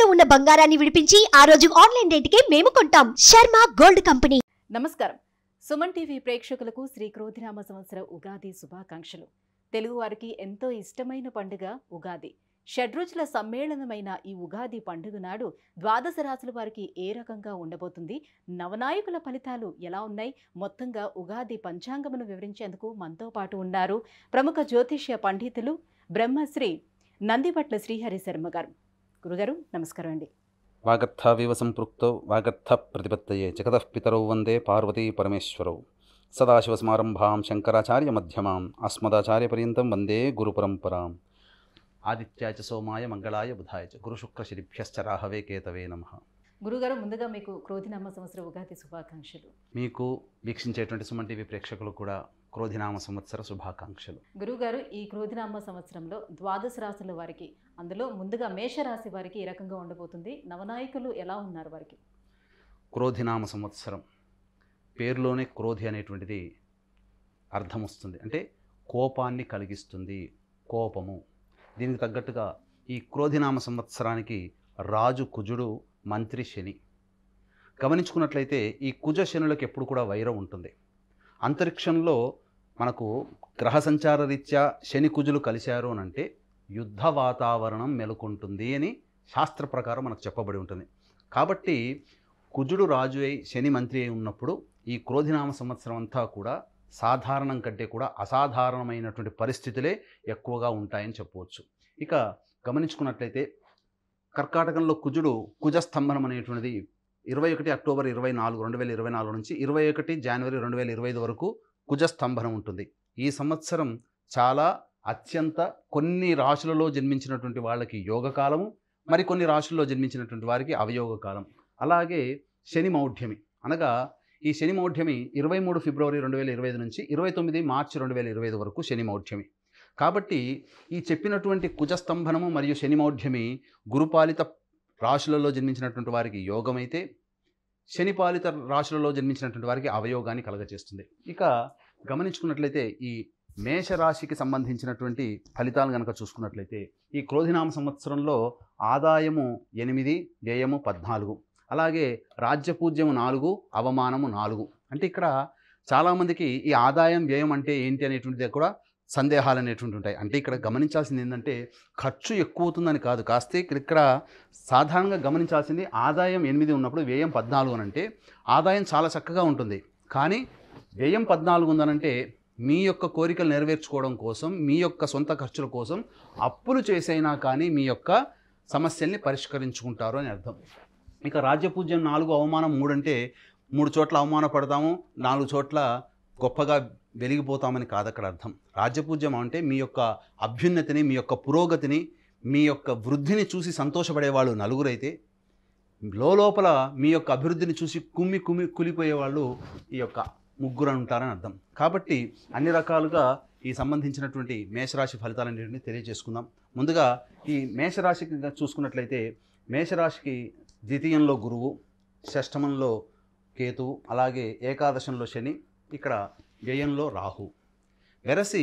తాకట్టులో ఉన్న బంగారాన్ని విడిపించి ఆ రోజు ఆన్లైన్ రేటుకే మేము కొంటాం. Sharma gold company. నమస్కారం. సుమన్ టీవీ ప్రేక్షకులకు శ్రీ క్రోధినామ సంవత్సర ఉగాది శుభాకాంక్షలు. తెలుగు వారికి ఎంతో ఇష్టమైన పండుగ ఉగాది. షడ్రుచుల సమ్మేళనమైన ఈ ఉగాది పండుగ నాడు ద్వాదశ రాశుల వారికి ఏ రకంగా ఉండబోతుంది, నవనాయకుల ఫలితాలు ఎలా ఉన్నాయి, మొత్తంగా ఉగాది పంచాంగమును వివరించేందుకు మనతో పాటు ఉన్నారు ప్రముఖ జ్యోతిష్య పండితులు బ్రహ్మశ్రీ నందిపట్ల శ్రీహరి శర్మ గారు. గురుగారు నమస్కారం అండి. వాగర్థావివ సంపృక్తో వాగర్థ ప్రతిపత్తయే జగతః పితరౌ వందే పార్వతీ పరమేశ్వరౌ. సదాశివసమారంభాం శంకరాచార్య మధ్యమాం అస్మదాచార్యపర్యంతం వందే గురుపరంపరాం. ఆదిత్యాయ చ సోమాయ మంగళాయ బుధాయ చ గురుశుక్రశనిభ్యశ్చ రాహవే కేతవే నమః. గురుగారు ముందుగా మీకు క్రోధినామ సంవత్సర ఉగాది శుభాకాంక్షలు. మీకు వీక్షించేటువంటి సుమన్ టీవీ ప్రేక్షకులు కూడా క్రోధినామ సంవత్సర శుభాకాంక్షలు. గురుగారు, ఈ క్రోధినామ సంవత్సరంలో ద్వాదశ రాశుల వారికి, అందులో ముందుగా మేషరాశి వారికి ఏ రకంగా ఉండబోతుంది, నవనాయకులు ఎలా ఉన్నారు వారికి? క్రోధినామ సంవత్సరం పేరులోనే క్రోధి అనేటువంటిది అర్థం వస్తుంది, అంటే కోపాన్ని కలిగిస్తుంది, కోపము. దీనికి తగ్గట్టుగా ఈ క్రోధినామ సంవత్సరానికి రాజు కుజుడు, మంత్రి శని. గమనించుకున్నట్లయితే ఈ కుజ శనులకు ఎప్పుడు కూడా వైరం ఉంటుంది. అంతరిక్షంలో మనకు గ్రహ సంచార రీత్యా శని కుజులు కలిశారు అని అంటే యుద్ధ వాతావరణం మెలుకుంటుంది అని శాస్త్ర ప్రకారం మనకు చెప్పబడి ఉంటుంది. కాబట్టి కుజుడు రాజు అయి శని మంత్రి అయి ఉన్నప్పుడు ఈ క్రోధినామ సంవత్సరం అంతా కూడా సాధారణం కంటే కూడా అసాధారణమైనటువంటి పరిస్థితులే ఎక్కువగా ఉంటాయని చెప్పవచ్చు. ఇక గమనించుకున్నట్లయితే కర్కాటకంలో కుజుడు కుజస్తంభనం అనేటువంటిది 21 అక్టోబర్ 2024 నుంచి 21 జనవరి 2025 వరకు కుజస్తంభనం ఉంటుంది. ఈ సంవత్సరం చాలా అత్యంత కొన్ని రాశులలో జన్మించినటువంటి వాళ్ళకి యోగకాలము, మరికొన్ని రాశుల్లో జన్మించినటువంటి వారికి అవయోగ కాలం. అలాగే శని మౌఢ్యమి, అనగా ఈ శని మౌఢ్యమి 23 ఫిబ్రవరి 2025 నుంచి 29 మార్చి 2025 వరకు శని మౌఢ్యమి. కాబట్టి ఈ చెప్పినటువంటి కుజస్తంభనము మరియు శని మౌఢ్యమి గురుపాలిత రాశులలో జన్మించినటువంటి వారికి యోగమైతే, శనిపాలిత రాశులలో జన్మించినటువంటి వారికి అవయోగాన్ని కలగచేస్తుంది. ఇక గమనించుకున్నట్లయితే ఈ మేషరాశికి సంబంధించినటువంటి ఫలితాలు కనుక చూసుకున్నట్లయితే ఈ క్రోధినామ సంవత్సరంలో ఆదాయము 8, వ్యయము 14, అలాగే రాజ్యపూజ్యము 4, అవమానము 4. అంటే ఇక్కడ చాలామందికి ఈ ఆదాయం వ్యయం అంటే ఏంటి అనేటువంటిది కూడా సందేహాలు అనేటువంటి ఉంటాయి. అంటే ఇక్కడ గమనించాల్సింది ఏంటంటే ఖర్చు ఎక్కువ అవుతుందని కాదు, కాస్తే ఇక్కడ సాధారణంగా గమనించాల్సింది ఆదాయం 8 ఉన్నప్పుడు వ్యయం 14 అని అంటే ఆదాయం చాలా చక్కగా ఉంటుంది, కానీ వ్యయం 14 ఉందనంటే మీ యొక్క కోరికలు నెరవేర్చుకోవడం కోసం, మీ యొక్క సొంత ఖర్చుల కోసం అప్పులు చేసైనా కానీ మీ యొక్క సమస్యల్ని పరిష్కరించుకుంటారు అని అర్థం. ఇక రాజ్యపూజ్యం 4, అవమానం 3 అంటే 3 చోట్ల అవమానపడతాము, 4 చోట్ల గొప్పగా వెలిగిపోతామని కాదు అక్కడ అర్థం. రాజ్యపూజ్యం అంటే మీ యొక్క అభ్యున్నతిని, మీ యొక్క పురోగతిని, మీ యొక్క వృద్ధిని చూసి సంతోషపడేవాళ్ళు నలుగురైతే, లోపల మీ యొక్క అభివృద్ధిని చూసి కులిపోయేవాళ్ళు ఈ యొక్క 3 ఉంటారని అర్థం. కాబట్టి అన్ని రకాలుగా ఈ సంబంధించినటువంటి మేషరాశి ఫలితాలన్నింటినీ తెలియజేసుకుందాం. ముందుగా ఈ మేషరాశికి చూసుకున్నట్లయితే మేషరాశికి ద్వితీయంలో గురువు, షష్టమంలో కేతువు, అలాగే ఏకాదశంలో శని, ఇక్కడ వ్యయంలో రాహు. వెరసి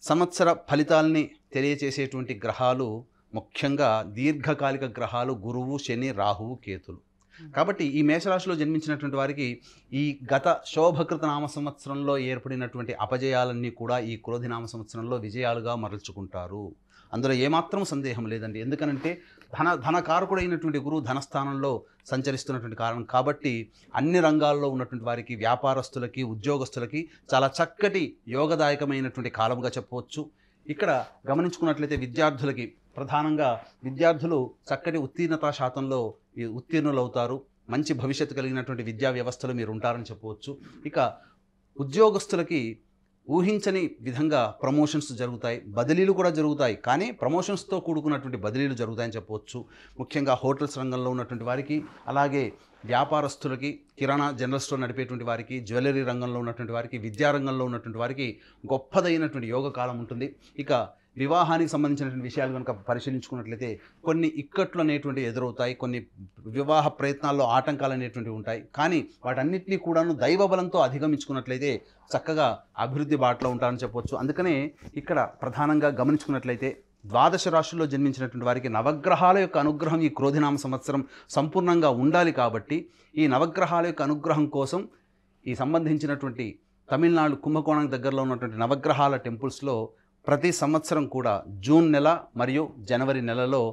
సంవత్సర ఫలితాల్ని తెలియచేసేటువంటి గ్రహాలు ముఖ్యంగా దీర్ఘకాలిక గ్రహాలు గురువు, శని, రాహువు, కేతులు. కాబట్టి ఈ మేషరాశిలో జన్మించినటువంటి వారికి ఈ గత శోభకృత నామ సంవత్సరంలో ఏర్పడినటువంటి అపజయాలన్నీ కూడా ఈ క్రోధినామ సంవత్సరంలో విజయాలుగా మరల్చుకుంటారు. అందులో ఏమాత్రం సందేహం లేదండి. ఎందుకనంటే ధనకారకుడైనటువంటి గురువు ధనస్థానంలో సంచరిస్తున్నటువంటి కారణం కాబట్టి అన్ని రంగాల్లో ఉన్నటువంటి వారికి, వ్యాపారస్తులకి, ఉద్యోగస్తులకి చాలా చక్కటి యోగదాయకమైనటువంటి కాలంగా చెప్పవచ్చు. ఇక్కడ గమనించుకున్నట్లయితే విద్యార్థులకి, ప్రధానంగా విద్యార్థులు చక్కటి ఉత్తీర్ణతా శాతంలో ఉత్తీర్ణులవుతారు. మంచి భవిష్యత్తు కలిగినటువంటి విద్యా వ్యవస్థలో మీరు ఉంటారని చెప్పవచ్చు. ఇక ఉద్యోగస్తులకి ఊహించని విధంగా ప్రమోషన్స్ జరుగుతాయి, బదిలీలు కూడా జరుగుతాయి, కానీ ప్రమోషన్స్తో కూడుకున్నటువంటి బదిలీలు జరుగుతాయని చెప్పవచ్చు. ముఖ్యంగా హోటల్స్ రంగంలో ఉన్నటువంటి వారికి, అలాగే వ్యాపారస్తులకి, కిరాణా జనరల్ స్టోర్ నడిపేటువంటి వారికి, జ్యువెలరీ రంగంలో ఉన్నటువంటి వారికి, విద్యారంగంలో ఉన్నటువంటి వారికి గొప్పదైనటువంటి యోగ కాలం ఉంటుంది. ఇక వివాహానికి సంబంధించినటువంటి విషయాలు కనుక పరిశీలించుకున్నట్లయితే కొన్ని ఇక్కట్లు అనేటువంటివి ఎదురవుతాయి, కొన్ని వివాహ ప్రయత్నాల్లో ఆటంకాలు అనేటువంటివి ఉంటాయి. కానీ వాటన్నిటినీ కూడాను దైవబలంతో అధిగమించుకున్నట్లయితే చక్కగా అభివృద్ధి బాటలో ఉంటారని చెప్పవచ్చు. అందుకనే ఇక్కడ ప్రధానంగా గమనించుకున్నట్లయితే ద్వాదశ రాశుల్లో జన్మించినటువంటి వారికి నవగ్రహాల యొక్క అనుగ్రహం ఈ క్రోధినామ సంవత్సరం సంపూర్ణంగా ఉండాలి. కాబట్టి ఈ నవగ్రహాల యొక్క అనుగ్రహం కోసం ఈ సంబంధించినటువంటి తమిళనాడు కుంభకోణం దగ్గరలో ఉన్నటువంటి నవగ్రహాల టెంపుల్స్లో ప్రతి సంవత్సరం కూడా జూన్ నెల మరియు జనవరి నెలలో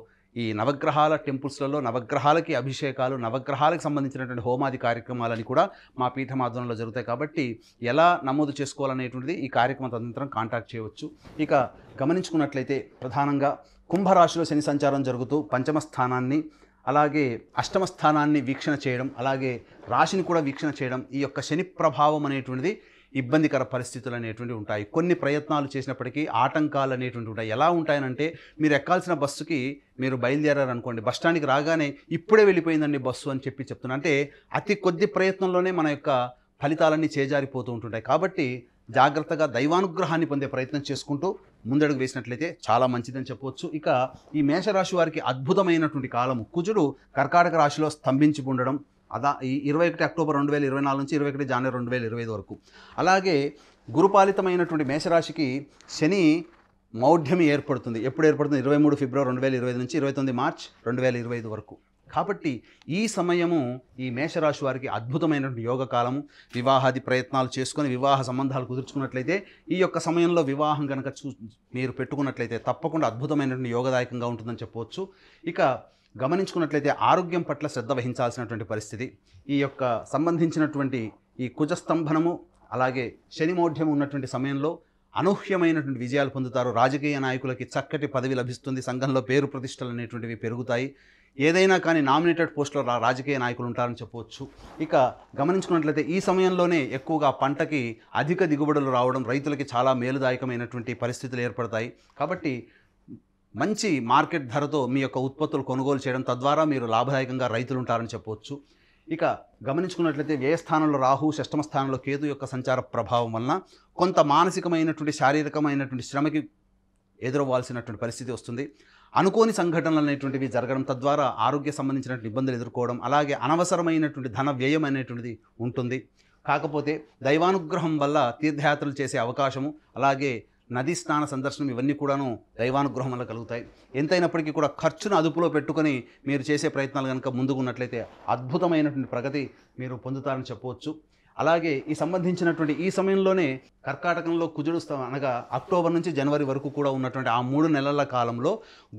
ఈ నవగ్రహాల టెంపుల్స్లలో నవగ్రహాలకి అభిషేకాలు, నవగ్రహాలకు సంబంధించినటువంటి హోమాది కార్యక్రమాలని కూడా మా పీఠం ఆధ్వర్యంలో జరుగుతాయి. కాబట్టి ఎలా నమోదు చేసుకోవాలనేటువంటిది ఈ కార్యక్రమం తదనంతరం కాంటాక్ట్ చేయవచ్చు. ఇక గమనించుకున్నట్లయితే ప్రధానంగా కుంభరాశిలో శని సంచారం జరుగుతూ పంచమ స్థానాన్ని అలాగే అష్టమ స్థానాన్ని వీక్షణ చేయడం, అలాగే రాశిని కూడా వీక్షణ చేయడం, ఈ యొక్క శని ప్రభావం అనేటువంటిది ఇబ్బందికర పరిస్థితులు అనేటువంటివి ఉంటాయి. కొన్ని ప్రయత్నాలు చేసినప్పటికీ ఆటంకాలు అనేటువంటివి ఉంటాయి. ఎలా ఉంటాయనంటే, మీరు ఎక్కాల్సిన బస్సుకి మీరు బయలుదేరారు అనుకోండి, బస్ స్టాండ్కి రాగానే ఇప్పుడే వెళ్ళిపోయిందండి బస్సు అని చెప్తున్నా. అంటే అతి కొద్ది ప్రయత్నంలోనే మన యొక్క ఫలితాలన్నీ చేజారిపోతూ ఉంటుంటాయి. కాబట్టి జాగ్రత్తగా దైవానుగ్రహాన్ని పొందే ప్రయత్నం చేసుకుంటూ ముందడుగు వేసినట్లయితే చాలా మంచిదని చెప్పవచ్చు. ఇక ఈ మేషరాశి వారికి అద్భుతమైనటువంటి కాలము. కుజుడు కర్కాటక రాశిలో స్తంభించి ఉండడం, ఈ 21 అక్టోబర్ 2024 నుంచి 21 జనవరి 2025 వరకు. అలాగే గురుపాలితమైనటువంటి మేషరాశికి శని మౌఢ్యం ఏర్పడుతుంది. ఎప్పుడు ఏర్పడుతుంది? 23 ఫిబ్రవరి 2025 నుంచి 29 మార్చ్ 2025 వరకు. కాబట్టి ఈ సమయము ఈ మేషరాశి వారికి అద్భుతమైనటువంటి యోగ కాలము. వివాహాది ప్రయత్నాలు చేసుకొని వివాహ సంబంధాలు కుదుర్చుకున్నట్లయితే, ఈ యొక్క సమయంలో వివాహం కనుక మీరు పెట్టుకున్నట్లయితే తప్పకుండా అద్భుతమైనటువంటి యోగదాయకంగా ఉంటుందని చెప్పవచ్చు. ఇక గమనించుకున్నట్లయితే ఆరోగ్యం పట్ల శ్రద్ధ వహించాల్సినటువంటి పరిస్థితి. ఈ యొక్క సంబంధించినటువంటి ఈ కుజస్తంభనము అలాగే శని మౌఢ్యం ఉన్నటువంటి సమయంలో అనూహ్యమైనటువంటి విజయాలు పొందుతారు. రాజకీయ నాయకులకి చక్కటి పదవి లభిస్తుంది. సంఘంలో పేరు ప్రతిష్టలు అనేటువంటివి పెరుగుతాయి. ఏదైనా కానీ నామినేటెడ్ పోస్టులో రాజకీయ నాయకులు ఉంటారని చెప్పవచ్చు. ఇక గమనించుకున్నట్లయితే ఈ సమయంలోనే ఎక్కువగా పంటకి అధిక దిగుబడులు రావడం, రైతులకి చాలా మేలుదాయకమైనటువంటి పరిస్థితులు ఏర్పడతాయి. కాబట్టి మంచి మార్కెట్ ధరతో మీ యొక్క ఉత్పత్తులు కొనుగోలు చేయడం, తద్వారా మీరు లాభదాయకంగా రైతులు ఉంటారని చెప్పవచ్చు. ఇక గమనించుకున్నట్లయితే వ్యయ స్థానంలో రాహు, షష్టమ స్థానంలో కేతు యొక్క సంచార ప్రభావం వలన కొంత మానసికమైనటువంటి శారీరకమైనటువంటి శ్రమకి ఎదురవ్వాల్సినటువంటి పరిస్థితి వస్తుంది. అనుకోని సంఘటనలు అనేటువంటివి జరగడం, తద్వారా ఆరోగ్య సంబంధించినటువంటి ఇబ్బందులు ఎదుర్కోవడం, అలాగే అనవసరమైనటువంటి ధన వ్యయం అనేటువంటిది ఉంటుంది. కాకపోతే దైవానుగ్రహం వల్ల తీర్థయాత్రలు చేసే అవకాశము, అలాగే నదీ స్నాన సందర్శనం, ఇవన్నీ కూడాను దైవానుగ్రహం వల్ల కలుగుతాయి. ఎంతైనప్పటికీ కూడా ఖర్చును అదుపులో పెట్టుకొని మీరు చేసే ప్రయత్నాలు కనుక ముందుకున్నట్లయితే అద్భుతమైనటువంటి ప్రగతి మీరు పొందుతారని చెప్పవచ్చు. అలాగే ఈ సంబంధించినటువంటి ఈ సమయంలోనే కర్కాటకంలో కుజుడు అనగా అక్టోబర్ నుంచి జనవరి వరకు కూడా ఉన్నటువంటి ఆ 3 నెలల కాలంలో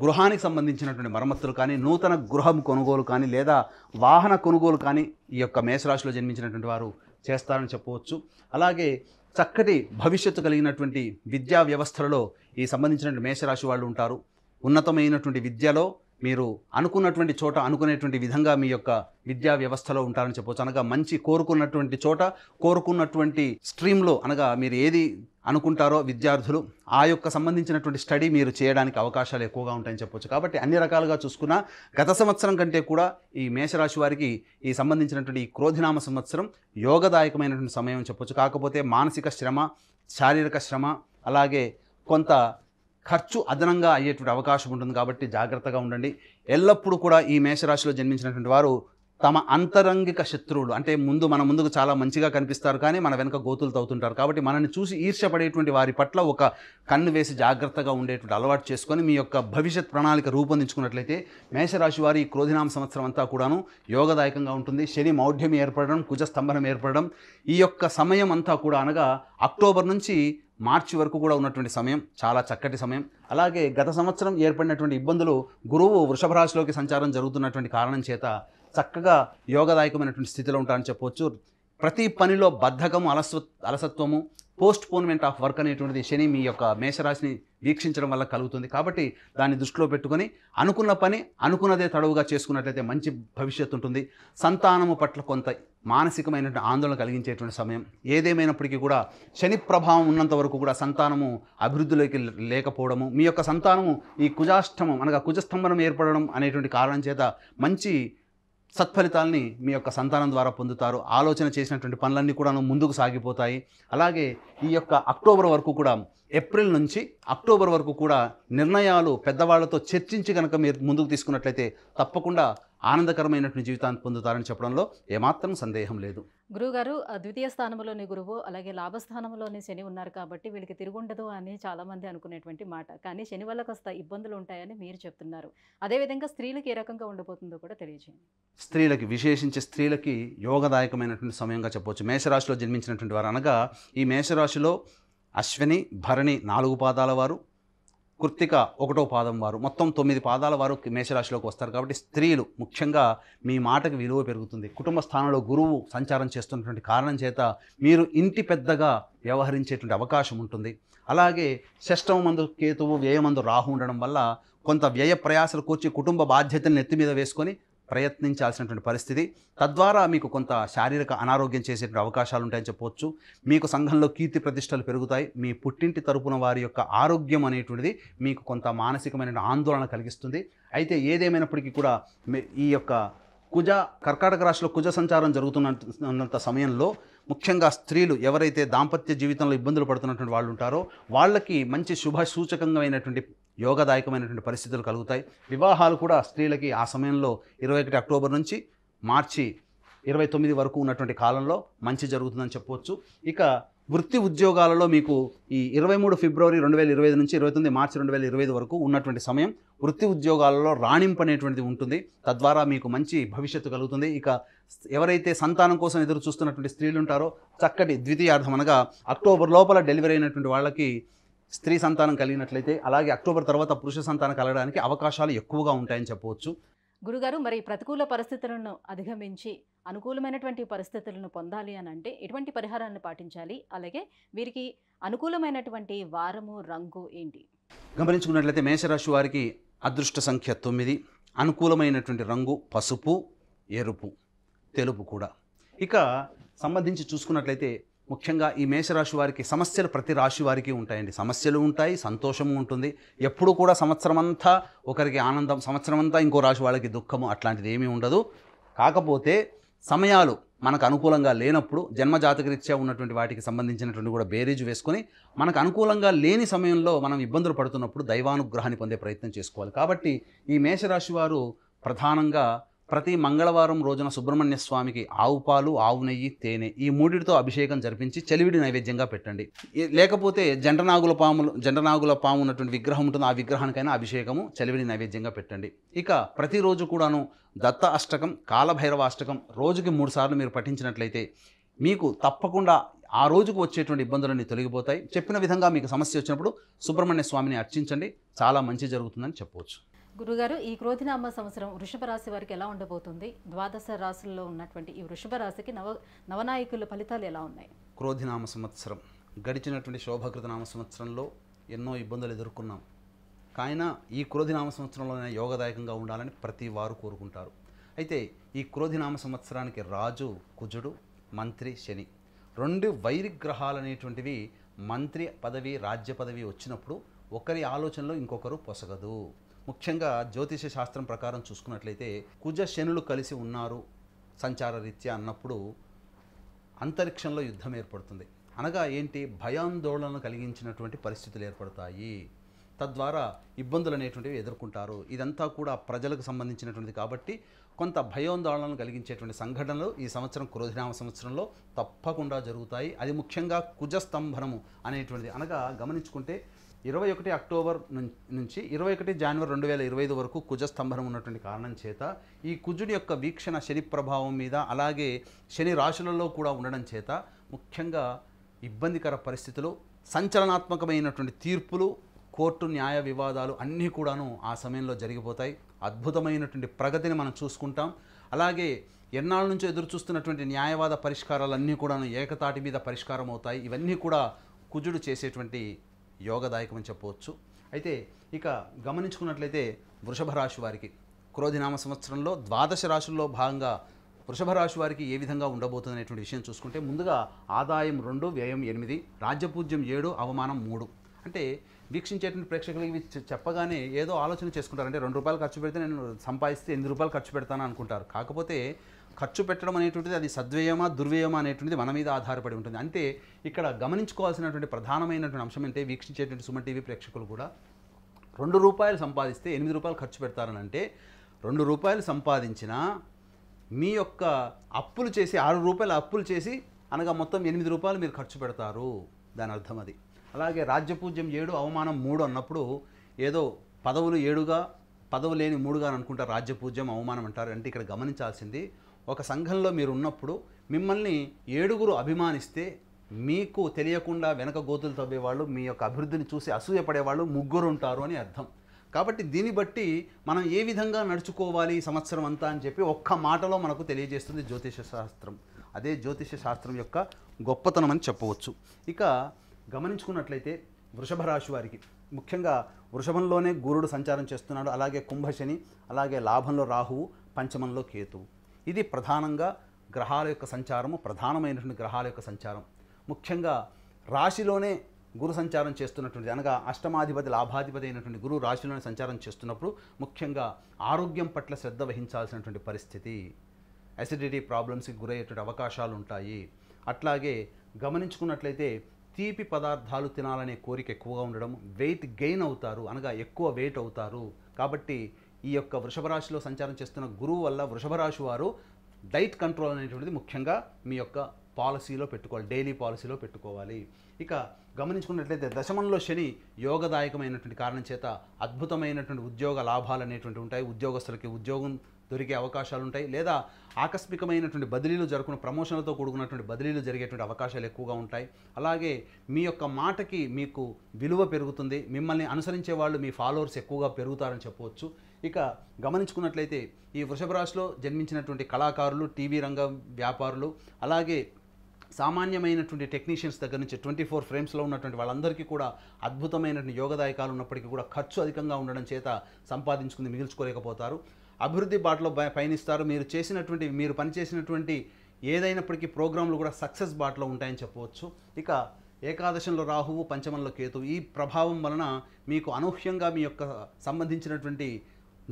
గృహానికి సంబంధించినటువంటి మరమ్మతులు కానీ, నూతన గృహం కొనుగోలు కానీ, లేదా వాహన కొనుగోలు కానీ ఈ యొక్క మేషరాశిలో జన్మించినటువంటి వారు చేస్తారని చెప్పవచ్చు. అలాగే చక్కటి భవిష్యత్తు కలిగినటువంటి విద్యా వ్యవస్థలలో ఈ సంబంధించినటువంటి మేషరాశి వాళ్ళు ఉంటారు. ఉన్నతమైనటువంటి విద్యలో మీరు అనుకున్నటువంటి చోట, అనుకునేటువంటి విధంగా మీ యొక్క విద్యా వ్యవస్థలో ఉంటారని చెప్పవచ్చు. అనగా మంచి కోరుకున్నటువంటి చోట, కోరుకున్నటువంటి స్ట్రీమ్లో, అనగా మీరు ఏది అనుకుంటారో విద్యార్థులు ఆ యొక్క సంబంధించినటువంటి స్టడీ మీరు చేయడానికి అవకాశాలు ఎక్కువగా ఉంటాయని చెప్పవచ్చు. కాబట్టి అన్ని రకాలుగా చూసుకున్నా గత సంవత్సరం కంటే కూడా ఈ మేషరాశి వారికి ఈ సంబంధించినటువంటి ఈ క్రోధినామ సంవత్సరం యోగదాయకమైనటువంటి సమయం అని చెప్పవచ్చు. కాకపోతే మానసిక శ్రమ, శారీరక శ్రమ, అలాగే కొంత ఖర్చు అదనంగా అయ్యేటువంటి అవకాశం ఉంటుంది. కాబట్టి జాగ్రత్తగా ఉండండి. ఎల్లప్పుడూ కూడా ఈ మేషరాశిలో జన్మించినటువంటి వారు తమ అంతరంగిక శత్రువులు, అంటే మన ముందుకు చాలా మంచిగా కనిపిస్తారు కానీ మన వెనక గోతులు తవ్వుతుంటారు. కాబట్టి మనల్ని చూసి ఈర్ష్యపడేటువంటి వారి పట్ల ఒక కన్ను వేసి జాగ్రత్తగా ఉండేటువంటి అలవాటు చేసుకొని మీ యొక్క భవిష్యత్ ప్రణాళిక రూపొందించుకున్నట్లయితే మేషరాశి వారి క్రోధినామ సంవత్సరం అంతా కూడాను యోగదాయకంగా ఉంటుంది. శని మౌఢ్యం ఏర్పడడం, కుజస్తంభనం ఏర్పడడం, ఈ యొక్క సమయం అంతా కూడా అనగా అక్టోబర్ నుంచి మార్చి వరకు కూడా ఉన్నటువంటి సమయం చాలా చక్కటి సమయం. అలాగే గత సంవత్సరం ఏర్పడినటువంటి ఇబ్బందులు, గురువు వృషభ రాశిలోకి సంచారం జరుగుతున్నటువంటి కారణం చేత చక్కగా యోగదాయకమైనటువంటి స్థితిలో ఉంటారని చెప్పవచ్చు. ప్రతి పనిలో బద్ధకము, అలసత్వము, పోస్ట్ పోన్మెంట్ ఆఫ్ వర్క్ అనేటువంటిది శని మీ యొక్క మేషరాశిని వీక్షించడం వల్ల కలుగుతుంది. కాబట్టి దాన్ని దృష్టిలో పెట్టుకొని అనుకున్న పని అనుకున్నదే తడవుగా చేసుకున్నట్లయితే మంచి భవిష్యత్తు ఉంటుంది. సంతానము పట్ల కొంత మానసికమైనటువంటి ఆందోళన కలిగించేటువంటి సమయం. ఏదేమైనప్పటికీ కూడా శని ప్రభావం ఉన్నంత వరకు కూడా సంతానము అభివృద్ధిలోకి లేకపోవడము, మీ యొక్క సంతానము ఈ కుజాష్టమం అనగా కుజస్తంభనం ఏర్పడడం అనేటువంటి కారణం చేత మంచి సత్ఫలితాలని మీ యొక్క సంతానం ద్వారా పొందుతారు. ఆలోచన చేసినటువంటి పనులన్నీ కూడా ముందుకు సాగిపోతాయి. అలాగే ఈ యొక్క అక్టోబర్ వరకు కూడా ఏప్రిల్ నుంచి అక్టోబర్ వరకు కూడా నిర్ణయాలు పెద్దవాళ్లతో చర్చించి కనుక మీరు ముందుకు తీసుకున్నట్లయితే తప్పకుండా ఆనందకరమైనటువంటి జీవితాన్ని పొందుతారని చెప్పడంలో ఏమాత్రం సందేహం లేదు. గురువుగారు ద్వితీయ స్థానంలోని గురువు అలాగే లాభస్థానంలోని శని ఉన్నారు కాబట్టి వీళ్ళకి తిరుగుండదు అని చాలామంది అనుకునేటువంటి మాట. కానీ శని వల్ల కాస్త ఇబ్బందులు ఉంటాయని మీరు చెప్తున్నారు. అదేవిధంగా స్త్రీలకు ఏ రకంగా ఉండబోతుందో కూడా తెలియజేయండి. స్త్రీలకి, విశేషించి స్త్రీలకి యోగదాయకమైనటువంటి సమయంగా చెప్పవచ్చు. మేషరాశిలో జన్మించినటువంటి వారు అనగా ఈ మేషరాశిలో అశ్విని, భరణి 4 పాదాల వారు, కృత్తిక 1వ పాదం వారు, మొత్తం 9 పాదాల వారు మేషరాశిలోకి వస్తారు. కాబట్టి స్త్రీలు ముఖ్యంగా మీ మాటకు విలువ పెరుగుతుంది. కుటుంబ స్థానంలో గురువు సంచారం చేస్తున్నటువంటి కారణం చేత మీరు ఇంటి పెద్దగా వ్యవహరించేటువంటి అవకాశం ఉంటుంది. అలాగే షష్టమందు కేతువు, వ్యయమందు రాహు ఉండడం వల్ల కొంత వ్యయ ప్రయాసలు కూర్చి కుటుంబ బాధ్యతలను నెత్తి మీద వేసుకొని ప్రయత్నించాల్సినటువంటి పరిస్థితి. తద్వారా మీకు కొంత శారీరక అనారోగ్యం చేసేటువంటి అవకాశాలు ఉంటాయని చెప్పవచ్చు. మీకు సంఘంలో కీర్తి ప్రతిష్టలు పెరుగుతాయి. మీ పుట్టింటి తరపున వారి యొక్క ఆరోగ్యం అనేటువంటిది మీకు కొంత మానసికమైన ఆందోళన కలిగిస్తుంది. అయితే ఏదేమైనప్పటికీ కూడా ఈ యొక్క కర్కాటక రాశిలో కుజ సంచారం జరుగుతున్నంత సమయంలో ముఖ్యంగా స్త్రీలు ఎవరైతే దాంపత్య జీవితంలో ఇబ్బందులు పడుతున్నటువంటి వాళ్ళు ఉంటారో వాళ్ళకి మంచి శుభ సూచకంగా యోగదాయకమైనటువంటి పరిస్థితులు కలుగుతాయి. వివాహాలు కూడా స్త్రీలకి ఆ సమయంలో 21 అక్టోబర్ నుంచి మార్చి 29 వరకు ఉన్నటువంటి కాలంలో మంచి జరుగుతుందని చెప్పవచ్చు. ఇక వృత్తి ఉద్యోగాలలో మీకు ఈ 23 ఫిబ్రవరి 2025 నుంచి 29 మార్చి 2025 వరకు ఉన్నటువంటి సమయం వృత్తి ఉద్యోగాలలో రాణింపు అనేటువంటిది ఉంటుంది. తద్వారా మీకు మంచి భవిష్యత్తు కలుగుతుంది. ఇక ఎవరైతే సంతానం కోసం ఎదురు చూస్తున్నటువంటి స్త్రీలు ఉంటారో చక్కటి ద్వితీయార్థం అనగా అక్టోబర్ లోపల డెలివరీ అయినటువంటి వాళ్ళకి స్త్రీ సంతానం కలిగినట్లయితే, అలాగే అక్టోబర్ తర్వాత పురుష సంతానం కలగడానికి అవకాశాలు ఎక్కువగా ఉంటాయని చెప్పవచ్చు. గురుగారు, మరి ప్రతికూల పరిస్థితులను అధిగమించి అనుకూలమైనటువంటి పరిస్థితులను పొందాలి అని అంటే ఎటువంటి పరిహారాలను పాటించాలి? అలాగే వీరికి అనుకూలమైనటువంటి వారము, రంగు ఏంటి? గమనించుకున్నట్లయితే మేషరాశి వారికి అదృష్ట సంఖ్య 9, అనుకూలమైనటువంటి రంగు పసుపు, ఎరుపు, తెలుపు కూడా. ఇక సంబంధించి చూసుకున్నట్లయితే ముఖ్యంగా ఈ మేషరాశి వారికి సమస్యలు ప్రతి రాశి వారికి ఉంటాయండి. సమస్యలు ఉంటాయి, సంతోషము ఉంటుంది. ఎప్పుడు కూడా సంవత్సరం అంతా ఒకరికి ఆనందం, సంవత్సరం అంతా ఇంకో రాశి వాళ్ళకి దుఃఖము, అట్లాంటిది ఏమీ ఉండదు. కాకపోతే సమయాలు మనకు అనుకూలంగా లేనప్పుడు జన్మజాతకరీత్యా ఉన్నటువంటి వాటికి సంబంధించినటువంటి కూడా బేరీజు వేసుకొని మనకు అనుకూలంగా లేని సమయంలో మనం ఇబ్బందులు పడుతున్నప్పుడు దైవానుగ్రహాన్ని పొందే ప్రయత్నం చేసుకోవాలి. కాబట్టి ఈ మేషరాశి వారు ప్రధానంగా ప్రతి మంగళవారం రోజున సుబ్రహ్మణ్య స్వామికి ఆవు పాలు, ఆవు నెయ్యి, తేనె ఈ మూడిటితో అభిషేకం జరిపించి చలివిడి నైవేద్యంగా పెట్టండి. లేకపోతే జండనాగుల పాము ఉన్నటువంటి విగ్రహం ఉంటుంది, ఆ విగ్రహానికైనా అభిషేకము చలివిడి నైవేద్యంగా పెట్టండి. ఇక ప్రతిరోజు కూడాను దత్త అష్టకం, కాలభైరవ అష్టకం రోజుకి 3 సార్లు మీరు పఠించినట్లయితే మీకు తప్పకుండా ఆ రోజుకు వచ్చేటువంటి ఇబ్బందులన్నీ తొలగిపోతాయి. చెప్పిన విధంగా మీకు సమస్య వచ్చినప్పుడు సుబ్రహ్మణ్య స్వామిని అర్చించండి, చాలా మంచి జరుగుతుందని చెప్పవచ్చు. గురుగారు, ఈ క్రోధినామ సంవత్సరం వృషభ రాశి వారికి ఎలా ఉండబోతుంది? ద్వాదశ రాశుల్లో ఉన్నటువంటి ఈ వృషభ రాశికి నవనాయకుల ఫలితాలు ఎలా ఉన్నాయి? క్రోధినామ సంవత్సరం గడిచినటువంటి శోభకృతనామ సంవత్సరంలో ఎన్నో ఇబ్బందులు ఎదుర్కొన్నాం. కాయినా ఈ క్రోధినామ సంవత్సరంలోనే యోగదాయకంగా ఉండాలని ప్రతి వారు కోరుకుంటారు. అయితే ఈ క్రోధినామ సంవత్సరానికి రాజు కుజుడు, మంత్రి శని, 2 వైరిగ్రహాలు అనేటువంటివి మంత్రి పదవి, రాజ్య పదవి వచ్చినప్పుడు ఒకరి ఆలోచనలో ఇంకొకరు పొసగదు. ముఖ్యంగా జ్యోతిష శాస్త్రం ప్రకారం చూసుకున్నట్లయితే కుజ శనులు కలిసి ఉన్నారు సంచార రీత్యా అన్నప్పుడు అంతరిక్షంలో యుద్ధం ఏర్పడుతుంది. అనగా ఏంటి? భయాందోళనలు కలిగించినటువంటి పరిస్థితులు ఏర్పడతాయి. తద్వారా ఇబ్బందులు అనేటువంటివి ఎదుర్కొంటారు. ఇదంతా కూడా ప్రజలకు సంబంధించినటువంటిది కాబట్టి కొంత భయాందోళనలు కలిగించేటువంటి సంఘటనలు ఈ సంవత్సరం క్రోధినామ సంవత్సరంలో తప్పకుండా జరుగుతాయి. అది ముఖ్యంగా కుజస్తంభనము అనేటువంటిది. అనగా గమనించుకుంటే 21 అక్టోబర్ నుంచి 21 జనవరి 2025 వరకు కుజస్తంభనం ఉన్నటువంటి కారణం చేత ఈ కుజుడి యొక్క వీక్షణ శని ప్రభావం మీద, అలాగే శని రాశులలో కూడా ఉండడం చేత ముఖ్యంగా ఇబ్బందికర పరిస్థితులు, సంచలనాత్మకమైనటువంటి తీర్పులు, కోర్టు న్యాయ వివాదాలు అన్నీ కూడాను ఆ సమయంలో జరిగిపోతాయి. అద్భుతమైనటువంటి ప్రగతిని మనం చూసుకుంటాం. అలాగే ఎన్నాళ్ళ నుంచో ఎదురు చూస్తున్నటువంటి న్యాయవాద పరిష్కారాలన్నీ కూడాను ఏకతాటి మీద పరిష్కారం అవుతాయి. ఇవన్నీ కూడా కుజుడు చేసేటువంటి యోగదాయకం అని చెప్పవచ్చు. అయితే ఇక గమనించుకున్నట్లయితే వృషభ రాశి వారికి క్రోధినామ సంవత్సరంలో ద్వాదశ రాశుల్లో భాగంగా వృషభ రాశి వారికి ఏ విధంగా ఉండబోతుంది అనేటువంటి విషయం చూసుకుంటే ముందుగా ఆదాయం 2, వ్యయం 8, రాజ్యపూజ్యం 7, అవమానం 3. అంటే వీక్షించేటువంటి ప్రేక్షకులు ఇవి చెప్పగానే ఏదో ఆలోచన చేసుకుంటారు. అంటే 2 రూపాయలు ఖర్చు పెడితే నేను సంపాదిస్తే 8 రూపాయలు ఖర్చు పెడతాను అనుకుంటారు. కాకపోతే ఖర్చు పెట్టడం అనేటువంటిది అది సద్వ్యయమా దుర్వ్యయమా అనేటువంటిది మన మీద ఆధారపడి ఉంటుంది. అంటే ఇక్కడ గమనించుకోవాల్సినటువంటి ప్రధానమైనటువంటి అంశం అంటే వీక్షించేటువంటి సుమన్ టీవీ ప్రేక్షకులు కూడా ₹2 సంపాదిస్తే ₹8 ఖర్చు పెడతారని అంటే ₹2 సంపాదించినా మీ యొక్క అప్పులు చేసి ₹6 అప్పులు చేసి అనగా మొత్తం ₹8 మీరు ఖర్చు పెడతారు, దాని అర్థం అది. అలాగే రాజ్యపూజ్యం 7 అవమానం 3 అన్నప్పుడు ఏదో పదవులు 7గా పదవు లేని 3గా అనుకుంటారు, రాజ్యపూజ్యం అవమానం అంటారు. అంటే ఇక్కడ గమనించాల్సింది ఒక సంఘంలో మీరు ఉన్నప్పుడు మిమ్మల్ని 7 అభిమానిస్తే మీకు తెలియకుండా వెనక గోతులు తవ్వేవాళ్ళు, మీ యొక్క అభివృద్ధిని చూసి అసూయపడేవాళ్ళు 3 ఉంటారు అని అర్థం. కాబట్టి దీన్ని బట్టి మనం ఏ విధంగా నడుచుకోవాలి ఈ సంవత్సరం అంతా అని చెప్పి ఒక్క మాటలో మనకు తెలియజేస్తుంది జ్యోతిష శాస్త్రం. అదే జ్యోతిష శాస్త్రం యొక్క గొప్పతనం అని చెప్పవచ్చు. ఇక గమనించుకున్నట్లయితే వృషభ రాశి వారికి ముఖ్యంగా వృషభంలోనే గురుడు సంచారం చేస్తున్నాడు, అలాగే కుంభశని, అలాగే లాభంలో రాహువు, పంచమంలో కేతువు. ఇది ప్రధానంగా గ్రహాల యొక్క సంచారము, ప్రధానమైనటువంటి గ్రహాల యొక్క సంచారం. ముఖ్యంగా రాశిలోనే గురు సంచారం చేస్తున్నటువంటి అనగా అష్టమాధిపతి లాభాధిపతి అయినటువంటి గురువు రాశిలోనే సంచారం చేస్తున్నప్పుడు ముఖ్యంగా ఆరోగ్యం పట్ల శ్రద్ధ వహించాల్సినటువంటి పరిస్థితి, అసిడిటీ ప్రాబ్లమ్స్కి గురయ్యేటువంటి అవకాశాలు ఉంటాయి. అట్లాగే గమనించుకున్నట్లయితే తీపి పదార్థాలు తినాలనే కోరిక ఎక్కువగా ఉండడం, వెయిట్ గెయిన్ అవుతారు అనగా ఎక్కువ వెయిట్ అవుతారు. కాబట్టి ఈ యొక్క వృషభ రాశిలో సంచారం చేస్తున్న గురువు వల్ల వృషభ రాశి వారు డైట్ కంట్రోల్ అనేటువంటిది ముఖ్యంగా మీ యొక్క పాలసీలో పెట్టుకోవాలి, డైలీ పాలసీలో పెట్టుకోవాలి. ఇక గమనించుకున్నట్లయితే దశమంలో శని యోగదాయకమైనటువంటి కారణం చేత అద్భుతమైనటువంటి ఉద్యోగ లాభాలు అనేటువంటివి ఉంటాయి. ఉద్యోగస్తులకి ఉద్యోగం దొరికే అవకాశాలు ఉంటాయి, లేదా ఆకస్మికమైనటువంటి బదిలీలు జరుగుతున్న ప్రమోషన్లతో కూడుకున్నటువంటి బదిలీలు జరిగేటువంటి అవకాశాలు ఎక్కువగా ఉంటాయి. అలాగే మీ యొక్క మాటకి మీకు విలువ పెరుగుతుంది, మిమ్మల్ని అనుసరించే వాళ్ళు మీ ఫాలోవర్స్ ఎక్కువగా పెరుగుతారని చెప్పవచ్చు. ఇక గమనించుకున్నట్లయితే ఈ వృషభ రాశిలో జన్మించినటువంటి కళాకారులు, టీవీ రంగ వ్యాపారులు, అలాగే సామాన్యమైనటువంటి టెక్నీషియన్స్ దగ్గర నుంచి 24 ఫ్రేమ్స్లో ఉన్నటువంటి వాళ్ళందరికీ కూడా అద్భుతమైనటువంటి యోగదాయకాలు ఉన్నప్పటికీ కూడా ఖర్చు అధికంగా ఉండడం చేత సంపాదించుకుని మిగిల్చుకోలేకపోతారు. అభివృద్ధి బాటలో పయనిస్తారు. మీరు పనిచేసినటువంటి ఏదైనప్పటికీ ప్రోగ్రాంలు కూడా సక్సెస్ బాటలో ఉంటాయని చెప్పవచ్చు. ఇక ఏకాదశంలో రాహువు, పంచమంలో కేతువు, ఈ ప్రభావం వలన మీకు అనూహ్యంగా మీ యొక్క సంబంధించినటువంటి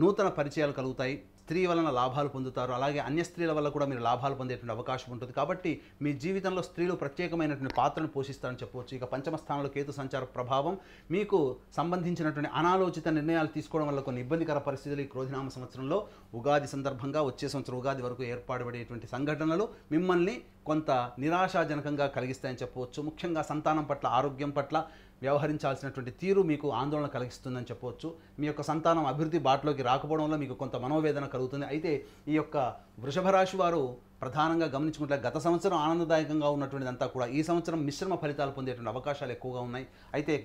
నూతన పరిచయాలు కలుగుతాయి. స్త్రీ వలన లాభాలు పొందుతారు, అలాగే అన్య స్త్రీల వల్ల కూడా మీరు లాభాలు పొందేటువంటి అవకాశం ఉంటుంది. కాబట్టి మీ జీవితంలో స్త్రీలు ప్రత్యేకమైనటువంటి పాత్రను పోషిస్తారని చెప్పవచ్చు. ఇక పంచమ స్థానంలో కేతు సంచార ప్రభావం మీకు సంబంధించినటువంటి అనాలోచిత నిర్ణయాలు తీసుకోవడం వల్ల కొన్ని ఇబ్బందికర పరిస్థితులు ఈ క్రోధినామ సంవత్సరంలో ఉగాది సందర్భంగా వచ్చే సంవత్సరం ఉగాది వరకు ఏర్పాటుపడేటువంటి సంఘటనలు మిమ్మల్ని కొంత నిరాశాజనకంగా కలిగిస్తాయని చెప్పవచ్చు. ముఖ్యంగా సంతానం పట్ల, ఆరోగ్యం పట్ల వ్యవహరించాల్సినటువంటి తీరు మీకు ఆందోళన కలిగిస్తుందని చెప్పవచ్చు. మీ యొక్క సంతానం అభివృద్ధి బాటలోకి రాకపోవడం వల్ల మీకు కొంత మనోవేదన కలుగుతుంది. అయితే ఈ యొక్క వృషభ రాశి వారు ప్రధానంగా గమనించుకుంటే గత సంవత్సరం ఆనందదాయకంగా ఉన్నటువంటిదంతా కూడా ఈ సంవత్సరం మిశ్రమ ఫలితాలు పొందేటువంటి అవకాశాలు ఎక్కువగా ఉన్నాయి. అయితే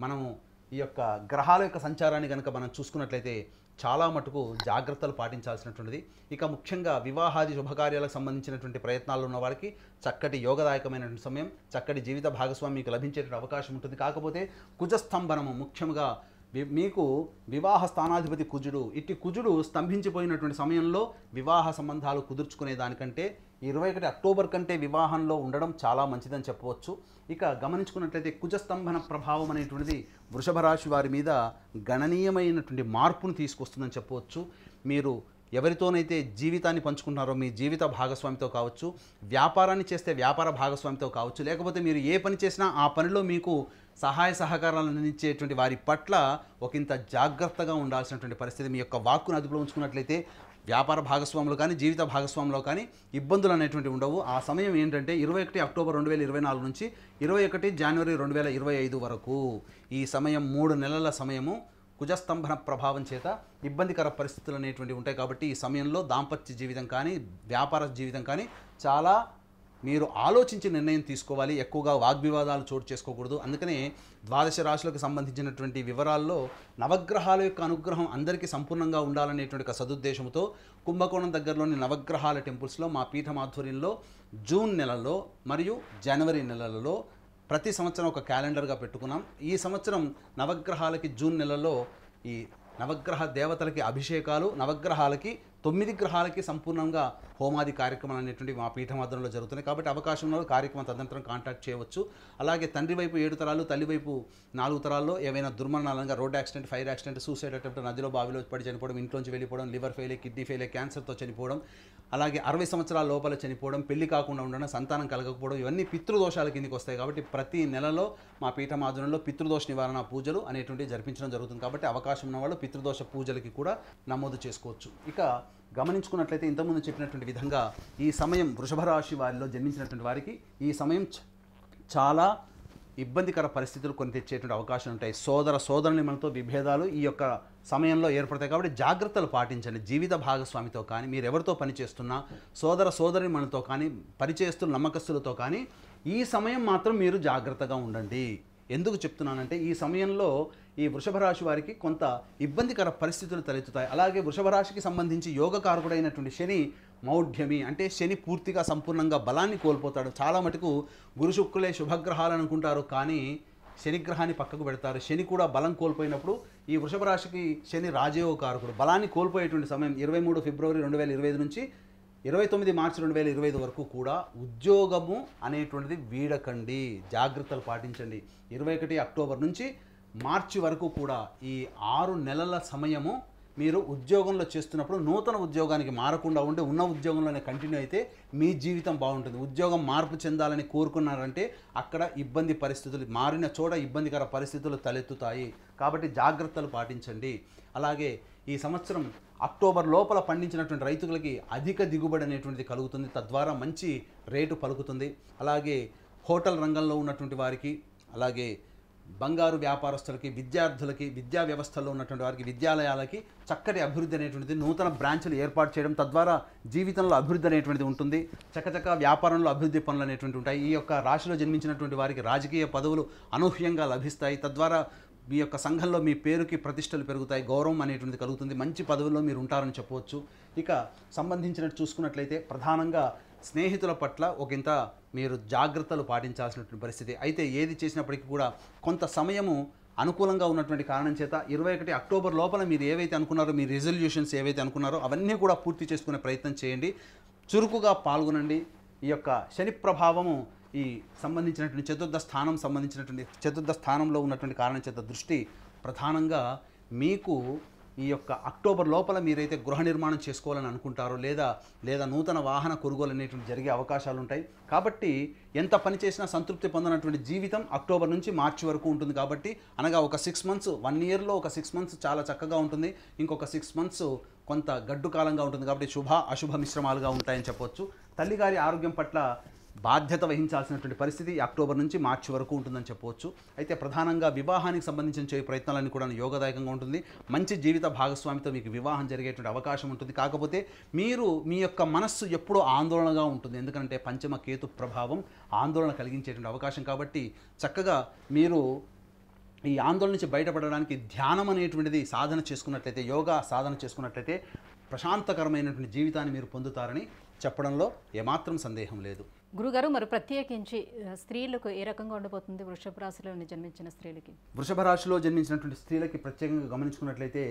మనము ఈ యొక్క గ్రహాల యొక్క సంచారాన్ని కనుక మనం చూసుకున్నట్లయితే చాలా మటుకు జాగ్రత్తలు పాటించాల్సినటువంటిది. ఇక ముఖ్యంగా వివాహాది శుభకార్యాలకు సంబంధించినటువంటి ప్రయత్నాలు ఉన్న వారికి చక్కటి యోగదాయకమైనటువంటి సమయం, చక్కటి జీవిత భాగస్వామి మీకు లభించేటువంటి అవకాశం ఉంటుంది. కాకపోతే కుజస్తంభనము ముఖ్యంగా మీకు వివాహ స్థానాధిపతి కుజుడు, ఇట్టి కుజుడు స్తంభించిపోయినటువంటి సమయంలో వివాహ సంబంధాలు కుదుర్చుకునే దానికంటే 21 అక్టోబర్ కంటే వివాహంలో ఉండడం చాలా మంచిదని చెప్పవచ్చు. ఇక గమనించుకున్నట్లయితే కుజస్తంభన ప్రభావం అనేటువంటిది వృషభ రాశి వారి మీద గణనీయమైనటువంటి మార్పును తీసుకొస్తుందని చెప్పవచ్చు. మీరు ఎవరితోనైతే జీవితాన్ని పంచుకుంటున్నారో మీ జీవిత భాగస్వామితో కావచ్చు, వ్యాపారాన్ని చేస్తే వ్యాపార భాగస్వామితో కావచ్చు, లేకపోతే మీరు ఏ పని చేసినా ఆ పనిలో మీకు సహాయ సహకారాలు అందించేటువంటి వారి పట్ల ఒకంత జాగ్రత్తగా ఉండాల్సినటువంటి పరిస్థితి. మీ యొక్క వాక్కును అదుపులో ఉంచుకున్నట్లయితే వ్యాపార భాగస్వాములు కానీ జీవిత భాగస్వాములో కానీ ఇబ్బందులు అనేటువంటి ఉండవు. ఆ సమయం ఏంటంటే 21 అక్టోబర్ 2024 నుంచి 21 జనవరి 2025 వరకు ఈ సమయం 3 నెలల సమయము కుజస్తంభన ప్రభావం చేత ఇబ్బందికర పరిస్థితులు అనేటువంటివి ఉంటాయి. కాబట్టి ఈ సమయంలో దాంపత్య జీవితం కానీ వ్యాపార జీవితం కానీ చాలా మీరు ఆలోచించి నిర్ణయం తీసుకోవాలి. ఎక్కువగా వాగ్వివాదాలు చోటు చేసుకోకూడదు. అందుకనే ద్వాదశ రాశులకు సంబంధించినటువంటి వివరాల్లో నవగ్రహాల యొక్క అనుగ్రహం అందరికీ సంపూర్ణంగా ఉండాలనేటువంటి ఒక సదుద్దేశంతో కుంభకోణం దగ్గరలోని నవగ్రహాల టెంపుల్స్లో మా పీఠం ఆధ్వర్యంలో జూన్ నెలలో మరియు జనవరి నెలలలో ప్రతి సంవత్సరం ఒక క్యాలెండర్గా పెట్టుకున్నాం. ఈ సంవత్సరం నవగ్రహాలకి జూన్ నెలలో ఈ నవగ్రహ దేవతలకి అభిషేకాలు, నవగ్రహాలకి 9 గ్రహాలకి సంపూర్ణంగా హోమాది కార్యక్రమాలు అనేటువంటివి మా పీఠం ఆధ్వర్యంలో జరుగుతున్నాయి. కాబట్టి అవకాశం ఉన్న కార్యక్రమం తదనంతరం కాంటాక్ట్ చేయవచ్చు. అలాగే తండ్రి వైపు 7 తరాలు, తల్లి వైపు 4 తరాల్లో ఏవైనా దుర్మరణాలంగా road accident, fire accident, suicide attempt, నదిలో బావిలో పడి చనిపోవడం, ఇంట్లోంచి వెళ్ళిపోవడం, లివర్ ఫెయిల్, కిడ్నీ ఫెయిల్, క్యాన్సర్తో చనిపోవడం, అలాగే 60 సంవత్సరాల లోపల చనిపోవడం, పెళ్లి కాకుండా ఉండడం, సంతానం కలగకపోవడం, ఇవన్నీ పితృదోషాల కిందకి వస్తాయి. కాబట్టి ప్రతి నెలలో మా పీఠం ఆధ్వర్యంలో పితృదోష నివారణ పూజలు అనేటువంటివి జరిపించడం జరుగుతుంది. కాబట్టి అవకాశం ఉన్న వాళ్ళు పితృదోష పూజలకి కూడా నమోదు చేసుకోవచ్చు. ఇక గమనించుకున్నట్లయితే ఇంతకుముందు చెప్పినటువంటి విధంగా ఈ సమయం వృషభ రాశి వారిలో జన్మించినటువంటి వారికి ఈ సమయం చాలా ఇబ్బందికర పరిస్థితులు కొన్ని తెచ్చేటువంటి అవకాశం ఉంటాయి. సోదరునిమలతో విభేదాలు ఈ యొక్క సమయంలో ఏర్పడతాయి. కాబట్టి జాగ్రత్తలు పాటించండి. జీవిత భాగస్వామితో కానీ, మీరు ఎవరితో పనిచేస్తున్నా సోదరిమలతో కానీ, పరిచయస్తులు నమ్మకస్తులతో కానీ ఈ సమయం మాత్రం మీరు జాగ్రత్తగా ఉండండి. ఎందుకు చెప్తున్నానంటే ఈ సమయంలో ఈ వృషభ రాశి వారికి కొంత ఇబ్బందికర పరిస్థితులు తలెత్తుతాయి. అలాగే వృషభ రాశికి సంబంధించి యోగకారకుడైనటువంటి శని మౌఢ్యమి, అంటే శని పూర్తిగా సంపూర్ణంగా బలాన్ని కోల్పోతాడు. చాలా మటుకు గురు శుక్రులే శుభగ్రహాలు అనుకుంటారు, కానీ శనిగ్రహాన్ని పక్కకు పెడతారు. శని కూడా బలం కోల్పోయినప్పుడు ఈ వృషభ రాశికి శని రాజయోగకారకుడు. బలాన్ని కోల్పోయేటువంటి సమయం 23 ఫిబ్రవరి 2025 నుంచి 29 మార్చి 2025 వరకు కూడా ఉద్యోగము అనేటువంటిది వీడకండి, జాగ్రత్తలు పాటించండి. 21 అక్టోబర్ నుంచి మార్చి వరకు కూడా ఈ 6 నెలల సమయము మీరు ఉద్యోగంలో చేస్తున్నప్పుడు నూతన ఉద్యోగానికి మారకుండా ఉండి ఉన్న ఉద్యోగంలోనే కంటిన్యూ అయితే మీ జీవితం బాగుంటుంది. ఉద్యోగం మార్పు చెందాలని కోరుకున్నారంటే అక్కడ ఇబ్బంది పరిస్థితులు, మారిన చోట ఇబ్బందికర పరిస్థితులు తలెత్తుతాయి. కాబట్టి జాగ్రత్తలు పాటించండి. అలాగే ఈ సంవత్సరం అక్టోబర్ లోపల పండించినటువంటి రైతులకి అధిక దిగుబడి అనేటువంటిది కలుగుతుంది. తద్వారా మంచి రేటు పలుకుతుంది. అలాగే హోటల్ రంగంలో ఉన్నటువంటి వారికి, అలాగే బంగారు వ్యాపారస్తులకి, విద్యార్థులకి, విద్యా వ్యవస్థలో ఉన్నటువంటి వారికి, విద్యాలయాలకి చక్కటి అభివృద్ధి అనేటువంటిది, నూతన బ్రాంచ్లు ఏర్పాటు చేయడం, తద్వారా జీవితంలో అభివృద్ధి అనేటువంటిది ఉంటుంది. చక్కచక్క వ్యాపారంలో అభివృద్ధి పనులు అనేటువంటివి ఉంటాయి. ఈ యొక్క రాశిలో జన్మించినటువంటి వారికి రాజకీయ పదవులు అనూహ్యంగా లభిస్తాయి. తద్వారా మీ యొక్క సంఘంలో మీ పేరుకి ప్రతిష్టలు పెరుగుతాయి, గౌరవం అనేటువంటిది కలుగుతుంది, మంచి పదవుల్లో మీరు ఉంటారని చెప్పవచ్చు. ఇక సంబంధించినట్టు చూసుకున్నట్లయితే ప్రధానంగా స్నేహితుల పట్ల ఒకంత మీరు జాగ్రత్తలు పాటించాల్సినటువంటి పరిస్థితి. అయితే ఏది చేసినప్పటికీ కూడా కొంత సమయము అనుకూలంగా ఉన్నటువంటి కారణం చేత 21 అక్టోబర్ లోపల మీరు ఏవైతే అనుకున్నారో, మీ రిజల్యూషన్స్ ఏవైతే అనుకున్నారో అవన్నీ కూడా పూర్తి చేసుకునే ప్రయత్నం చేయండి. చురుకుగా పాల్గొనండి. ఈ యొక్క శని ప్రభావము ఈ సంబంధించినటువంటి చతుర్థ స్థానంలో ఉన్నటువంటి కారణం చేత దృష్టి ప్రధానంగా మీకు ఈ యొక్క అక్టోబర్ లోపల మీరైతే గృహ నిర్మాణం చేసుకోవాలని అనుకుంటారో లేదా నూతన వాహన కొనుగోలు అనేటువంటి జరిగే అవకాశాలు ఉంటాయి. కాబట్టి ఎంత పని చేసినా సంతృప్తి పొందినటువంటి జీవితం అక్టోబర్ నుంచి మార్చి వరకు ఉంటుంది. కాబట్టి అనగా ఒక 6 మంత్స్, 1 ఇయర్లో ఒక 6 మంత్స్ చాలా చక్కగా ఉంటుంది, ఇంకొక 6 మంత్స్ కొంత గడ్డు కాలంగా ఉంటుంది. కాబట్టి శుభ అశుభ మిశ్రమాలుగా ఉంటాయని చెప్పవచ్చు. తల్లిగారి ఆరోగ్యం పట్ల బాధ్యత వహించాల్సినటువంటి పరిస్థితి అక్టోబర్ నుంచి మార్చి వరకు ఉంటుందని చెప్పవచ్చు. అయితే ప్రధానంగా వివాహానికి సంబంధించిన చేయ ప్రయత్నాలన్నీ కూడా యోగదాయకంగా ఉంటుంది. మంచి జీవిత భాగస్వామితో మీకు వివాహం జరిగేటువంటి అవకాశం ఉంటుంది. కాకపోతే మీరు మీ యొక్క మనస్సు ఎప్పుడూ ఆందోళనగా ఉంటుంది. ఎందుకంటే పంచమ కేతు ప్రభావం ఆందోళన కలిగించేటువంటి అవకాశం. కాబట్టి చక్కగా మీరు ఈ ఆందోళన నుంచి బయటపడడానికి ధ్యానం అనేటువంటిది సాధన చేసుకున్నట్లయితే, యోగా సాధన చేసుకున్నట్లయితే ప్రశాంతకరమైనటువంటి జీవితాన్ని మీరు పొందుతారని చెప్పడంలో ఏమాత్రం సందేహం లేదు. గురుగారు, మరి ప్రత్యేకించి స్త్రీలకు ఏ రకంగా ఉండబోతుంది వృషభ రాశిలో జన్మించిన స్త్రీలకి? వృషభ రాశిలో జన్మించినటువంటి స్త్రీలకి ప్రత్యేకంగా గమనించుకున్నట్లయితే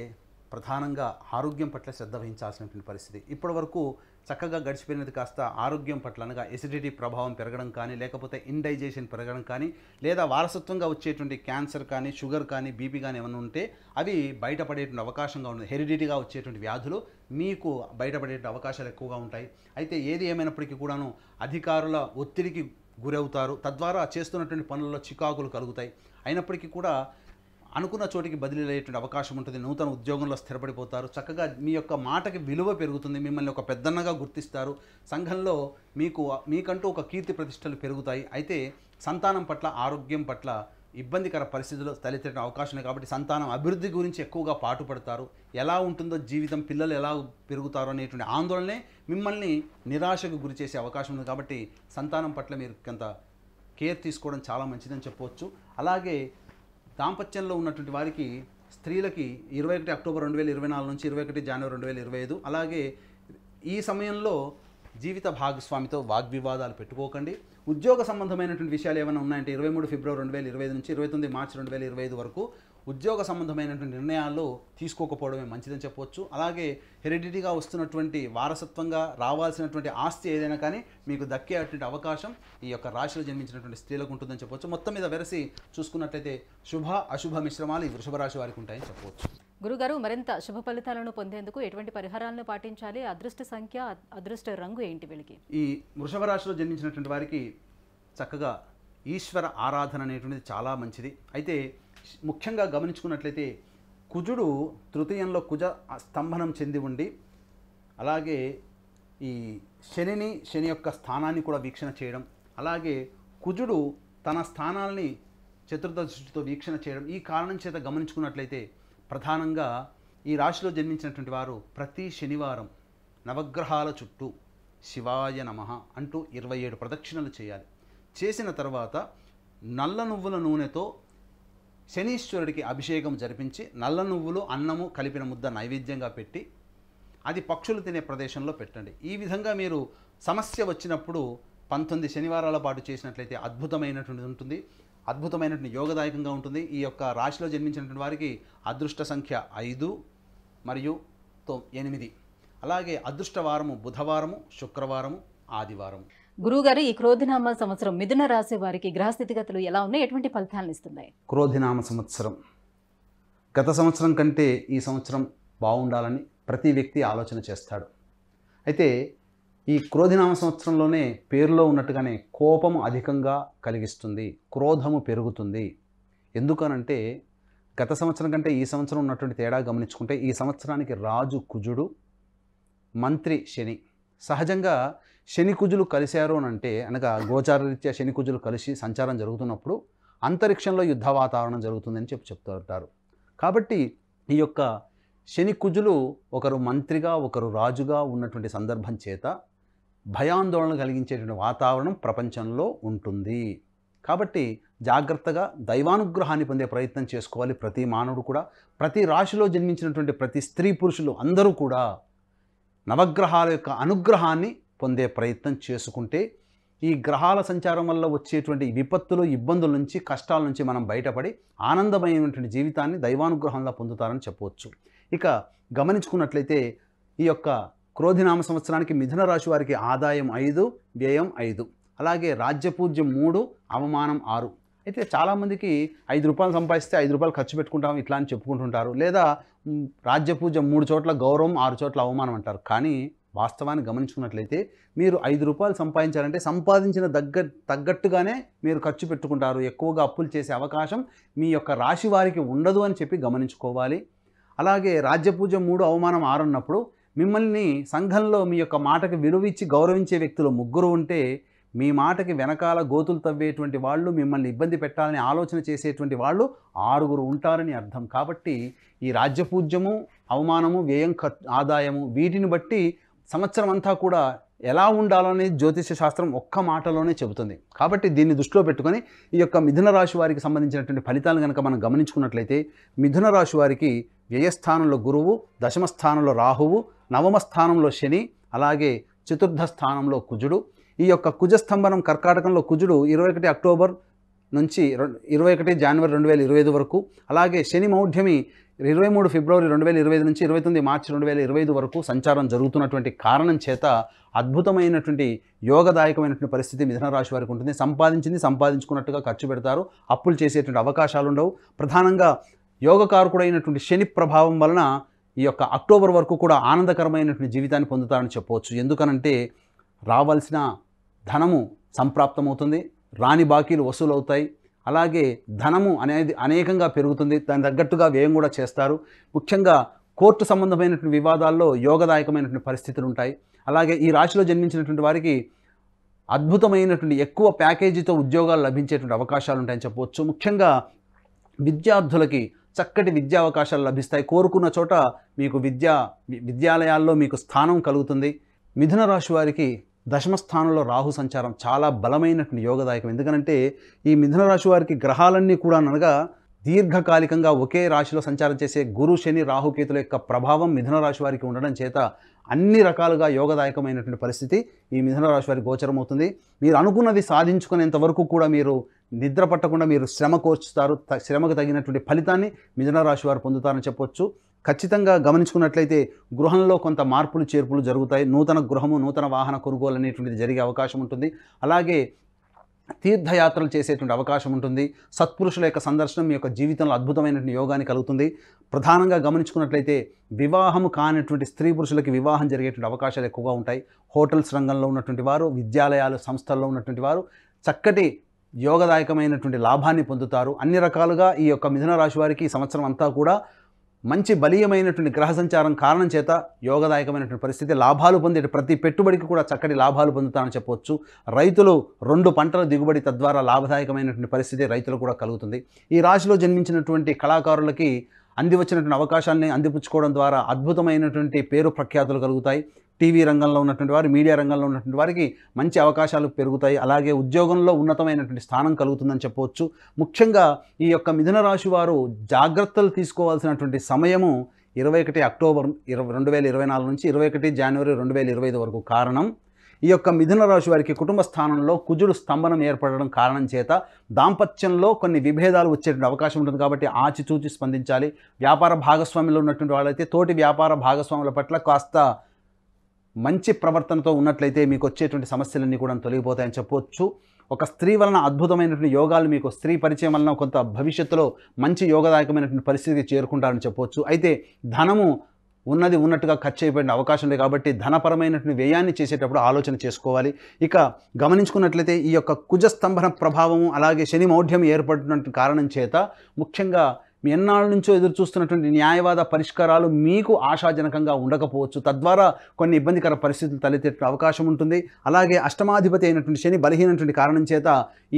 ప్రధానంగా ఆరోగ్యం పట్ల శ్రద్ధ వహించాల్సినటువంటి పరిస్థితి. ఇప్పటి వరకు చక్కగా గడిచిపోయినది కాస్త ఆరోగ్యం పట్ల అనగా ఎసిడిటీ ప్రభావం పెరగడం కానీ, లేకపోతే ఇండైజెషన్ పెరగడం కానీ, లేదా వారసత్వంగా వచ్చేటువంటి క్యాన్సర్ కానీ, షుగర్ కానీ, బీపీ కానీ ఏమైనా ఉంటే అవి బయటపడేటువంటి అవకాశంగా ఉంది. హెరిడిటీగా వచ్చేటువంటి వ్యాధులు మీకు బయటపడేటువంటి అవకాశాలు ఎక్కువగా ఉంటాయి. అయితే ఏది ఏమైనప్పటికీ కూడాను అధికారుల ఒత్తిడికి గురవుతారు. తద్వారా చేస్తున్నటువంటి పనుల్లో చికాకులు కలుగుతాయి. అయినప్పటికీ కూడా అనుకున్న చోటికి బదిలీ అయ్యేటువంటి అవకాశం ఉంటుంది. నూతన ఉద్యోగంలో స్థిరపడిపోతారు. చక్కగా మీ యొక్క మాటకి విలువ పెరుగుతుంది. మిమ్మల్ని ఒక పెద్దన్నగా గుర్తిస్తారు. సంఘంలో మీకంటూ ఒక కీర్తి ప్రతిష్టలు పెరుగుతాయి. అయితే సంతానం పట్ల, ఆరోగ్యం పట్ల ఇబ్బందికర పరిస్థితులు తలెత్తే అవకాశం ఉంది. కాబట్టి సంతానం అభివృద్ధి గురించి ఎక్కువగా పాటుపడతారు. ఎలా ఉంటుందో జీవితం, పిల్లలు ఎలా పెరుగుతారో అనేటువంటి ఆందోళనే మిమ్మల్ని నిరాశకు గురి చేసే అవకాశం ఉంది. కాబట్టి సంతానం పట్ల మీరు కొంత కేర్ తీసుకోవడం చాలా మంచిదని చెప్పవచ్చు. అలాగే దాంపత్యంలో ఉన్నటువంటి వారికి స్త్రీలకి 21 అక్టోబర్ 2024 నుంచి 21 జనవరి 2025, అలాగే ఈ సమయంలో జీవిత భాగస్వామితో వాగ్వివాదాలు పెట్టుకోకండి. ఉద్యోగ సంబంధమైనటువంటి విషయాలు ఏమైనా ఉన్నాయంటే 23 ఫిబ్రవరి 2025 నుంచి 29 మార్చి 2025 వరకు ఉద్యోగ సంబంధమైనటువంటి నిర్ణయాలు తీసుకోకపోవడమే మంచిదని చెప్పవచ్చు. అలాగే హెరిడిటీగా వస్తున్నటువంటి వారసత్వంగా రావాల్సినటువంటి ఆస్తి ఏదైనా కానీ మీకు దక్కేటువంటి అవకాశం ఈ యొక్క రాశిలో జన్మించినటువంటి స్త్రీలకు ఉంటుందని చెప్పవచ్చు. మొత్తం మీద వెరసి చూసుకున్నట్లయితే శుభ అశుభ మిశ్రమాలు ఈ వృషభ రాశి వారికి ఉంటాయని చెప్పవచ్చు. గురుగారు, మరింత శుభ ఫలితాలను పొందేందుకు ఎటువంటి పరిహారాలను పాటించాలి? అదృష్ట సంఖ్య, అదృష్ట రంగు ఏంటి వీళ్ళకి? ఈ వృషభ రాశిలో జన్మించినటువంటి వారికి చక్కగా ఈశ్వర ఆరాధన అనేటువంటిది చాలా మంచిది. అయితే ముఖ్యంగా గమనించుకున్నట్లయితే కుజుడు తృతీయంలో కుజ స్తంభనం చెంది ఉండి, అలాగే ఈ శని యొక్క స్థానాన్ని కూడా వీక్షణ చేయడం, అలాగే కుజుడు తన స్థానాల్ని చతుర్థ దృష్టితో వీక్షణ చేయడం, ఈ కారణం చేత గమనించుకున్నట్లయితే ప్రధానంగా ఈ రాశిలో జన్మించినటువంటి వారు ప్రతి శనివారం నవగ్రహాల చుట్టూ శివాయ నమః అంటూ 27 ప్రదక్షిణలు చేయాలి. చేసిన తర్వాత నల్ల నువ్వుల నూనెతో శనీశ్వరుడికి అభిషేకం జరిపించి నల్ల నువ్వులు అన్నము కలిపిన ముద్ద నైవేద్యంగా పెట్టి అది పక్షులు తినే ప్రదేశంలో పెట్టండి. ఈ విధంగా మీరు సమస్య వచ్చినప్పుడు 19 శనివారాల పాటు చేసినట్లయితే అద్భుతమైనటువంటిది ఉంటుంది, అద్భుతమైనటువంటి యోగదాయకంగా ఉంటుంది. ఈ యొక్క రాశిలో జన్మించినటువంటి వారికి అదృష్ట సంఖ్య 5 మరియు 8. అలాగే అదృష్ట వారము బుధవారము, శుక్రవారము, ఆదివారము. గురువుగారు, ఈ క్రోధినామ సంవత్సరం మిథున రాశి వారికి గ్రహస్థితిగతులు ఎలా ఉన్నాయి? ఎటువంటి ఫలితాలను ఇస్తున్నాయి? క్రోధినామ సంవత్సరం గత సంవత్సరం కంటే ఈ సంవత్సరం బాగుండాలని ప్రతి వ్యక్తి ఆలోచన చేస్తాడు. అయితే ఈ క్రోధినామ సంవత్సరంలోనే పేరులో ఉన్నట్టుగానే కోపము అధికంగా కలిగిస్తుంది, క్రోధము పెరుగుతుంది. ఎందుకనంటే గత సంవత్సరం కంటే ఈ సంవత్సరం ఉన్నటువంటి తేడా గమనించుకుంటే ఈ సంవత్సరానికి రాజు కుజుడు, మంత్రి శని. సహజంగా శని కుజులు కలిశారు అని అంటే అనగా గోచారరీత్యా శని కుజులు కలిసి సంచారం జరుగుతున్నప్పుడు అంతరిక్షంలో యుద్ధ వాతావరణం జరుగుతుందని చెప్తూ ఉంటారు. కాబట్టి ఈ యొక్క శని కుజులు ఒకరు మంత్రిగా ఒకరు రాజుగా ఉన్నటువంటి సందర్భం చేత భయాందోళన కలిగించేటువంటి వాతావరణం ప్రపంచంలో ఉంటుంది. కాబట్టి జాగ్రత్తగా దైవానుగ్రహాన్ని పొందే ప్రయత్నం చేసుకోవాలి ప్రతి మానవుడు కూడా. ప్రతి రాశిలో జన్మించినటువంటి ప్రతి స్త్రీ పురుషులు అందరూ కూడా నవగ్రహాల యొక్క అనుగ్రహాన్ని పొందే ప్రయత్నం చేసుకుంటే ఈ గ్రహాల సంచారం వల్ల వచ్చేటువంటి విపత్తులు, ఇబ్బందుల నుంచి, కష్టాల నుంచి మనం బయటపడి ఆనందమైనటువంటి జీవితాన్ని దైవానుగ్రహంలో పొందుతారని చెప్పవచ్చు. ఇక గమనించుకున్నట్లయితే ఈ యొక్క క్రోధినామ సంవత్సరానికి మిథున రాశి వారికి ఆదాయం 5, వ్యయం 5, అలాగే రాజ్యపూజ్యం 3, అవమానం 6. అయితే చాలామందికి 5 రూపాయలు సంపాదిస్తే 5 రూపాయలు ఖర్చు పెట్టుకుంటాం ఇట్లా అని చెప్పుకుంటుంటారు. లేదా రాజ్యపూజ్యం 3 చోట్ల గౌరవం, 6 చోట్ల అవమానం అంటారు. కానీ వాస్తవాన్ని గమనించుకున్నట్లయితే మీరు 5 రూపాయలు సంపాదించాలంటే సంపాదించిన తగ్గట్టుగానే మీరు ఖర్చు పెట్టుకుంటారు. ఎక్కువగా అప్పులు చేసే అవకాశం మీ యొక్క రాశి వారికి ఉండదు అని చెప్పి గమనించుకోవాలి. అలాగే రాజ్యపూజ్యం 3, అవమానం 6 అన్నప్పుడు మిమ్మల్ని సంఘంలో మీ యొక్క మాటకి విలువ ఇచ్చి గౌరవించే వ్యక్తులు 3 ఉంటే మీ మాటకి వెనకాల గోతులు తవ్వేటువంటి వాళ్ళు, మిమ్మల్ని ఇబ్బంది పెట్టాలని ఆలోచన చేసేటువంటి వాళ్ళు 6 ఉంటారని అర్థం. కాబట్టి ఈ రాజ్యపూజ్యము, అవమానము, వ్యయం, ఆదాయము వీటిని బట్టి సంవత్సరం అంతా కూడా ఎలా ఉండాలనేది జ్యోతిష్య శాస్త్రం ఒక్క మాటలోనే చెబుతుంది. కాబట్టి దీన్ని దృష్టిలో పెట్టుకొని ఈ యొక్క మిథున రాశి వారికి సంబంధించినటువంటి ఫలితాలను కనుక మనం గమనించుకున్నట్లయితే మిథున రాశి వారికి వ్యయస్థానంలో గురువు, దశమ స్థానంలో రాహువు, నవమ స్థానంలో శని, అలాగే చతుర్థ స్థానంలో కుజుడు. ఈ యొక్క కుజస్తంభనం కర్కాటకంలో కుజుడు 21 అక్టోబర్ నుంచి 21 జనవరి 2025 వరకు, అలాగే శని మౌఢ్యమి 23 ఫిబ్రవరి 2025 నుంచి 29 మార్చి 2025 వరకు సంచారం జరుగుతున్నటువంటి కారణం చేత అద్భుతమైనటువంటి యోగదాయకమైనటువంటి పరిస్థితి మిథున రాశి వారికి ఉంటుంది. సంపాదించింది సంపాదించుకున్నట్టుగా ఖర్చు పెడతారు, అప్పులు చేసేటువంటి అవకాశాలు ఉండవు. ప్రధానంగా యోగకారకుడైనటువంటి శని ప్రభావం వలన ఈ యొక్క అక్టోబర్ వరకు కూడా ఆనందకరమైనటువంటి జీవితాన్ని పొందుతారని చెప్పవచ్చు. ఎందుకనంటే రావాల్సిన ధనము సంప్రాప్తమవుతుంది, రాని బాకీలు వసూలవుతాయి, అలాగే ధనము అనేది అనేకంగా పెరుగుతుంది, దాని తగ్గట్టుగా వ్యయం కూడా చేస్తారు. ముఖ్యంగా కోర్టు సంబంధమైనటువంటి వివాదాల్లో యోగదాయకమైనటువంటి పరిస్థితులు ఉంటాయి. అలాగే ఈ రాశిలో జన్మించినటువంటి వారికి అద్భుతమైనటువంటి ఎక్కువ ప్యాకేజీతో ఉద్యోగాలు లభించేటువంటి అవకాశాలు ఉంటాయని చెప్పవచ్చు. ముఖ్యంగా విద్యార్థులకి చక్కటి విద్యా అవకాశాలు లభిస్తాయి. కోరుకున్న చోట మీకు విద్యాలయాల్లో మీకు స్థానం కలుగుతుంది. మిథున రాశి వారికి దశమ స్థానంలో రాహు సంచారం చాలా బలమైనటువంటి యోగదాయకం. ఎందుకంటే ఈ మిథున రాశి వారికి గ్రహాలన్నీ కూడా అనగా దీర్ఘకాలికంగా ఒకే రాశిలో సంచారం చేసే గురు, శని, రాహుకేతుల యొక్క ప్రభావం మిథున రాశి వారికి ఉండడం చేత అన్ని రకాలుగా యోగదాయకమైనటువంటి పరిస్థితి ఈ మిథున రాశి వారికి గోచరమవుతుంది. మీరు అనుకున్నది సాధించుకునేంత వరకు కూడా మీరు నిద్ర పట్టకుండా మీరు శ్రమ కోర్చుతారు. శ్రమకు తగినటువంటి ఫలితాన్ని మిథున రాశి వారు పొందుతారని చెప్పొచ్చు. ఖచ్చితంగా గమనించుకున్నట్లయితే గృహంలో కొంత మార్పులు చేర్పులు జరుగుతాయి. నూతన గృహము, నూతన వాహన కొనుగోలు అనేటువంటిది జరిగే అవకాశం ఉంటుంది. అలాగే తీర్థయాత్రలు చేసేటువంటి అవకాశం ఉంటుంది. సత్పురుషుల యొక్క సందర్శనం మీ యొక్క జీవితంలో అద్భుతమైనటువంటి యోగాన్ని కలుగుతుంది. ప్రధానంగా గమనించుకున్నట్లయితే వివాహము కానిటువంటి స్త్రీ పురుషులకి వివాహం జరిగేటువంటి అవకాశాలు ఎక్కువగా ఉంటాయి. హోటల్స్ రంగంలో ఉన్నటువంటి వారు, విద్యాలయాలు, సంస్థల్లో ఉన్నటువంటి వారు చక్కటి యోగదాయకమైనటువంటి లాభాన్ని పొందుతారు. అన్ని రకాలుగా ఈ యొక్క మిథున రాశి వారికి ఈ సంవత్సరం అంతా కూడా మంచి బలీయమైనటువంటి గ్రహ సంచారం కారణం చేత యోగదాయకమైనటువంటి పరిస్థితి, లాభాలు పొందే ప్రతి పెట్టుబడికి కూడా చక్కటి లాభాలు పొందుతారని చెప్పవచ్చు. రైతులు 2 పంటల దిగుబడి తద్వారా లాభదాయకమైనటువంటి పరిస్థితి రైతులు కూడా కలుగుతుంది. ఈ రాశిలో జన్మించినటువంటి కళాకారులకి అంది వచ్చినటువంటి అవకాశాన్ని అందిపుచ్చుకోవడం ద్వారా అద్భుతమైనటువంటి పేరు ప్రఖ్యాతులు కలుగుతాయి. టీవీ రంగంలో ఉన్నటువంటి వారు, మీడియా రంగంలో ఉన్నటువంటి వారికి మంచి అవకాశాలు పెరుగుతాయి. అలాగే ఉద్యోగంలో ఉన్నతమైనటువంటి స్థానం కలుగుతుందని చెప్పవచ్చు. ముఖ్యంగా ఈ యొక్క మిథున రాశి వారు జాగ్రత్తలు తీసుకోవాల్సినటువంటి సమయము 21 అక్టోబర్ 2024 నుంచి 21 జనవరి 2025 వరకు. కారణం ఈ యొక్క మిథున రాశి వారికి కుటుంబ స్థానంలో కుజుడు స్తంభనం ఏర్పడడం కారణం చేత దాంపత్యంలో కొన్ని విభేదాలు వచ్చేటువంటి అవకాశం ఉంటుంది. కాబట్టి ఆచితూచి స్పందించాలి. వ్యాపార భాగస్వామ్యంలో ఉన్నటువంటి వాళ్ళైతే తోటి వ్యాపార భాగస్వాముల పట్ల కాస్త మంచి ప్రవర్తనతో ఉన్నట్లయితే మీకు వచ్చేటువంటి సమస్యలన్నీ కూడా తొలగిపోతాయని చెప్పవచ్చు. ఒక స్త్రీ వలన అద్భుతమైనటువంటి యోగాలు మీకు స్త్రీ పరిచయం వలన కొంత భవిష్యత్తులో మంచి యోగదాయకమైనటువంటి పరిస్థితికి చేరుకుంటారని చెప్పవచ్చు. అయితే ధనము ఉన్నది ఉన్నట్టుగా ఖర్చు అయిపోయిన అవకాశం ఉంది. కాబట్టి ధనపరమైనటువంటి వ్యయాన్ని చేసేటప్పుడు ఆలోచన చేసుకోవాలి. ఇక గమనించుకున్నట్లయితే ఈ యొక్క కుజస్తంభన ప్రభావము అలాగే శని మౌఢ్యం ఏర్పడినటువంటి కారణం చేత ముఖ్యంగా మీ ఎన్నాళ్ళ నుంచో ఎదురు చూస్తున్నటువంటి న్యాయవాద పరిష్కారాలు మీకు ఆశాజనకంగా ఉండకపోవచ్చు. తద్వారా కొన్ని ఇబ్బందికర పరిస్థితులు తలెత్తే అవకాశం ఉంటుంది. అలాగే అష్టమాధిపతి అయినటువంటి శని బలహీనటువంటి కారణం చేత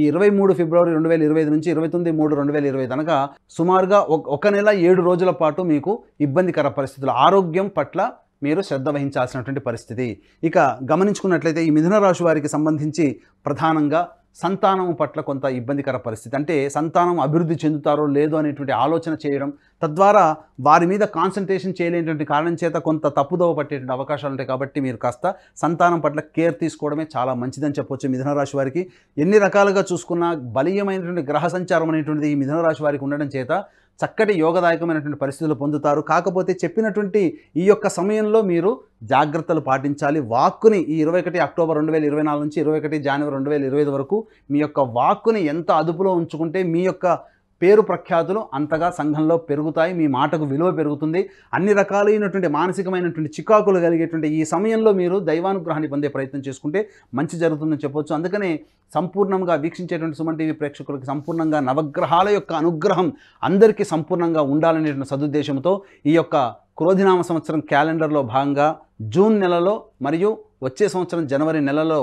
ఈ 23 ఫిబ్రవరి 2025 నుంచి 29/3/2025 అనగా సుమారుగా 1 నెల 7 రోజుల పాటు మీకు ఇబ్బందికర పరిస్థితులు, ఆరోగ్యం పట్ల మీరు శ్రద్ధ వహించాల్సినటువంటి పరిస్థితి. ఇక గమనించుకున్నట్లయితే ఈ మిథున రాశి వారికి సంబంధించి ప్రధానంగా సంతానం పట్ల కొంత ఇబ్బందికర పరిస్థితి, అంటే సంతానం అభివృద్ధి చెందుతారో లేదో అనేటువంటి ఆలోచన చేయడం, తద్వారా వారి మీద కాన్సన్ట్రేషన్ చేయలేనటువంటి కారణం చేత కొంత తప్పుదోవ పట్టేటువంటి అవకాశాలు ఉంటాయి. కాబట్టి మీరు కాస్త సంతానం పట్ల కేర్ తీసుకోవడమే చాలా మంచిదని చెప్పొచ్చు. మిథున రాశి వారికి ఎన్ని రకాలుగా చూసుకున్నా బలీయమైనటువంటి గ్రహ సంచారం అనేటువంటిది ఈ మిథున రాశి వారికి ఉండడం చేత చక్కటి యోగదాయకమైనటువంటి పరిస్థితులు పొందుతారు. కాకపోతే చెప్పినటువంటి ఈ యొక్క సమయంలో మీరు జాగ్రత్తలు పాటించాలి. వాక్కుని ఈ 21 అక్టోబర్ 2024 నుంచి 21 జనవరి 2025 వరకు మీ యొక్క వాక్కుని ఎంత అదుపులో ఉంచుకుంటే మీ యొక్క పేరు ప్రఖ్యాతులు అంతగా సంఘంలో పెరుగుతాయి. మీ మాటకు విలువ పెరుగుతుంది. అన్ని రకాలైనటువంటి మానసికమైనటువంటి చికాకులు కలిగేటువంటి ఈ సమయంలో మీరు దైవానుగ్రహాన్ని పొందే ప్రయత్నం చేసుకుంటే మంచి జరుగుతుందని చెప్పొచ్చు. అందుకనే సంపూర్ణంగా వీక్షించేటువంటి సుమన్ టీవీ ప్రేక్షకులకు సంపూర్ణంగా నవగ్రహాల యొక్క అనుగ్రహం అందరికీ సంపూర్ణంగా ఉండాలనేటువంటి సదుద్దేశంతో ఈ యొక్క క్రోధినామ సంవత్సరం క్యాలెండర్లో భాగంగా జూన్ నెలలో మరియు వచ్చే సంవత్సరం జనవరి నెలలో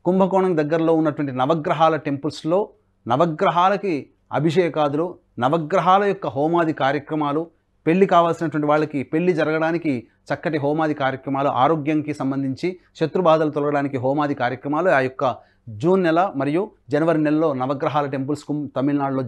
కుంభకోణం దగ్గరలో ఉన్నటువంటి నవగ్రహాల టెంపుల్స్లో నవగ్రహాలకి అభిషేకాదులు, నవగ్రహాల యొక్క హోమాది కార్యక్రమాలు, పెళ్లి కావాల్సినటువంటి వాళ్ళకి పెళ్లి జరగడానికి చక్కటి హోమాది కార్యక్రమాలు, ఆరోగ్యానికి సంబంధించి శత్రుబాధలు తొలగడానికి హోమాది కార్యక్రమాలు ఆ యొక్క జూన్ నెల మరియు జనవరి నెలలో నవగ్రహాల టెంపుల్స్ తమిళనాడులో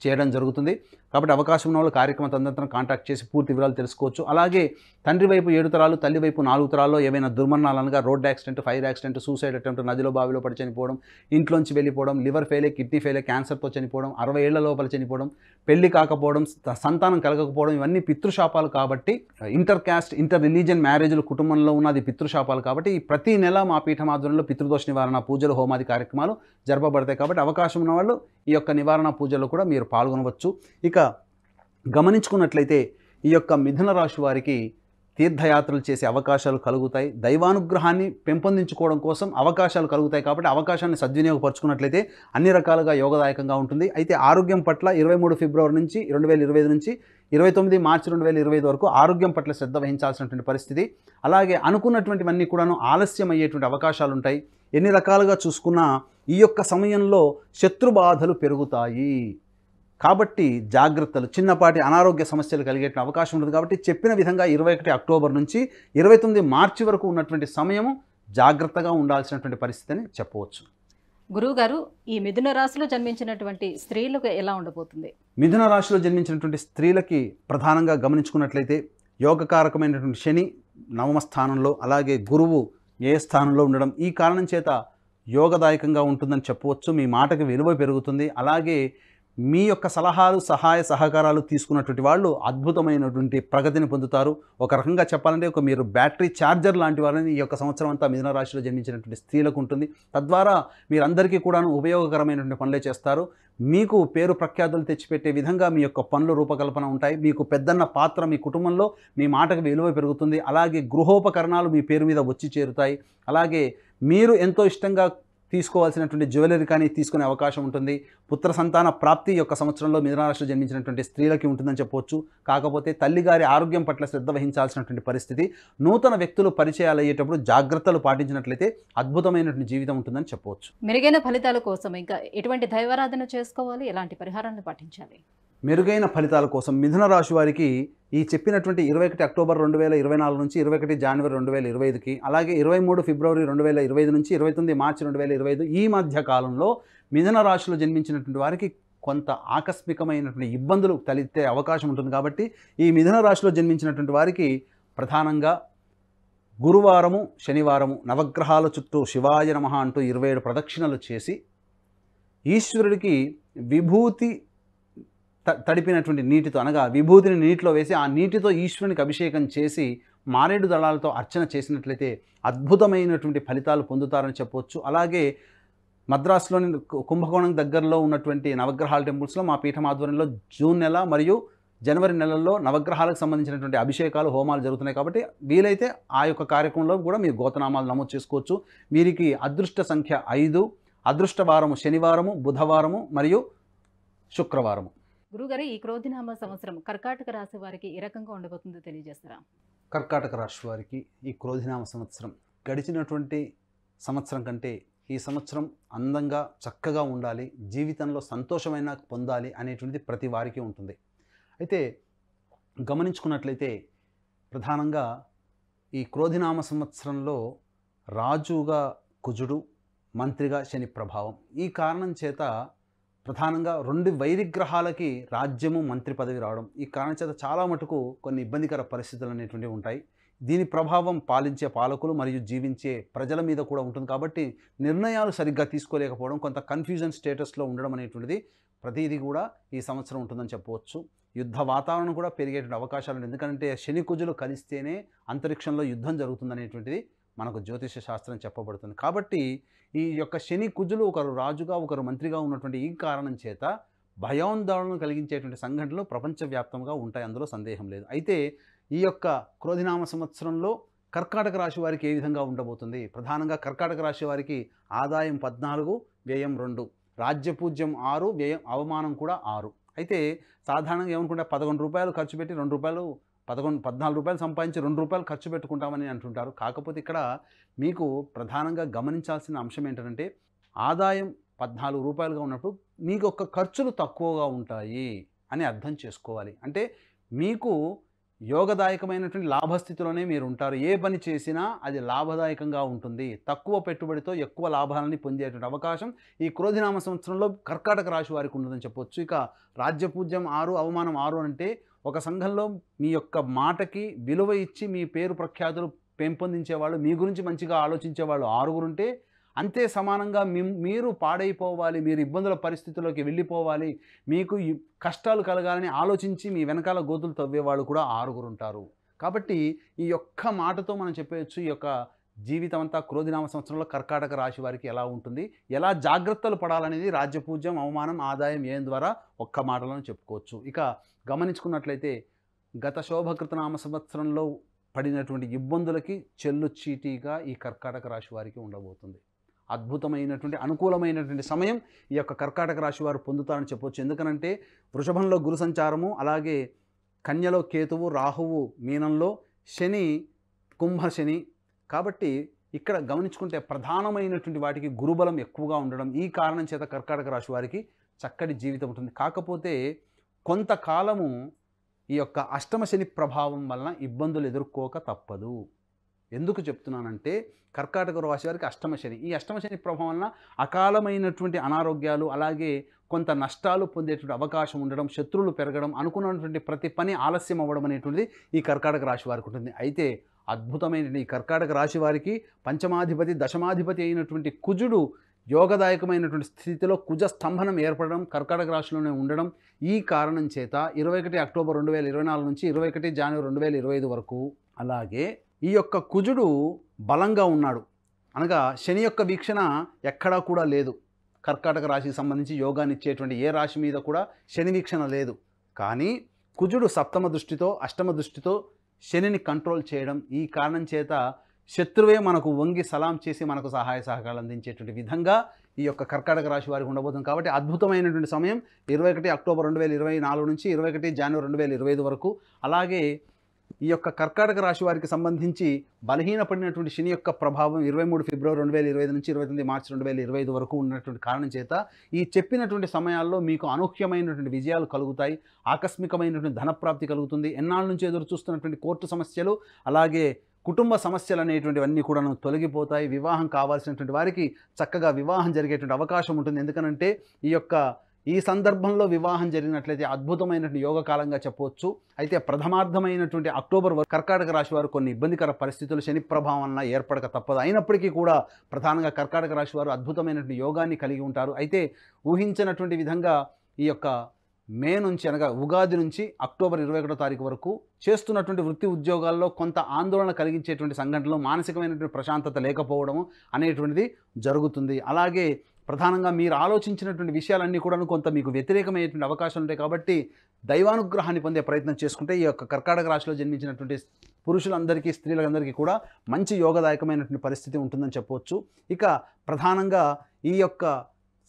చేయడం జరుగుతుంది. కాబట్టి అవకాశం ఉన్న వాళ్ళు కార్యక్రమ తదనంతరం కాంటాక్ట్ చేసి పూర్తి వివరాలు తెలుసుకోవచ్చు. అలాగే తండ్రి వైపు 7 తరాలు, తల్లి వైపు 4 తరాల్లో ఏవైనా దుర్మరణాలు అనగా road accident, fire accident, suicide attempt, నదిలో బావిలో పడి చనిపోవడం, ఇంట్లోంచి వెళ్ళిపోవడం, లివర్ ఫెయిలే, కిడ్నీ ఫెయిలే, క్యాన్సర్తో చనిపోవడం, 60 ఏళ్ల లోపల చనిపోవడం, పెళ్లి కాకపోవడం, సంతానం కలగకపోవడం, ఇవన్నీ పితృశాపాలు. కాబట్టి ఇంటర్ క్యాస్ట్, ఇంటర్ రిలీజియన్ మ్యారేజ్లు కుటుంబంలో ఉన్నది పితృశాపాలు. కాబట్టి ప్రతి నెల మా పీఠం ఆధ్వర్యంలో పితృదోష నివారణ పూజలు, హోమాది కార్యక్రమాలు జరపబడతాయి. కాబట్టి అవకాశం ఉన్న వాళ్ళు ఈ యొక్క నివారణ పూజల్లో కూడా మీరు పాల్గొనవచ్చు. ఇక గమనించుకున్నట్లయితే ఈ యొక్క మిథున రాశి వారికి తీర్థయాత్రలు చేసే అవకాశాలు కలుగుతాయి. దైవానుగ్రహాన్ని పెంపొందించుకోవడం కోసం అవకాశాలు కలుగుతాయి. కాబట్టి అవకాశాన్ని సద్వినియోగపరుచుకున్నట్లయితే అన్ని రకాలుగా యోగదాయకంగా ఉంటుంది. అయితే ఆరోగ్యం పట్ల 23 ఫిబ్రవరి నుంచి 2025 నుంచి 29 మార్చి 2025 వరకు ఆరోగ్యం పట్ల శ్రద్ధ వహించాల్సినటువంటి పరిస్థితి. అలాగే అనుకున్నటువంటివన్నీ కూడాను ఆలస్యం అయ్యేటువంటి అవకాశాలు ఉంటాయి. ఎన్ని రకాలుగా చూసుకున్నా ఈ యొక్క సమయంలో శత్రుబాధలు పెరుగుతాయి. కాబట్టి జాగ్రత్తలు, చిన్నపాటి అనారోగ్య సమస్యలు కలిగేట అవకాశం ఉంటుంది. కాబట్టి చెప్పిన విధంగా 21 అక్టోబర్ నుంచి 29 మార్చి వరకు ఉన్నటువంటి సమయము జాగ్రత్తగా ఉండాల్సినటువంటి పరిస్థితి అని చెప్పవచ్చు. గురువుగారు, ఈ మిథున రాశిలో జన్మించినటువంటి స్త్రీలకు ఎలా ఉండబోతుంది? మిథున రాశిలో జన్మించినటువంటి స్త్రీలకి ప్రధానంగా గమనించుకున్నట్లయితే యోగకారకమైనటువంటి శని నవమ స్థానంలో, అలాగే గురువు ఏ స్థానంలో ఉండడం ఈ కారణం చేత యోగదాయకంగా ఉంటుందని చెప్పవచ్చు. మీ మాటకి విలువ పెరుగుతుంది. అలాగే మీ యొక్క సలహాలు, సహాయ సహకారాలు తీసుకున్నటువంటి వాళ్ళు అద్భుతమైనటువంటి ప్రగతిని పొందుతారు. ఒక రకంగా చెప్పాలంటే మీరు బ్యాటరీ ఛార్జర్ లాంటి వాళ్ళని ఈ యొక్క సంవత్సరం అంతా మిథున రాశిలో జన్మించినటువంటి స్త్రీలకు ఉంటుంది. తద్వారా మీరందరికీ కూడాను ఉపయోగకరమైనటువంటి పనులే చేస్తారు. మీకు పేరు ప్రఖ్యాతులు తెచ్చిపెట్టే విధంగా మీ యొక్క పనులు రూపకల్పన ఉంటాయి. మీకు పెద్దన్న పాత్ర మీ కుటుంబంలో, మీ మాటకు విలువ పెరుగుతుంది. అలాగే గృహోపకరణాలు మీ పేరు మీద వచ్చి చేరుతాయి. అలాగే మీరు ఎంతో ఇష్టంగా తీసుకోవాల్సినటువంటి జ్యువెలరీ కానీ తీసుకునే అవకాశం ఉంటుంది. పుత్ర సంతాన ప్రాప్తి యొక్క సంవత్సరంలో మిథున రాశిలో జన్మించినటువంటి స్త్రీలకి ఉంటుందని చెప్పవచ్చు. కాకపోతే తల్లిగారి ఆరోగ్యం పట్ల శ్రద్ధ వహించాల్సినటువంటి పరిస్థితి. నూతన వ్యక్తులు పరిచయాలు అయ్యేటప్పుడు జాగ్రత్తలు పాటించినట్లయితే అద్భుతమైనటువంటి జీవితం ఉంటుందని చెప్పవచ్చు. మెరుగైన ఫలితాల కోసం ఇంకా ఎటువంటి దైవారాధన చేసుకోవాలి, ఎలాంటి పరిహారాలను పాటించాలి? మెరుగైన ఫలితాల కోసం మిథున రాశి వారికి ఈ చెప్పినటువంటి 21 అక్టోబర్ 2024 నుంచి 21 జనవరి 2025కి, అలాగే 23 ఫిబ్రవరి 2025 నుంచి 29 మార్చి 2025 ఈ మధ్య కాలంలో మిథున రాశిలో జన్మించినటువంటి వారికి కొంత ఆకస్మికమైనటువంటి ఇబ్బందులు తలెత్తే అవకాశం ఉంటుంది. కాబట్టి ఈ మిథున రాశిలో జన్మించినటువంటి వారికి ప్రధానంగా గురువారము, శనివారము నవగ్రహాల చుట్టూ శివాయ నమః అంటూ 27 ప్రదక్షిణలు చేసి ఈశ్వరుడికి విభూతి తడిపినటువంటి నీటితో, అనగా విభూతిని నీటిలో వేసి ఆ నీటితో ఈశ్వరునికి అభిషేకం చేసి మారేడు దళాలతో అర్చన చేసినట్లయితే అద్భుతమైనటువంటి ఫలితాలు పొందుతారని చెప్పవచ్చు. అలాగే మద్రాసులోని కుంభకోణం దగ్గరలో ఉన్నటువంటి నవగ్రహాల టెంపుల్స్లో మా పీఠం ఆధ్వర్యంలో జూన్ నెల మరియు జనవరి నెలల్లో నవగ్రహాలకు సంబంధించినటువంటి అభిషేకాలు, హోమాలు జరుగుతున్నాయి. కాబట్టి వీలైతే ఆ యొక్క కార్యక్రమంలో కూడా మీరు గోతనామాలు నమోదు చేసుకోవచ్చు. వీరికి అదృష్ట సంఖ్య 5, అదృష్ట వారము శనివారము, బుధవారము మరియు శుక్రవారము. గురుగారు, ఈ క్రోధినామ సంవత్సరం కర్కాటక రాశి వారికి ఏ రకంగా ఉండబోతుందో తెలియజేస్తారా? కర్కాటక రాశి వారికి ఈ క్రోధినామ సంవత్సరం గడిచినటువంటి సంవత్సరం కంటే ఈ సంవత్సరం అందంగా, చక్కగా ఉండాలి, జీవితంలో సంతోషమైన పొందాలి అనేటువంటిది ప్రతి వారికి ఉంటుంది. అయితే గమనించుకున్నట్లయితే ప్రధానంగా ఈ క్రోధినామ సంవత్సరంలో రాజుగా కుజుడు, మంత్రిగా శని ప్రభావం. ఈ కారణం చేత ప్రధానంగా 2 వైరిగ్రహాలకి రాజ్యము, మంత్రి పదవి రావడం ఈ కారణం చేత చాలా మటుకు కొన్ని ఇబ్బందికర పరిస్థితులు అనేటువంటివి ఉంటాయి. దీని ప్రభావం పాలించే పాలకులు మరియు జీవించే ప్రజల మీద కూడా ఉంటుంది. కాబట్టి నిర్ణయాలు సరిగ్గా తీసుకోలేకపోవడం, కొంత కన్ఫ్యూజన్ స్టేటస్లో ఉండడం అనేటువంటిది ప్రతిదీ కూడా ఈ సంవత్సరం ఉంటుందని చెప్పవచ్చు. యుద్ధ వాతావరణం కూడా పెరిగేటువంటి అవకాశాలు ఉన్నాయి. ఎందుకంటే శని కుజులు కలిస్తేనే అంతరిక్షంలో యుద్ధం జరుగుతుందనేటువంటిది మనకు జ్యోతిష శాస్త్రం చెప్పబడుతుంది. కాబట్టి ఈ యొక్క శని కుజులు ఒకరు రాజుగా, ఒకరు మంత్రిగా ఉన్నటువంటి ఈ కారణం చేత భయాందోళన కలిగించేటువంటి సంఘటనలు ప్రపంచవ్యాప్తంగా ఉంటాయి, అందులో సందేహం లేదు. అయితే ఈ యొక్క క్రోధినామ సంవత్సరంలో కర్కాటక రాశి వారికి ఏ విధంగా ఉండబోతుంది? ప్రధానంగా కర్కాటక రాశి వారికి ఆదాయం 14, వ్యయం 2, రాజ్యపూజ్యం 6, వ్యయం అవమానం కూడా 6. అయితే సాధారణంగా ఏమనుకుంటే 11 రూపాయలు ఖర్చు పెట్టి 2 రూపాయలు 14 రూపాయలు సంపాదించి 2 రూపాయలు ఖర్చు పెట్టుకుంటామని అంటుంటారు. కాకపోతే ఇక్కడ మీకు ప్రధానంగా గమనించాల్సిన అంశం ఏంటంటే ఆదాయం 14 రూపాయలుగా ఉన్నప్పుడు మీకు ఒక ఖర్చులు తక్కువగా ఉంటాయి అని అర్థం చేసుకోవాలి. అంటే మీకు యోగదాయకమైనటువంటి లాభస్థితిలోనే మీరు ఉంటారు. ఏ పని చేసినా అది లాభదాయకంగా ఉంటుంది. తక్కువ పెట్టుబడితో ఎక్కువ లాభాలని పొందేటువంటి అవకాశం ఈ క్రోధినామ సంవత్సరంలో కర్కాటక రాశి వారికి ఉంటుందని చెప్పొచ్చు. ఇక రాజ్యపూజ్యం 6, అవమానం 6 అంటే ఒక సంఘంలో మీ యొక్క మాటకి విలువ ఇచ్చి మీ పేరు ప్రఖ్యాతులు పెంపొందించేవాళ్ళు, మీ గురించి మంచిగా ఆలోచించేవాళ్ళు 6 ఉంటే అంతే సమానంగా మీరు పాడైపోవాలి, మీరు ఇబ్బందుల పరిస్థితుల్లోకి వెళ్ళిపోవాలి, మీకు కష్టాలు కలగాలని ఆలోచించి మీ వెనకాల గోతులు తవ్వేవాళ్ళు కూడా 6 ఉంటారు. కాబట్టి ఈ యొక్క మాటతో మనం చెప్పవచ్చు ఈ యొక్క జీవితం అంతా క్రోధినామ సంవత్సరంలో కర్కాటక రాశి వారికి ఎలా ఉంటుంది, ఎలా జాగ్రత్తలు పడాలనేది రాజ్యపూజ్యం, అవమానం, ఆదాయం ఏం ద్వారా ఒక్క మాటలను చెప్పుకోవచ్చు. ఇక గమనించుకున్నట్లయితే గత శోభకృతనామ సంవత్సరంలో పడినటువంటి ఇబ్బందులకి చెల్లు చీటీగా ఈ కర్కాటక రాశి వారికి ఉండబోతుంది. అద్భుతమైనటువంటి అనుకూలమైనటువంటి సమయం ఈ యొక్క కర్కాటక రాశి వారు పొందుతారని చెప్పవచ్చు. ఎందుకనంటే వృషభంలో గురు సంచారము, అలాగే కన్యలో కేతువు, రాహువు మీనంలో, శని కుంభ శని. కాబట్టి ఇక్కడ గమనించుకుంటే ప్రధానమైనటువంటి వాటికి గురుబలం ఎక్కువగా ఉండడం ఈ కారణం చేత కర్కాటక రాశి వారికి చక్కటి జీవితం ఉంటుంది. కాకపోతే కొంతకాలము ఈ యొక్క అష్టమ శని ప్రభావం వలన ఇబ్బందులు ఎదుర్కోక తప్పదు. ఎందుకు చెప్తున్నానంటే కర్కాటక రాశి వారికి అష్టమ శని, ఈ అష్టమ శని ప్రభావం వలన అకాలమైనటువంటి అనారోగ్యాలు, అలాగే కొంత నష్టాలు పొందేటువంటి అవకాశం ఉండడం, శత్రువులు పెరగడం, అనుకున్నటువంటి ప్రతి పని ఆలస్యం అవ్వడం అనేటువంటిది ఈ కర్కాటక రాశి వారికి ఉంటుంది. అయితే అద్భుతమైన ఈ కర్కాటక రాశి వారికి పంచమాధిపతి దశమాధిపతి అయినటువంటి కుజుడు యోగదాయకమైనటువంటి స్థితిలో కుజ స్తంభనం ఏర్పడడం, కర్కాటక రాశిలోనే ఉండడం, ఈ కారణం చేత 21 అక్టోబర్ 2024 నుంచి 21 జనవరి 2025 వరకు, అలాగే ఈ యొక్క కుజుడు బలంగా ఉన్నాడు, అనగా శని యొక్క వీక్షణ ఎక్కడా కూడా లేదు. కర్కాటక రాశికి సంబంధించి యోగాన్ని ఇచ్చేటువంటి ఏ రాశి మీద కూడా శని వీక్షణ లేదు. కానీ కుజుడు సప్తమ దృష్టితో అష్టమ దృష్టితో శనిని కంట్రోల్ చేయడం, ఈ కారణం చేత శత్రువే మనకు వంగి సలాం చేసి మనకు సహాయ సహకారాలు అందించేటువంటి విధంగా ఈ యొక్క కర్కాటక రాశి వారికి ఉండబోతుంది. కాబట్టి అద్భుతమైనటువంటి సమయం 21 అక్టోబర్ 2024 నుంచి 21 జనవరి 2025 వరకు. అలాగే ఈ యొక్క కర్కాటక రాశి వారికి సంబంధించి బలహీనపడినటువంటి శని యొక్క ప్రభావం 23 ఫిబ్రవరి 2025 నుంచి 29 మార్చి 2025 వరకు ఉన్నటువంటి కారణం చేత ఈ చెప్పినటువంటి సమయాల్లో మీకు అనూహ్యమైనటువంటి విజయాలు కలుగుతాయి, ఆకస్మికమైనటువంటి ధనప్రాప్తి కలుగుతుంది. ఎన్నాళ్ళ నుంచి ఎదురు చూస్తున్నటువంటి కోర్టు సమస్యలు, అలాగే కుటుంబ సమస్యలు అనేటువంటివన్నీ కూడా తొలగిపోతాయి. వివాహం కావాల్సినటువంటి వారికి చక్కగా వివాహం జరిగేటువంటి అవకాశం ఉంటుంది. ఎందుకనంటే ఈ సందర్భంలో వివాహం జరిగినట్లయితే అద్భుతమైనటువంటి యోగకాలంగా చెప్పవచ్చు. అయితే ప్రథమార్థమైనటువంటి అక్టోబర్ వరకు కర్కాటక రాశి వారు కొన్ని ఇబ్బందికర పరిస్థితులు శని ప్రభావం వలన ఏర్పడక తప్పదు. అయినప్పటికీ కూడా ప్రధానంగా కర్కాటక రాశి వారు అద్భుతమైనటువంటి యోగాన్ని కలిగి ఉంటారు. అయితే ఊహించినటువంటి విధంగా ఈ యొక్క మే నుంచి, అనగా ఉగాది నుంచి అక్టోబర్ 21వ తారీఖు వరకు చేస్తున్నటువంటి వృత్తి ఉద్యోగాల్లో కొంత ఆందోళన కలిగించేటువంటి సంఘటనలు, మానసికమైనటువంటి ప్రశాంతత లేకపోవడము అనేటువంటిది జరుగుతుంది. అలాగే ప్రధానంగా మీరు ఆలోచించినటువంటి విషయాలన్నీ కూడా కొంత మీకు వ్యతిరేకమైనటువంటి అవకాశాలు ఉంటాయి. కాబట్టి దైవానుగ్రహాన్ని పొందే ప్రయత్నం చేసుకుంటే ఈ యొక్క కర్కాటక రాశిలో జన్మించినటువంటి పురుషులందరికీ స్త్రీలందరికీ కూడా మంచి యోగదాయకమైనటువంటి పరిస్థితి ఉంటుందని చెప్పవచ్చు. ఇక ప్రధానంగా ఈ యొక్క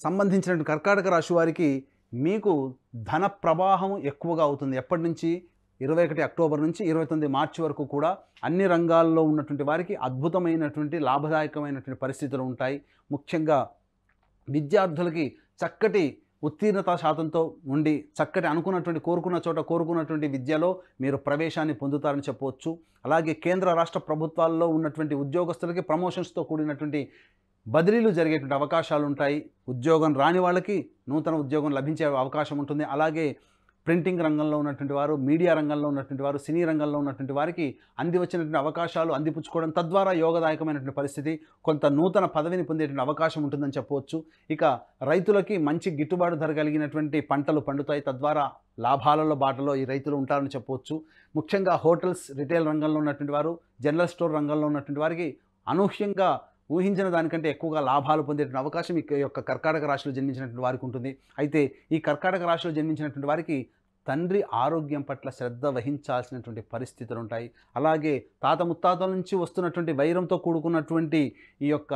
సంబంధించినటువంటి కర్కాటక రాశి వారికి మీకు ధన ప్రవాహం ఎక్కువగా అవుతుంది. ఎప్పటి నుంచి? 21 అక్టోబర్ నుంచి 29 మార్చి వరకు కూడా అన్ని రంగాల్లో ఉన్నటువంటి వారికి అద్భుతమైనటువంటి లాభదాయకమైనటువంటి పరిస్థితులు ఉంటాయి. ముఖ్యంగా విద్యార్థులకి చక్కటి ఉత్తీర్ణత శాతంతో ఉండి చక్కటి అనుకున్నటువంటి కోరుకున్నటువంటి విద్యలో మీరు ప్రవేశాన్ని పొందుతారని చెప్పవచ్చు. అలాగే కేంద్ర రాష్ట్ర ప్రభుత్వాల్లో ఉన్నటువంటి ఉద్యోగస్తులకి ప్రమోషన్స్తో కూడినటువంటి బదిలీలు జరిగేటువంటి అవకాశాలు ఉంటాయి. ఉద్యోగం రాని వాళ్ళకి నూతన ఉద్యోగం లభించే అవకాశం ఉంటుంది. అలాగే ప్రింటింగ్ రంగంలో ఉన్నటువంటి వారు, మీడియా రంగంలో ఉన్నటువంటి వారు, సినీ రంగంలో ఉన్నటువంటి వారికి అంది వచ్చినటువంటి అవకాశాలు అందిపుచ్చుకోవడం, తద్వారా యోగదాయకమైనటువంటి పరిస్థితి, కొంత నూతన పదవిని పొందేటువంటి అవకాశం ఉంటుందని చెప్పవచ్చు. ఇక రైతులకి మంచి గిట్టుబాటు ధర కలిగినటువంటి పంటలు పండుతాయి, తద్వారా లాభాలలో బాటలో ఈ రైతులు ఉంటారని చెప్పవచ్చు. ముఖ్యంగా హోటల్స్, రిటైల్ రంగంలో ఉన్నటువంటి వారు, జనరల్ స్టోర్ రంగంలో ఉన్నటువంటి వారికి అనూహ్యంగా ఊహించిన దానికంటే ఎక్కువగా లాభాలు పొందేటువంటి అవకాశం ఈ యొక్క కర్కాటక రాశిలో జన్మించినటువంటి వారికి ఉంటుంది. అయితే ఈ కర్కాటక రాశిలో జన్మించినటువంటి వారికి తండ్రి ఆరోగ్యం పట్ల శ్రద్ధ వహించాల్సినటువంటి పరిస్థితులు ఉంటాయి. అలాగే తాత ముత్తాతల నుంచి వస్తున్నటువంటి వైరంతో కూడుకున్నటువంటి ఈ యొక్క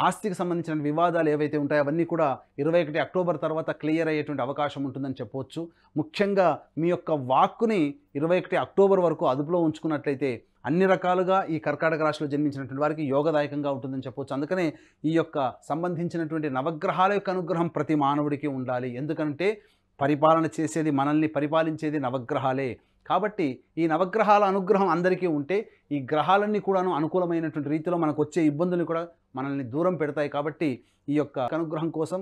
ఆస్తికి సంబంధించిన వివాదాలు ఏవైతే ఉంటాయో అవన్నీ కూడా 21 అక్టోబర్ తర్వాత క్లియర్ అయ్యేటువంటి అవకాశం ఉంటుందని చెప్పవచ్చు. ముఖ్యంగా మీ యొక్క వాక్కుని 21 అక్టోబర్ వరకు అదుపులో ఉంచుకున్నట్లయితే అన్ని రకాలుగా ఈ కర్కాటక రాశిలో జన్మించినటువంటి వారికి యోగదాయకంగా ఉంటుందని చెప్పవచ్చు. అందుకనే ఈ యొక్క సంబంధించినటువంటి నవగ్రహాల యొక్క అనుగ్రహం ప్రతి మానవుడికి ఉండాలి. ఎందుకంటే పరిపాలన చేసేది, మనల్ని పరిపాలించేది నవగ్రహాలే. కాబట్టి ఈ నవగ్రహాల అనుగ్రహం అందరికీ ఉంటే ఈ గ్రహాలన్నీ కూడాను అనుకూలమైనటువంటి రీతిలో మనకు వచ్చే ఇబ్బందులు కూడా మనల్ని దూరం పెడతాయి. కాబట్టి ఈ యొక్క అనుగ్రహం కోసం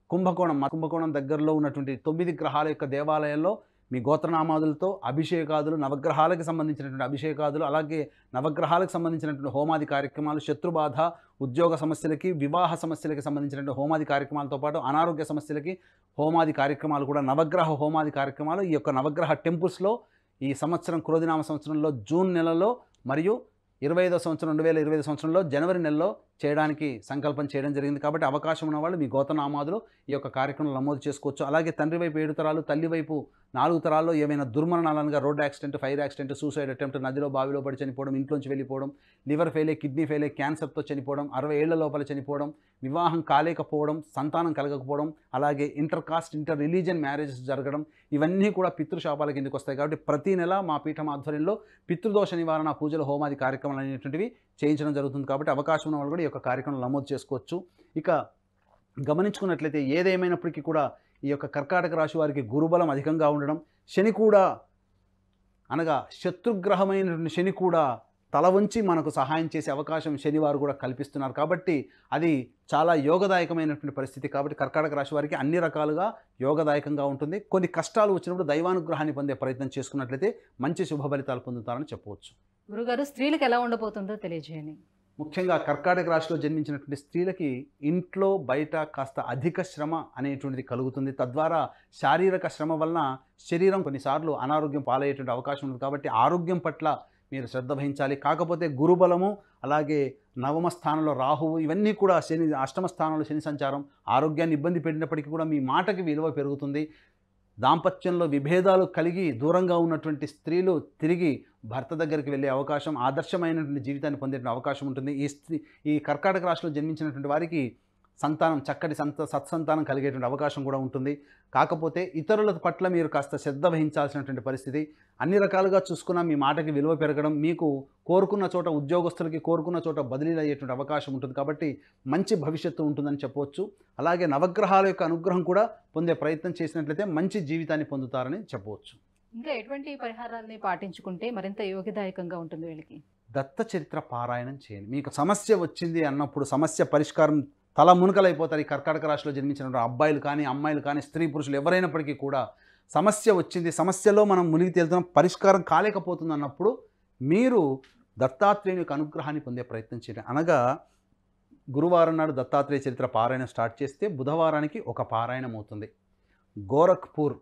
కుంభకోణం దగ్గరలో ఉన్నటువంటి 9 గ్రహాల యొక్క దేవాలయాల్లో మీ గోత్రనామాదులతో అభిషేకాదులు, నవగ్రహాలకు సంబంధించినటువంటి అభిషేకాదులు, అలాగే నవగ్రహాలకు సంబంధించినటువంటి హోమాది కార్యక్రమాలు, శత్రుబాధ, ఉద్యోగ సమస్యలకి, వివాహ సమస్యలకి సంబంధించినటువంటి హోమాది కార్యక్రమాలతో పాటు అనారోగ్య సమస్యలకి హోమాది కార్యక్రమాలు కూడా, నవగ్రహ హోమాది కార్యక్రమాలు ఈ యొక్క నవగ్రహ టెంపుల్స్లో ఈ సంవత్సరం క్రోధినామ సంవత్సరంలో జూన్ నెలలో మరియు 2025 సంవత్సరంలో జనవరి నెలలో చేయడానికి సంకల్పం చేయడం జరిగింది. కాబట్టి అవకాశం ఉన్న వాళ్ళు మీ గోత్రనామాదులు ఈ యొక్క కార్యక్రమంలో నమోదు చేసుకోవచ్చు. అలాగే తండ్రి వైపు 7 తరాలు, తల్లి వైపు 4 తరాల్లో ఏమైనా దుర్మరణాలనగా road accident, fire accident, suicide attempt, నదిలో బావిలో పడి చనిపోవడం, ఇంట్లోంచి వెళ్ళిపోవడం, లివర్ ఫెయిలే, కిడ్నీ ఫెయిలే, క్యాన్సర్తో చనిపోవడం, 60 ఏళ్ల లోపల చనిపోవడం, వివాహం కాలేకపోవడం, సంతానం కలగకపోవడం, అలాగే ఇంటర్ రిలీజియన్ మ్యారేజెస్ జరగడం, ఇవన్నీ కూడా పితృశాపాల కిందకి వస్తాయి. కాబట్టి ప్రతి నెల మా పీఠం ఆధ్వర్యంలో పితృదోష నివారణ పూజలు, హోమాది కార్యక్రమాలు అనేటువంటివి చేయించడం జరుగుతుంది. కాబట్టి అవకాశం ఉన్న వాళ్ళు కూడా ఈ యొక్క కార్యక్రమం నమోదు చేసుకోవచ్చు. ఇక గమనించుకున్నట్లయితే ఏదేమైనప్పటికీ కూడా ఈ యొక్క కర్కాటక రాశి వారికి గురుబలం అధికంగా ఉండడం, శని కూడా, అనగా శత్రుగ్రహమైనటువంటి శని కూడా తల వంచి మనకు సహాయం చేసే అవకాశం శనివారు కూడా కల్పిస్తున్నారు. కాబట్టి అది చాలా యోగదాయకమైనటువంటి పరిస్థితి. కాబట్టి కర్కాటక రాశి వారికి అన్ని రకాలుగా యోగదాయకంగా ఉంటుంది. కొన్ని కష్టాలు వచ్చినప్పుడు దైవానుగ్రహాన్ని పొందే ప్రయత్నం చేసుకున్నట్లయితే మంచి శుభ ఫలితాలు పొందుతారని చెప్పవచ్చు. గురుగారు స్త్రీలకు ఎలా ఉండబోతుందో తెలియజేయండి. ముఖ్యంగా కర్కాటక రాశిలో జన్మించినటువంటి స్త్రీలకి ఇంట్లో బయట కాస్త అధిక శ్రమ అనేటువంటిది కలుగుతుంది. తద్వారా శారీరక శ్రమ వలన శరీరం కొన్నిసార్లు అనారోగ్యం పాలయ్యేటువంటి అవకాశం ఉంది. కాబట్టి ఆరోగ్యం పట్ల మీరు శ్రద్ధ వహించాలి. కాకపోతే గురుబలము, అలాగే నవమ స్థానంలో రాహువు, ఇవన్నీ కూడా శని, అష్టమ స్థానంలో శని సంచారం ఆరోగ్యాన్ని ఇబ్బంది పెట్టినప్పటికీ కూడా మీ మాటకి విలువ పెరుగుతుంది. దాంపత్యంలో విభేదాలు కలిగి దూరంగా ఉన్నటువంటి స్త్రీలు తిరిగి భర్త దగ్గరికి వెళ్ళే అవకాశం, ఆదర్శమైనటువంటి జీవితాన్ని పొందే అవకాశం ఉంటుంది. ఈ కర్కాటక రాశిలో జన్మించినటువంటి వారికి సంతానం, చక్కటి సత్సంతానం కలిగేటువంటి అవకాశం కూడా ఉంటుంది. కాకపోతే ఇతరుల పట్ల మీరు కాస్త శ్రద్ధ వహించాల్సినటువంటి పరిస్థితి. అన్ని రకాలుగా చూసుకున్నా మీ మాటకి విలువ పెరగడం, మీకు కోరుకున్న చోట ఉద్యోగస్తులకి కోరుకున్న చోట బదిలీలు అయ్యేటువంటి అవకాశం ఉంటుంది. కాబట్టి మంచి భవిష్యత్తు ఉంటుందని చెప్పవచ్చు. అలాగే నవగ్రహాల యొక్క అనుగ్రహం కూడా పొందే ప్రయత్నం చేసినట్లయితే మంచి జీవితాన్ని పొందుతారని చెప్పవచ్చు. ఇంకా ఎటువంటి పరిహారాలని పాటించుకుంటే మరింత యోగదాయకంగా ఉంటుంది వీళ్ళకి? దత్త చరిత్ర పారాయణం చేయండి. మీకు సమస్య వచ్చింది అన్నప్పుడు సమస్య పరిష్కారం తల మునకలైపోతారు. ఈ కర్కాటక రాశిలో జన్మించిన అబ్బాయిలు కానీ, అమ్మాయిలు కానీ, స్త్రీ పురుషులు ఎవరైనప్పటికీ కూడా సమస్య వచ్చింది, సమస్యలో మనం మునిగి తేలుతున్నాం, పరిష్కారం కాలేకపోతుంది అన్నప్పుడు మీరు దత్తాత్రేయుని యొక్క అనుగ్రహాన్ని పొందే ప్రయత్నం చేయండి. అనగా గురువారం నాడు దత్తాత్రేయ చరిత్ర పారాయణం స్టార్ట్ చేస్తే బుధవారానికి ఒక పారాయణం అవుతుంది. గోరఖ్పూర్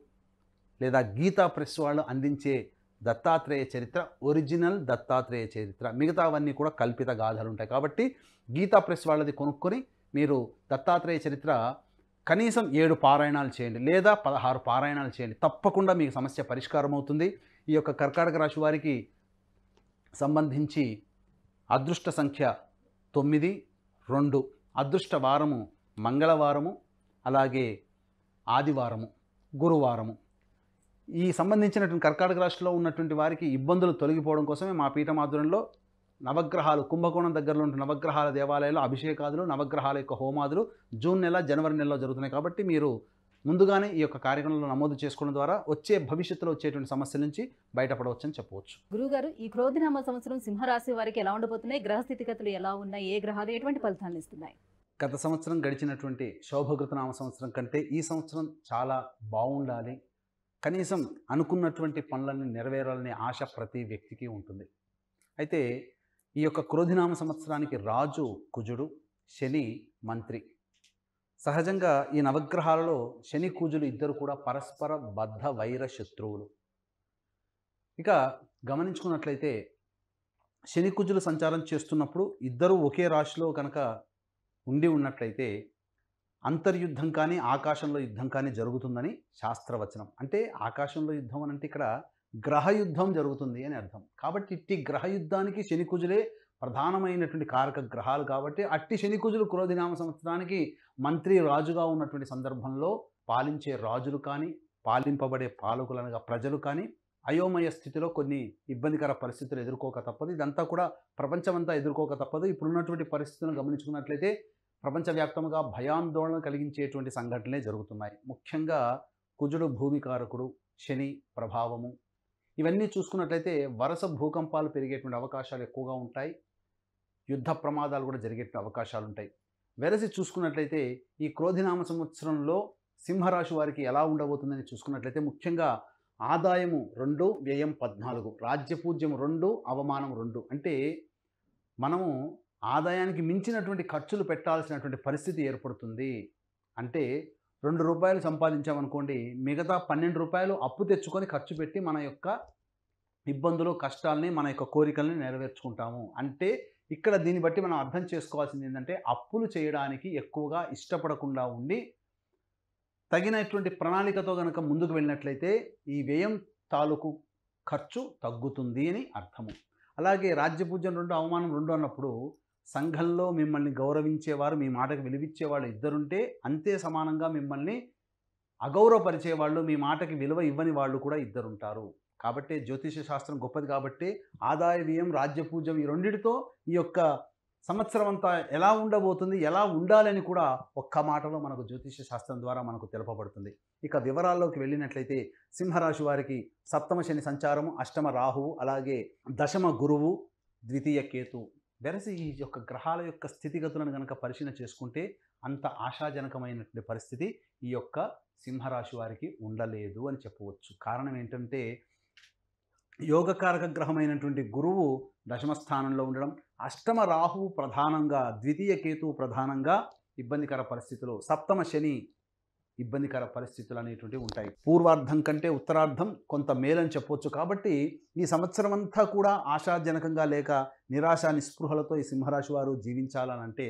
లేదా గీతా ప్రెస్ వాళ్ళు అందించే దత్తాత్రేయ చరిత్ర ఒరిజినల్ దత్తాత్రేయ చరిత్ర, మిగతావన్నీ కూడా కల్పిత గాథలు ఉంటాయి. కాబట్టి గీతా ప్రెస్ వాళ్ళది కొనుక్కొని మీరు దత్తాత్రేయ చరిత్ర కనీసం 7 పారాయణాలు చేయండి, లేదా 16 పారాయణాలు చేయండి. తప్పకుండా మీకు సమస్య పరిష్కారం అవుతుంది. ఈ యొక్క కర్కాటక రాశి వారికి సంబంధించి అదృష్ట సంఖ్య 9, 2, అదృష్ట వారము మంగళవారము, అలాగే ఆదివారము, గురువారము. ఈ సంబంధించినటువంటి కర్కాటక రాశిలో ఉన్నటువంటి వారికి ఇబ్బందులు తొలగిపోవడం కోసమే మా పీఠం ఆధ్వర్యంలో నవగ్రహాలు, కుంభకోణం దగ్గరలో ఉన్న నవగ్రహాల దేవాలయాల్లో అభిషేకాదులు, నవగ్రహాల యొక్క హోమాదులు జూన్ నెల, జనవరి నెలలో జరుగుతున్నాయి. కాబట్టి మీరు ముందుగానే ఈ యొక్క కార్యక్రమంలో నమోదు చేసుకోవడం ద్వారా వచ్చే భవిష్యత్తులో వచ్చేటువంటి సమస్యల నుంచి బయటపడవచ్చని చెప్పవచ్చు. గురుగారు, ఈ క్రోధినామ సంవత్సరం సింహరాశి వారికి ఎలా ఉండబోతున్నాయి? గ్రహ స్థితిగతులు ఎలా ఉన్నాయి? ఏ గ్రహాలు ఎటువంటి ఫలితాలను ఇస్తున్నాయి? గత సంవత్సరం గడిచినటువంటి శోభకృతనామ సంవత్సరం కంటే ఈ సంవత్సరం చాలా బాగుండాలి, కనీసం అనుకున్నటువంటి పనులన్నీ నెరవేరాలనే ఆశ ప్రతి వ్యక్తికి ఉంటుంది. అయితే ఈ యొక్క క్రోధినామ సంవత్సరానికి రాజు కుజుడు, శని మంత్రి. సహజంగా ఈ నవగ్రహాలలో శని కుజులు ఇద్దరు కూడా పరస్పర బద్ధ వైర శత్రువులు. ఇక గమనించుకున్నట్లయితే శని కుజులు సంచారం చేస్తున్నప్పుడు ఇద్దరు ఒకే రాశిలో కనుక ఉండి ఉన్నట్లయితే అంతర్యుద్ధం కానీ ఆకాశంలో యుద్ధం కానీ జరుగుతుందని శాస్త్రవచనం. అంటే ఆకాశంలో యుద్ధం అని అంటే ఇక్కడ గ్రహయుద్ధం జరుగుతుంది అని అర్థం. కాబట్టి ఇట్టి గ్రహయుద్ధానికి శని కుజులే ప్రధానమైనటువంటి కారక గ్రహాలు. కాబట్టి అట్టి శని కుజులు క్రోధినామ సంవత్సరానికి మంత్రి రాజుగా ఉన్నటువంటి సందర్భంలో పాలించే రాజులు కానీ, పాలింపబడే పాలకులు అనగా ప్రజలు కానీ అయోమయ స్థితిలో కొన్ని ఇబ్బందికర పరిస్థితులు ఎదుర్కోక తప్పదు. ఇదంతా కూడా ప్రపంచమంతా ఎదుర్కోక తప్పదు. ఇప్పుడున్నటువంటి పరిస్థితులను గమనించుకున్నట్లయితే ప్రపంచవ్యాప్తంగా భయాందోళన కలిగించేటువంటి సంఘటనలే జరుగుతున్నాయి. ముఖ్యంగా కుజుడు భూమికారకుడు, శని ప్రభావము, ఇవన్నీ చూసుకున్నట్లయితే వరుస భూకంపాలు పెరిగేటువంటి అవకాశాలు ఎక్కువగా ఉంటాయి. యుద్ధ ప్రమాదాలు కూడా జరిగేటువంటి అవకాశాలు ఉంటాయి. వెరసి చూసుకున్నట్లయితే ఈ క్రోధినామ సంవత్సరంలో సింహరాశి వారికి ఎలా ఉండబోతుందని చూసుకున్నట్లయితే ముఖ్యంగా ఆదాయము 2, వ్యయం 14, రాజ్యపూజ్యం 2, అవమానం 2. అంటే మనము ఆదాయానికి మించినటువంటి ఖర్చులు పెట్టాల్సినటువంటి పరిస్థితి ఏర్పడుతుంది. అంటే ₹2 సంపాదించామనుకోండి, మిగతా ₹12 అప్పు తెచ్చుకొని ఖర్చు పెట్టి మన యొక్క ఇబ్బందులు, కష్టాలని, మన యొక్క కోరికల్ని నెరవేర్చుకుంటాము. అంటే ఇక్కడ దీన్ని బట్టి మనం అర్థం చేసుకోవాల్సింది ఏంటంటే అప్పులు చేయడానికి ఎక్కువగా ఇష్టపడకుండా ఉండి తగినటువంటి ప్రణాళికతో కనుక ముందుకు వెళ్ళినట్లయితే ఈ వ్యయం తాలూకు ఖర్చు తగ్గుతుంది అని అర్థము. అలాగే రాజ్యపూజ్యం 2, అవమానం 2 అన్నప్పుడు సంఘంలో మిమ్మల్ని గౌరవించేవారు, మీ మాటకు విలువిచ్చేవాళ్ళు ఇద్దరుంటే అంతే సమానంగా మిమ్మల్ని అగౌరవపరిచేవాళ్ళు, మీ మాటకి విలువ ఇవ్వని వాళ్ళు కూడా ఇద్దరుంటారు. కాబట్టి జ్యోతిష శాస్త్రం గొప్పది. కాబట్టి ఆదాయ వ్యయం, రాజ్యపూజ్యం ఈ రెండిటితో ఈ యొక్క సంవత్సరం అంతా ఎలా ఉండబోతుంది, ఎలా ఉండాలని కూడా ఒక్క మాటలో మనకు జ్యోతిష శాస్త్రం ద్వారా మనకు తెలుపబడుతుంది. ఇక వివరాల్లోకి వెళ్ళినట్లయితే సింహరాశి వారికి సప్తమ శని సంచారము, అష్టమ రాహువు, అలాగే దశమ గురువు, ద్వితీయ కేతు. వెరసి ఈ యొక్క గ్రహాల యొక్క స్థితిగతులను కనుక పరిశీలన చేసుకుంటే అంత ఆశాజనకమైనటువంటి పరిస్థితి ఈ యొక్క సింహరాశి వారికి ఉండలేదు అని చెప్పవచ్చు. కారణం ఏంటంటే యోగకారక గ్రహమైనటువంటి గురువు దశమ స్థానంలో ఉండడం, అష్టమ రాహువు ప్రధానంగా, ద్వితీయ కేతువు ప్రధానంగా ఇబ్బందికర పరిస్థితులు, సప్తమ శని ఇబ్బందికర పరిస్థితులు అనేటువంటివి ఉంటాయి. పూర్వార్ధం కంటే ఉత్తరార్ధం కొంత మేలని చెప్పొచ్చు. కాబట్టి ఈ సంవత్సరం అంతా కూడా ఆశాజనకంగా లేక నిరాశ నిస్పృహలతో ఈ సింహరాశి వారు జీవించాలనంటే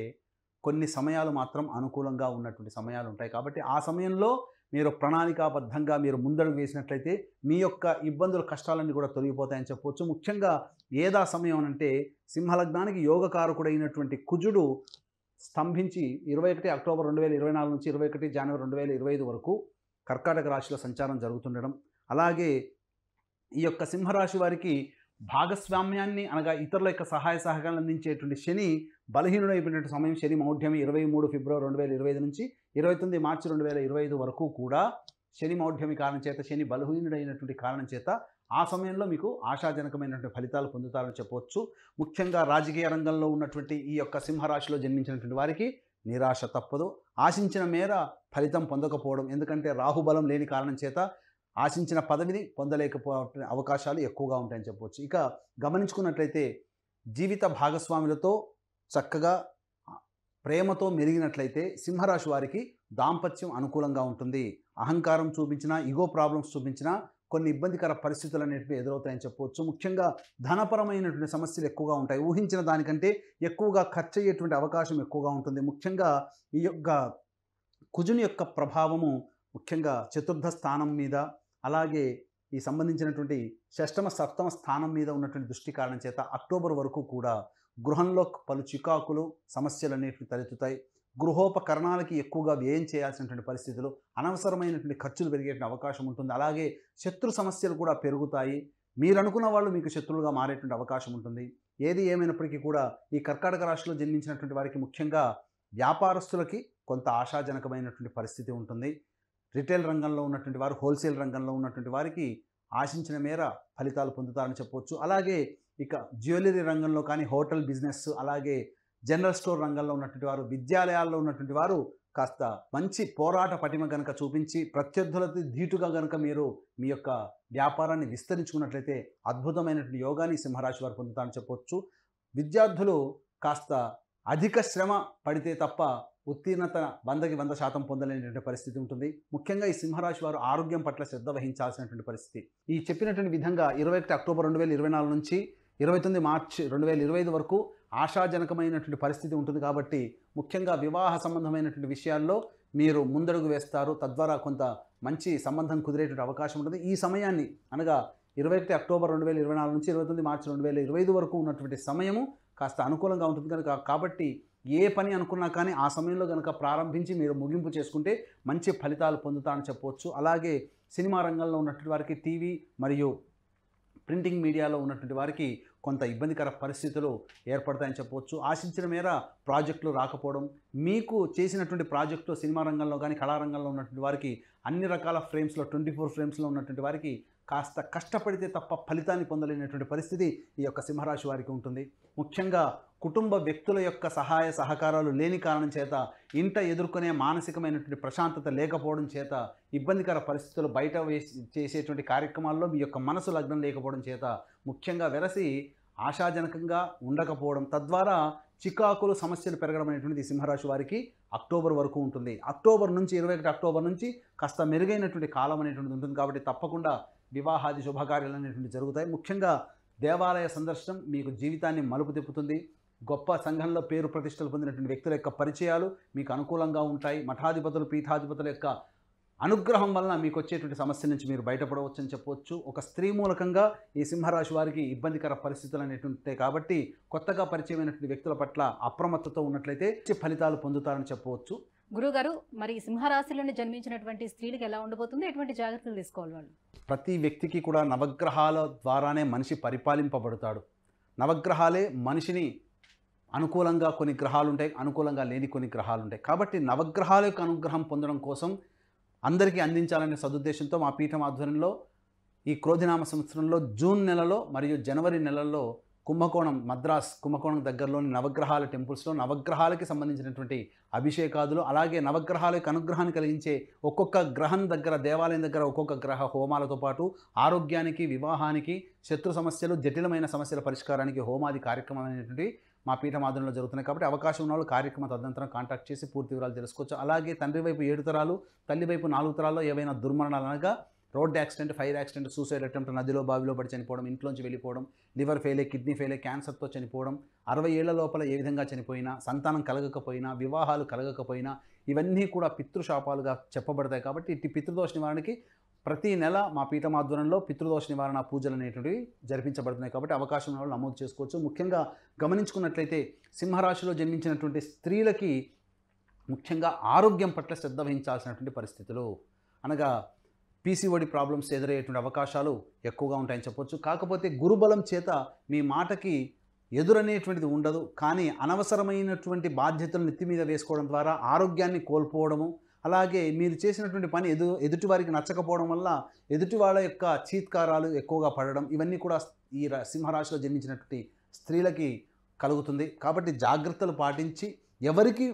కొన్ని సమయాలు మాత్రం అనుకూలంగా ఉన్నటువంటి సమయాలు ఉంటాయి. కాబట్టి ఆ సమయంలో మీరు ప్రణాళికాబద్ధంగా మీరు ముందడుగు వేసినట్లయితే మీ యొక్క ఇబ్బందులు కష్టాలన్నీ కూడా తొలగిపోతాయని చెప్పవచ్చు. ముఖ్యంగా ఏదా సమయం అంటే సింహలగ్నానికి యోగకారకుడైనటువంటి కుజుడు స్తంభించి 21 అక్టోబర్ 2024 నుంచి 21 జనవరి 2025 వరకు కర్కాటక రాశిలో సంచారం జరుగుతుండడం, అలాగే ఈ యొక్క సింహరాశి వారికి భాగస్వామ్యాన్ని అనగా ఇతరుల యొక్క సహాయ సహకారాలు అందించేటువంటి శని బలహీనుడైపోయినటువంటి సమయం, శని మౌఢ్యం 23 ఫిబ్రవరి 2025 నుంచి 29 మార్చి 2025 వరకు కూడా శని మౌఢ్యమి కారణం చేత, శని బలహీనుడైనటువంటి కారణం చేత ఆ సమయంలో మీకు ఆశాజనకమైనటువంటి ఫలితాలు పొందుతారని చెప్పవచ్చు. ముఖ్యంగా రాజకీయ రంగంలో ఉన్నటువంటి ఈ యొక్క సింహరాశిలో జన్మించినటువంటి వారికి నిరాశ తప్పదు. ఆశించిన మేర ఫలితం పొందకపోవడం, ఎందుకంటే రాహుబలం లేని కారణం చేత ఆశించిన పదవిని పొందలేకపోవడం అవకాశాలు ఎక్కువగా ఉంటాయని చెప్పవచ్చు. ఇక గమనించుకున్నట్లయితే జీవిత భాగస్వాములతో చక్కగా ప్రేమతో మెరిగినట్లయితే సింహరాశి వారికి దాంపత్యం అనుకూలంగా ఉంటుంది. అహంకారం చూపించినా, ఈగో ప్రాబ్లమ్స్ చూపించినా కొన్ని ఇబ్బందికర పరిస్థితులు అనేటివి ఎదురవుతాయని చెప్పవచ్చు. ముఖ్యంగా ధనపరమైనటువంటి సమస్యలు ఎక్కువగా ఉంటాయి. ఊహించిన దానికంటే ఎక్కువగా ఖర్చు అయ్యేటువంటి అవకాశం ఎక్కువగా ఉంటుంది. ముఖ్యంగా ఈ యొక్క కుజుని యొక్క ప్రభావము ముఖ్యంగా చతుర్థ స్థానం మీద, అలాగే ఈ సంబంధించినటువంటి షష్టమ సప్తమ స్థానం మీద ఉన్నటువంటి దృష్టి కారణం చేత అక్టోబర్ వరకు కూడా గృహంలో పలు చికాకులు సమస్యలు అనేటివి తలెత్తుతాయి. గృహోపకరణాలకి ఎక్కువగా వ్యయం చేయాల్సినటువంటి పరిస్థితులు, అనవసరమైనటువంటి ఖర్చులు పెరిగేటువంటి అవకాశం ఉంటుంది. అలాగే శత్రు సమస్యలు కూడా పెరుగుతాయి. మీరు అనుకున్న వాళ్ళు మీకు శత్రువులుగా మారేటువంటి అవకాశం ఉంటుంది. ఏది ఏమైనప్పటికీ కూడా ఈ కర్కాటక రాశిలో జన్మించినటువంటి వారికి ముఖ్యంగా వ్యాపారస్తులకి కొంత ఆశాజనకమైనటువంటి పరిస్థితి ఉంటుంది. రిటైల్ రంగంలో ఉన్నటువంటి వారు, హోల్సేల్ రంగంలో ఉన్నటువంటి వారికి ఆశించిన మేర ఫలితాలు పొందుతారని చెప్పవచ్చు. అలాగే ఇక జ్యువెలరీ రంగంలో కానీ, హోటల్ బిజినెస్, అలాగే జనరల్ స్టోర్ రంగంలో ఉన్నటువంటి వారు, విద్యాలయాల్లో ఉన్నటువంటి వారు కాస్త మంచి పోరాట పటిమ కనుక చూపించి ప్రత్యర్థులతో ధీటుగా కనుక మీరు మీ యొక్క వ్యాపారాన్ని విస్తరించుకున్నట్లయితే అద్భుతమైనటువంటి యోగాన్ని సింహరాశి వారు పొందుతారని చెప్పవచ్చు. విద్యార్థులు కాస్త అధిక శ్రమ పడితే తప్ప ఉత్తీర్ణత 100కి 100% పొందలేనటువంటి పరిస్థితి ఉంటుంది. ముఖ్యంగా ఈ సింహరాశి వారు ఆరోగ్యం పట్ల శ్రద్ధ వహించాల్సినటువంటి పరిస్థితి. ఈ చెప్పినటువంటి విధంగా 21 అక్టోబర్ 2024 నుంచి 29 మార్చి 2025 వరకు ఆశాజనకమైనటువంటి పరిస్థితి ఉంటుంది. కాబట్టి ముఖ్యంగా వివాహ సంబంధమైనటువంటి విషయాల్లో మీరు ముందడుగు వేస్తారు. తద్వారా కొంత మంచి సంబంధం కుదిరేటువంటి అవకాశం ఉంటుంది. ఈ సమయాన్ని అనగా 21 అక్టోబర్ 2024 నుంచి 29 మార్చి 2025 వరకు ఉన్నటువంటి సమయము కాస్త అనుకూలంగా ఉంటుంది కనుక, కాబట్టి ఏ పని అనుకున్నా కానీ ఆ సమయంలో కనుక ప్రారంభించి మీరు ముగింపు చేసుకుంటే మంచి ఫలితాలు పొందుతారని చెప్పవచ్చు. అలాగే సినిమా రంగంలో ఉన్నటువంటి వారికి, టీవీ మరియు ప్రింటింగ్ మీడియాలో ఉన్నటువంటి వారికి కొంత ఇబ్బందికర పరిస్థితులు ఏర్పడతాయని చెప్పవచ్చు. ఆశించిన మేర ప్రాజెక్టులు రాకపోవడం, మీకు చేసినటువంటి ప్రాజెక్టులు సినిమా రంగంలో కానీ కళారంగంలో ఉన్నటువంటి వారికి అన్ని రకాల ఫ్రేమ్స్లో 24 ఫ్రేమ్స్లో ఉన్నటువంటి వారికి కాస్త కష్టపడితే తప్ప ఫలితాన్ని పొందలేనటువంటి పరిస్థితి ఈ యొక్క సింహరాశి వారికి ఉంటుంది. ముఖ్యంగా కుటుంబ వ్యక్తుల యొక్క సహాయ సహకారాలు లేని కారణం చేత, ఇంట ఎదుర్కొనే మానసికమైనటువంటి ప్రశాంతత లేకపోవడం చేత, ఇబ్బందికర పరిస్థితులు బయట చేసేటువంటి కార్యక్రమాల్లో మీ యొక్క మనసు లగ్నం లేకపోవడం చేత ముఖ్యంగా వెరసి ఆశాజనకంగా ఉండకపోవడం, తద్వారా చికాకులు సమస్యలు పెరగడం అనేటువంటిది సింహరాశి వారికి అక్టోబర్ వరకు ఉంటుంది. అక్టోబర్ నుంచి 21 అక్టోబర్ నుంచి కాస్త మెరుగైనటువంటి కాలం అనేటువంటిది ఉంటుంది. కాబట్టి తప్పకుండా వివాహాది శుభకార్యాలు అనేటువంటి జరుగుతాయి. ముఖ్యంగా దేవాలయ సందర్శనం మీకు జీవితాన్ని మలుపు తిప్పుతుంది. గొప్ప సంఘంలో పేరు ప్రతిష్టలు పొందినటువంటి వ్యక్తుల యొక్క పరిచయాలు మీకు అనుకూలంగా ఉంటాయి. మఠాధిపతులు, పీఠాధిపతుల యొక్క అనుగ్రహం వలన మీకు వచ్చేటువంటి సమస్య నుంచి మీరు బయటపడవచ్చు అని చెప్పవచ్చు. ఒక స్త్రీ మూలకంగా ఈ సింహరాశి వారికి ఇబ్బందికర పరిస్థితులు అనేటువంటి కాబట్టి కొత్తగా పరిచయమైనటువంటి వ్యక్తుల పట్ల అప్రమత్తతో ఉన్నట్లయితే ఫలితాలు పొందుతారని చెప్పవచ్చు. గురుగారు, మరి సింహరాశిలోని జన్మించినటువంటి స్త్రీలకు ఎలా ఉండబోతుంది, ఎటువంటి జాగ్రత్తలు తీసుకోవాలి వాళ్ళు? ప్రతి వ్యక్తికి కూడా నవగ్రహాల ద్వారానే మనిషి పరిపాలింపబడతాడు. నవగ్రహాలే మనిషిని అనుకూలంగా కొన్ని గ్రహాలు ఉంటాయి, అనుకూలంగా లేని కొన్ని గ్రహాలు ఉంటాయి. కాబట్టి నవగ్రహాల యొక్క అనుగ్రహం పొందడం కోసం అందరికీ అందించాలనే సదుద్దేశంతో మా పీఠం ఆధ్వర్యంలో ఈ క్రోధినామ సంవత్సరంలో జూన్ నెలలో మరియు జనవరి నెలల్లో కుంభకోణం, మద్రాస్ కుంభకోణం దగ్గరలోని నవగ్రహాల టెంపుల్స్లో నవగ్రహాలకి సంబంధించినటువంటి అభిషేకాదులు, అలాగే నవగ్రహాలకు అనుగ్రహాన్ని కలిగించే ఒక్కొక్క గ్రహం దగ్గర, దేవాలయం దగ్గర ఒక్కొక్క గ్రహ హోమాలతో పాటు ఆరోగ్యానికి, వివాహానికి, శత్రు సమస్యలు, జటిలమైన సమస్యల పరిష్కారానికి హోమాది కార్యక్రమం అనేటువంటి మా పీఠం ఆధ్వర్యంలో జరుగుతున్నాయి. కాబట్టి అవకాశం ఉన్న వాళ్ళు కార్యక్రమ తదనంతరం కాంటాక్ట్ చేసి పూర్తి వివరాలు తెలుసుకోవచ్చు. అలాగే తండ్రి వైపు 7 తరాలు, తల్లి వైపు 4 తరాల్లో ఏవైనా దుర్మరణాలు అనగా road accident, fire accident, suicide attempt, నదిలో బావిలో పడి చనిపోవడం, ఇంట్లోంచి వెళ్ళిపోవడం, లివర్ ఫెయిలే, కిడ్నీ ఫెయిలే, క్యాన్సర్తో చనిపోవడం, 60 ఏళ్ల లోపల ఏ విధంగా చనిపోయినా, సంతానం కలగకపోయినా, వివాహాలు కలగకపోయినా ఇవన్నీ కూడా పితృశాపాలుగా చెప్పబడతాయి. కాబట్టి ఇట్టి పితృదోష నివారణకి ప్రతి నెల మా పీఠం ఆధ్వర్యంలో పితృదోష నివారణ పూజలు అనేటువంటివి జరిపించబడుతున్నాయి. కాబట్టి అవకాశం ఉన్న వాళ్ళు నమోదు చేసుకోవచ్చు. ముఖ్యంగా గమనించుకున్నట్లయితే సింహరాశిలో జన్మించినటువంటి స్త్రీలకి ముఖ్యంగా ఆరోగ్యం పట్ల శ్రద్ధ వహించాల్సినటువంటి పరిస్థితులు, అనగా పీసీఓడి ప్రాబ్లమ్స్ ఎదురయ్యేటువంటి అవకాశాలు ఎక్కువగా ఉంటాయని చెప్పొచ్చు. కాకపోతే గురుబలం చేత మీ మాటకి ఎదురనేటువంటిది ఉండదు. కానీ అనవసరమైనటువంటి బాధ్యతలు నెత్తి మీద వేసుకోవడం ద్వారా ఆరోగ్యాన్ని కోల్పోవడము, అలాగే మీరు చేసినటువంటి పని ఎదుటి వారికి నచ్చకపోవడం వల్ల ఎదుటి వాళ్ళ యొక్క చీత్కారాలు ఎక్కువగా పడడం, ఇవన్నీ కూడా ఈ సింహరాశిలో జన్మించినటువంటి స్త్రీలకి కలుగుతుంది. కాబట్టి జాగ్రత్తలు పాటించి ఎవరికి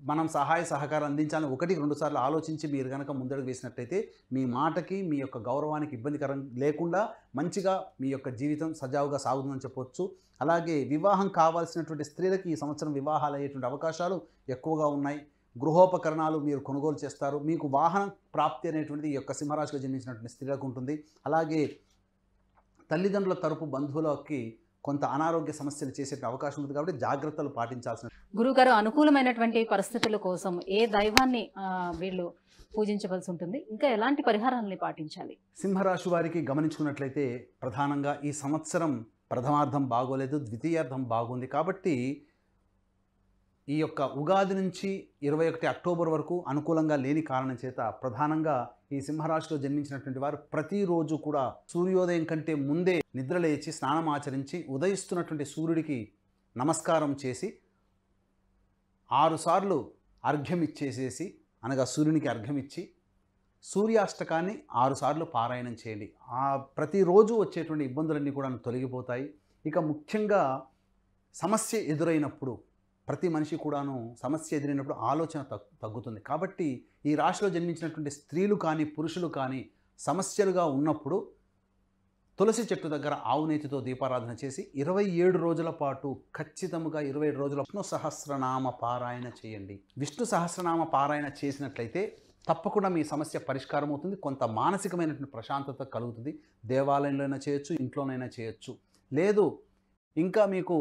మనం సహాయ సహకారం అందించాలని 1-2 సార్లు ఆలోచించి మీరు కనుక ముందడుగు వేసినట్లయితే మీ మాటకి, మీ యొక్క గౌరవానికి ఇబ్బందికరం లేకుండా మంచిగా మీ యొక్క జీవితం సజావుగా సాగుతుందని చెప్పవచ్చు. అలాగే వివాహం కావాల్సినటువంటి స్త్రీలకి ఈ సంవత్సరం వివాహాలు అయ్యేటువంటి అవకాశాలు ఎక్కువగా ఉన్నాయి. గృహోపకరణాలు మీరు కొనుగోలు చేస్తారు. మీకు వాహన ప్రాప్తి అనేటువంటిది ఈ యొక్క సింహరాశిలో జన్మించినటువంటి స్త్రీలకు ఉంటుంది. అలాగే తల్లిదండ్రుల తరపు బంధువులకి కొంత అనారోగ్య సమస్యలు చేసే అవకాశం ఉంది. కాబట్టి జాగ్రత్తలు పాటించాల్సిన. గురుగారు, అనుకూలమైనటువంటి పరిస్థితుల కోసం ఏ దైవాన్ని వీళ్ళు పూజించవలసి ఉంటుంది, ఇంకా ఎలాంటి పరిహారాలని పాటించాలి? సింహరాశి వారికి గమనించుకున్నట్లయితే ప్రధానంగా ఈ సంవత్సరం ప్రథమార్థం బాగోలేదు, ద్వితీయార్థం బాగుంది. కాబట్టి ఈ యొక్క ఉగాది నుంచి 21 అక్టోబర్ వరకు అనుకూలంగా లేని కారణం చేత ప్రధానంగా ఈ సింహరాశిలో జన్మించినటువంటి వారు ప్రతిరోజు కూడా సూర్యోదయం కంటే ముందే నిద్రలేచి స్నానం ఆచరించి ఉదయిస్తున్నటువంటి సూర్యుడికి నమస్కారం చేసి 6 సార్లు అర్ఘ్యం ఇచ్చేసేసి, అనగా సూర్యునికి అర్ఘ్యం ఇచ్చి సూర్యాష్టకాన్ని 6 సార్లు పారాయణం చేయండి. ప్రతిరోజు వచ్చేటువంటి ఇబ్బందులన్నీ కూడా తొలగిపోతాయి. ఇక ముఖ్యంగా సమస్య ఎదురైనప్పుడు, ప్రతి మనిషి కూడాను సమస్య ఎదురైనప్పుడు ఆలోచన తగ్గుతుంది. కాబట్టి ఈ రాశిలో జన్మించినటువంటి స్త్రీలు కానీ పురుషులు కానీ సమస్యలుగా ఉన్నప్పుడు తులసి చెట్టు దగ్గర ఆవు నేతితో దీపారాధన చేసి 27 రోజుల పాటు ఖచ్చితంగా 27 రోజుల విష్ణు సహస్రనామ పారాయణ చేయండి. విష్ణు సహస్రనామ పారాయణ చేసినట్లయితే తప్పకుండా మీ సమస్య పరిష్కారం అవుతుంది. కొంత మానసికమైనటువంటి ప్రశాంతత కలుగుతుంది. దేవాలయంలోనైనా చేయొచ్చు, ఇంట్లోనైనా చేయొచ్చు. లేదు ఇంకా మీకు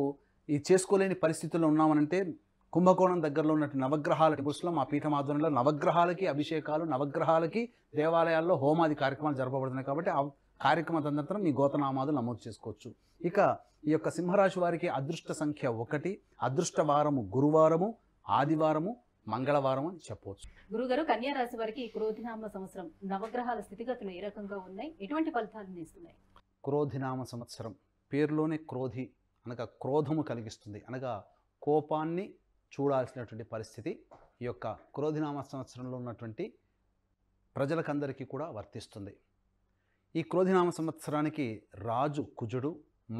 ఈ చేసుకోలేని పరిస్థితుల్లో ఉన్నామనంటే కుంభకోణం దగ్గరలో ఉన్నటువంటి నవగ్రహాల టెంపుల్స్లో మా పీఠం ఆధ్వర్యంలో నవగ్రహాలకి అభిషేకాలు, నవగ్రహాలకి దేవాలయాల్లో హోమాది కార్యక్రమాలు జరపబడుతున్నాయి. కాబట్టి ఆ కార్యక్రమ తదనంతరం మీ గోతనామాదులు నమోదు చేసుకోవచ్చు. ఇక ఈ యొక్క సింహరాశి వారికి అదృష్ట సంఖ్య 1, అదృష్ట వారము గురువారము, ఆదివారము, మంగళవారం అని చెప్పవచ్చు. గురుగారు, కన్యా రాశి వారికి క్రోధినామ సంవత్సరం నవగ్రహాల స్థితిగతులు ఏ రకంగా ఉన్నాయి, ఎటువంటి ఫలితాలను ఇస్తున్నాయి? క్రోధినామ సంవత్సరం పేరులోనే క్రోధి అనగా క్రోధము కలిగిస్తుంది, అనగా కోపాన్ని చూడాల్సినటువంటి పరిస్థితి ఈ యొక్క క్రోధినామ సంవత్సరంలో ఉన్నటువంటి ప్రజలకందరికీ కూడా వర్తిస్తుంది. ఈ క్రోధినామ సంవత్సరానికి రాజు కుజుడు,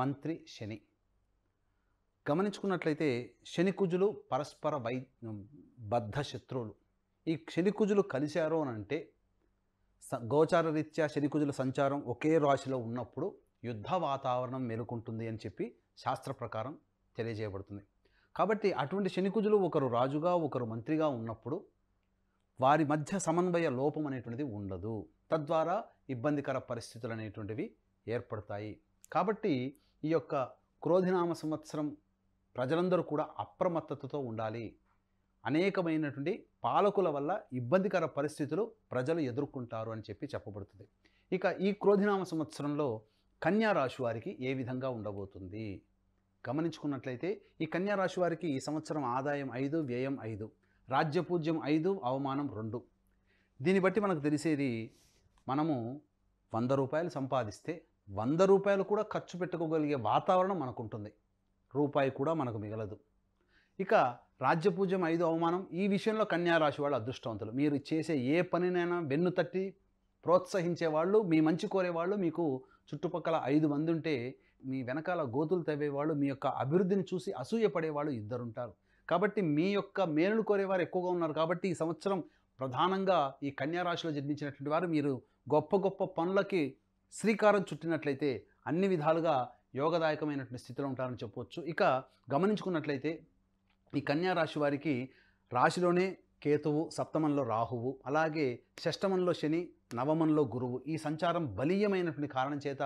మంత్రి శని. గమనించుకున్నట్లయితే శని కుజులు పరస్పర బద్ధ శత్రువులు. ఈ శని కుజులు కలిశారు అని అంటే గోచార రీత్యా శని కుజుల సంచారం ఒకే రాశిలో ఉన్నప్పుడు యుద్ధ వాతావరణం మేలుకుంటుంది అని చెప్పి శాస్త్ర ప్రకారం తెలియజేయబడుతుంది. కాబట్టి అటువంటి శనికుజులు ఒకరు రాజుగా ఒకరు మంత్రిగా ఉన్నప్పుడు వారి మధ్య సమన్వయ లోపం అనేటువంటిది ఉండదు. తద్వారా ఇబ్బందికర పరిస్థితులు అనేటువంటివి ఏర్పడతాయి. కాబట్టి ఈ యొక్క క్రోధినామ సంవత్సరం ప్రజలందరూ కూడా అప్రమత్తతతో ఉండాలి. అనేకమైనటువంటి పాలకుల వల్ల ఇబ్బందికర పరిస్థితులు ప్రజలు ఎదుర్కొంటారు అని చెప్పి చెప్పబడుతుంది. ఇక ఈ క్రోధినామ సంవత్సరంలో కన్యా రాశి వారికి ఏ విధంగా ఉండబోతుంది గమనించుకున్నట్లయితే ఈ కన్యా రాశి వారికి ఈ సంవత్సరం ఆదాయం 5, వ్యయం 5, రాజ్యపూజ్యం 5, అవమానం 2. దీన్ని బట్టి మనకు తెలిసేది, మనము 100 రూపాయలు సంపాదిస్తే 100 రూపాయలు కూడా ఖర్చు పెట్టుకోగలిగే వాతావరణం మనకుంటుంది. రూపాయి కూడా మనకు మిగలదు. ఇక రాజ్యపూజ్యం 5, అవమానం. ఈ విషయంలో కన్యా రాశి వాళ్ళు అదృష్టవంతులు. మీరు చేసే ఏ పనినైనా వెన్ను తట్టి ప్రోత్సహించేవాళ్ళు, మీ మంచి కోరేవాళ్ళు మీకు చుట్టుపక్కల 5 మంది ఉంటే మీ వెనకాల గోతులు తవ్వేవాళ్ళు, మీ యొక్క అభివృద్ధిని చూసి అసూయపడేవాళ్ళు ఇద్దరుంటారు. కాబట్టి మీ యొక్క మేలును కోరేవారు ఎక్కువగా ఉన్నారు. కాబట్టి ఈ సంవత్సరం ప్రధానంగా ఈ కన్యా రాశిలో జన్మించినటువంటి వారు మీరు గొప్ప గొప్ప పనులకి శ్రీకారం చుట్టినట్లయితే అన్ని విధాలుగా యోగదాయకమైనటువంటి స్థితిలో ఉంటారని చెప్పవచ్చు. ఇక గమనించుకున్నట్లయితే ఈ కన్యా రాశి వారికి రాశిలోనే కేతువు, సప్తమంలో రాహువు, అలాగే షష్టమంలో శని, నవమంలో గురువు ఈ సంచారం బలీయమైనటువంటి కారణం చేత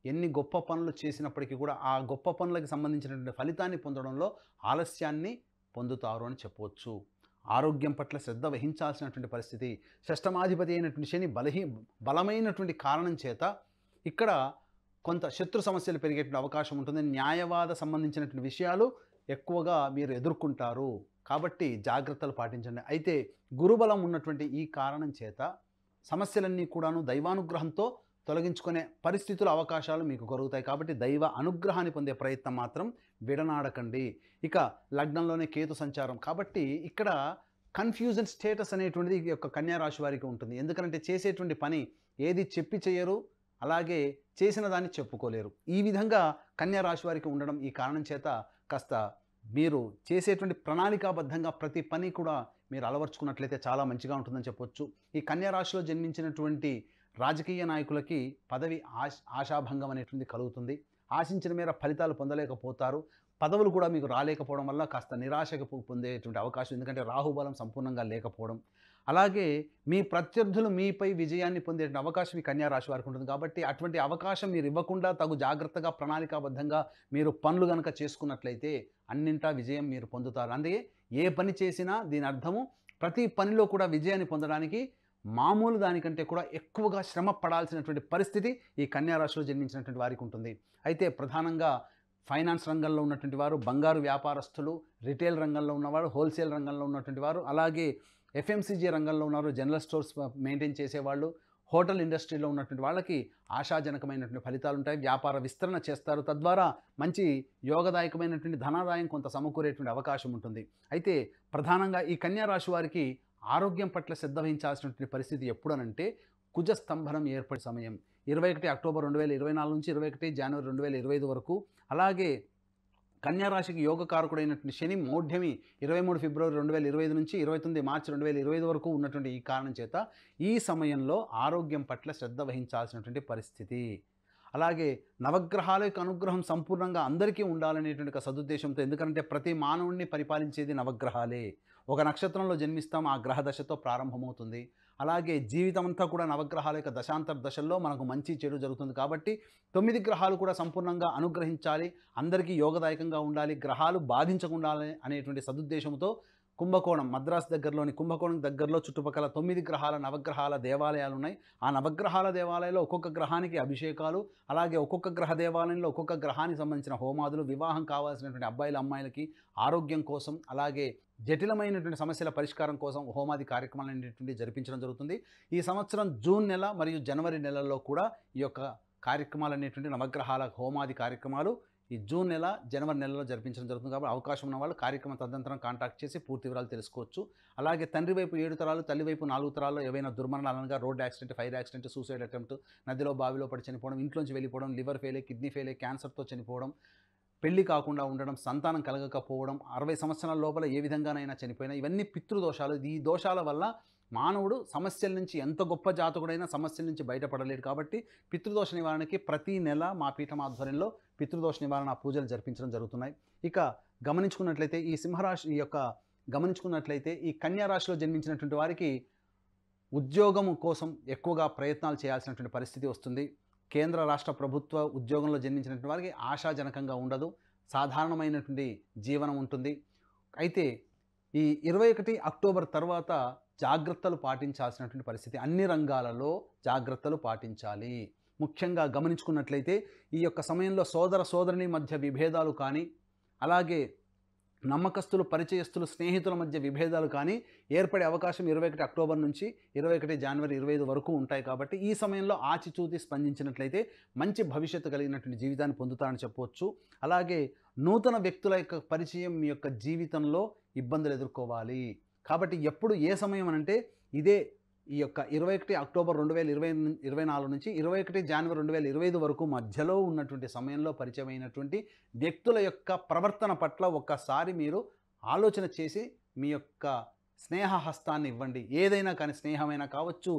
ఎన్ని గొప్ప పనులు చేసినప్పటికీ కూడా ఆ గొప్ప పనులకు సంబంధించినటువంటి ఫలితాన్ని పొందడంలో ఆలస్యాన్ని పొందుతారు అని చెప్పవచ్చు. ఆరోగ్యం పట్ల శ్రద్ధ వహించాల్సినటువంటి పరిస్థితి. షష్టమాధిపతి అయినటువంటి శని బలమైనటువంటి కారణం చేత ఇక్కడ కొంత శత్రు సమస్యలు పెరిగేటువంటి అవకాశం ఉంటుంది. న్యాయవాద సంబంధించినటువంటి విషయాలు ఎక్కువగా మీరు ఎదుర్కొంటారు. కాబట్టి జాగ్రత్తలు పాటించండి. అయితే గురుబలం ఉన్నటువంటి ఈ కారణం చేత సమస్యలన్నీ కూడాను దైవానుగ్రహంతో తొలగించుకునే పరిస్థితుల అవకాశాలు మీకు కలుగుతాయి. కాబట్టి దైవ అనుగ్రహాన్ని పొందే ప్రయత్నం మాత్రం విడనాడకండి. ఇక లగ్నంలోనే కేతు సంచారం కాబట్టి ఇక్కడ కన్ఫ్యూజన్ స్టేటస్ అనేటువంటిది ఈ యొక్క కన్యా రాశి వారికి ఉంటుంది. ఎందుకంటే చేసేటువంటి పని ఏది చెప్పి చేయరు, అలాగే చేసిన దాన్ని చెప్పుకోలేరు. ఈ విధంగా కన్యా రాశి వారికి ఉండడం ఈ కారణం చేత కాస్త మీరు చేసేటువంటి ప్రణాళికాబద్ధంగా ప్రతి పని కూడా మీరు అలవర్చుకున్నట్లయితే చాలా మంచిగా ఉంటుందని చెప్పొచ్చు. ఈ కన్యా రాశిలో జన్మించినటువంటి రాజకీయ నాయకులకి పదవి ఆశాభంగం అనేటువంటిది కలుగుతుంది. ఆశించిన మేర ఫలితాలు పొందలేకపోతారు. పదవులు కూడా మీకు రాలేకపోవడం వల్ల కాస్త నిరాశకు పొందేటువంటి అవకాశం, ఎందుకంటే రాహుబలం సంపూర్ణంగా లేకపోవడం. అలాగే మీ ప్రత్యర్థులు మీపై విజయాన్ని పొందే అవకాశం ఈ కన్యా రాశి వారికి ఉంటుంది. కాబట్టి అటువంటి అవకాశం మీరు ఇవ్వకుండా తగు జాగ్రత్తగా ప్రణాళికాబద్ధంగా మీరు పనులు కనుక చేసుకున్నట్లయితే అన్నింటా విజయం మీరు పొందుతారు. అందుకే ఏ పని చేసినా దీని అర్థము ప్రతి పనిలో కూడా విజయాన్ని పొందడానికి మామూలు దానికంటే కూడా ఎక్కువగా శ్రమ పడాల్సినటువంటి పరిస్థితి ఈ కన్యా రాశిలో జన్మించినటువంటి వారికి ఉంటుంది. అయితే ప్రధానంగా ఫైనాన్స్ రంగంలో ఉన్నటువంటి వారు, బంగారు వ్యాపారస్తులు, రిటైల్ రంగంలో ఉన్నవారు, హోల్సేల్ రంగంలో ఉన్నటువంటి వారు, అలాగే ఎఫ్ఎంసీజీ రంగంలో ఉన్నారు, జనరల్ స్టోర్స్ మెయింటైన్ చేసేవాళ్ళు, హోటల్ ఇండస్ట్రీలో ఉన్నటువంటి వాళ్ళకి ఆశాజనకమైనటువంటి ఫలితాలు ఉంటాయి. వ్యాపార విస్తరణ చేస్తారు. తద్వారా మంచి యోగదాయకమైనటువంటి ధనాదాయం కొంత సమకూరేటువంటి అవకాశం ఉంటుంది. అయితే ప్రధానంగా ఈ కన్యా రాశి వారికి ఆరోగ్యం పట్ల శ్రద్ధ వహించాల్సినటువంటి పరిస్థితి ఎప్పుడనంటే కుజస్తంభనం ఏర్పడే సమయం 21 అక్టోబర్ 2024 నుంచి 21 జనవరి 2025 వరకు. అలాగే కన్యారాశికి యోగకారకుడైనటువంటి శని మౌఢ్యమి 23 ఫిబ్రవరి 2025 నుంచి 29 మార్చి 2025 వరకు ఉన్నటువంటి ఈ కారణం చేత ఈ సమయంలో ఆరోగ్యం పట్ల శ్రద్ధ వహించాల్సినటువంటి పరిస్థితి. అలాగే నవగ్రహాల యొక్క అనుగ్రహం సంపూర్ణంగా అందరికీ ఉండాలనేటువంటి ఒక సదుద్దేశంతో, ఎందుకంటే ప్రతి మానవుడిని పరిపాలించేది నవగ్రహాలే. ఒక నక్షత్రంలో జన్మిస్తాం, ఆ గ్రహ దశతో ప్రారంభమవుతుంది. అలాగే జీవితం అంతా కూడా నవగ్రహాల యొక్క దశాంతర దశల్లో మనకు మంచి చెడు జరుగుతుంది. కాబట్టి 9 గ్రహాలు కూడా సంపూర్ణంగా అనుగ్రహించాలి, అందరికీ యోగదాయకంగా ఉండాలి, గ్రహాలు బాధించకుండా అనేటువంటి సదుద్దేశంతో కుంభకోణం, మద్రాసు దగ్గరలోని కుంభకోణం దగ్గరలో చుట్టుపక్కల 9 గ్రహాల నవగ్రహాల దేవాలయాలు ఉన్నాయి. ఆ నవగ్రహాల దేవాలయంలో ఒక్కొక్క గ్రహానికి అభిషేకాలు, అలాగే ఒక్కొక్క గ్రహ దేవాలయంలో ఒక్కొక్క గ్రహానికి సంబంధించిన హోమాదులు, వివాహం కావాల్సినటువంటి అబ్బాయిల అమ్మాయిలకి ఆరోగ్యం కోసం, అలాగే జటిలమైనటువంటి సమస్యల పరిష్కారం కోసం హోమాది కార్యక్రమాలు అనేటువంటివి జరిపించడం జరుగుతుంది. ఈ సంవత్సరం జూన్ నెల మరియు జనవరి నెలల్లో కూడా ఈ యొక్క కార్యక్రమాలు అనేటువంటి నవగ్రహాల హోమాది కార్యక్రమాలు ఈ జూన్ నెల జనవరి నెలలో జరిపించడం జరుగుతుంది. కాబట్టి అవకాశం ఉన్న వాళ్ళు కార్యక్రమం తదనంతరం కాంటాక్ట్ చేసి పూర్తి వివరాలు తెలుసుకోవచ్చు. అలాగే తండ్రి వైపు 7 తరాలు, తల్లి వైపు 4 తరాల్లో ఏవైనా దుర్మరణాలనగా road accident, fire accident, suicide attempt, నదిలో బావిలో పడి చనిపోవడం, ఇంట్లోంచి వెళ్ళిపోవడం, లివర్ ఫెయిలే, కిడ్నీ ఫెయిలే, క్యాన్సర్తో చనిపోవడం, పెళ్లి కాకుండా ఉండడం, సంతానం కలగకపోవడం, 60 సంవత్సరాల లోపల ఏ విధంగానైనా చనిపోయినా, ఇవన్నీ పితృదోషాలు. ఈ దోషాల వల్ల మానవుడు సమస్యల నుంచి, ఎంత గొప్ప జాతకుడైనా సమస్యల నుంచి బయటపడలేడు. కాబట్టి పితృదోష నివారణకి ప్రతి నెల మా పీఠం ఆధ్వర్యంలో పితృదోష నివారణ పూజలు జరిపించడం జరుగుతున్నాయి. ఇక గమనించుకున్నట్లయితే ఈ సింహరాశి ఈ కన్యా రాశిలో జన్మించినటువంటి వారికి ఉద్యోగం కోసం ఎక్కువగా ప్రయత్నాలు చేయాల్సినటువంటి పరిస్థితి వస్తుంది. కేంద్ర రాష్ట్ర ప్రభుత్వ ఉద్యోగంలో జన్మించినటువంటి వారికి ఆశాజనకంగా ఉండదు, సాధారణమైనటువంటి జీవనం ఉంటుంది. అయితే ఈ 21 అక్టోబర్ తర్వాత జాగ్రత్తలు పాటించాల్సినటువంటి పరిస్థితి. అన్ని రంగాలలో జాగ్రత్తలు పాటించాలి. ముఖ్యంగా గమనించుకున్నట్లయితే ఈ యొక్క సమయంలో సోదర సోదరుని మధ్య విభేదాలు కానీ, అలాగే నమ్మకస్తులు, పరిచయస్తులు, స్నేహితుల మధ్య విభేదాలు కానీ ఏర్పడే అవకాశం 21 అక్టోబర్ నుంచి 21 జనవరి 25 వరకు ఉంటాయి. కాబట్టి ఈ సమయంలో ఆచితూచి స్పందించినట్లయితే మంచి భవిష్యత్తు కలిగినటువంటి జీవితాన్ని పొందుతారని చెప్పవచ్చు. అలాగే నూతన వ్యక్తుల యొక్క పరిచయం మీ యొక్క జీవితంలో ఇబ్బందులు ఎదుర్కోవాలి. కాబట్టి ఎప్పుడు ఏ సమయం అనంటే ఇదే ఈ యొక్క 21 అక్టోబర్ 2024 నుంచి 21 జనవరి 2025 వరకు మధ్యలో ఉన్నటువంటి సమయంలో పరిచయమైనటువంటి వ్యక్తుల యొక్క ప్రవర్తన పట్ల ఒక్కసారి మీరు ఆలోచన చేసి మీ యొక్క స్నేహహస్తాన్ని ఇవ్వండి. ఏదైనా కానీ, స్నేహమైనా కావచ్చు,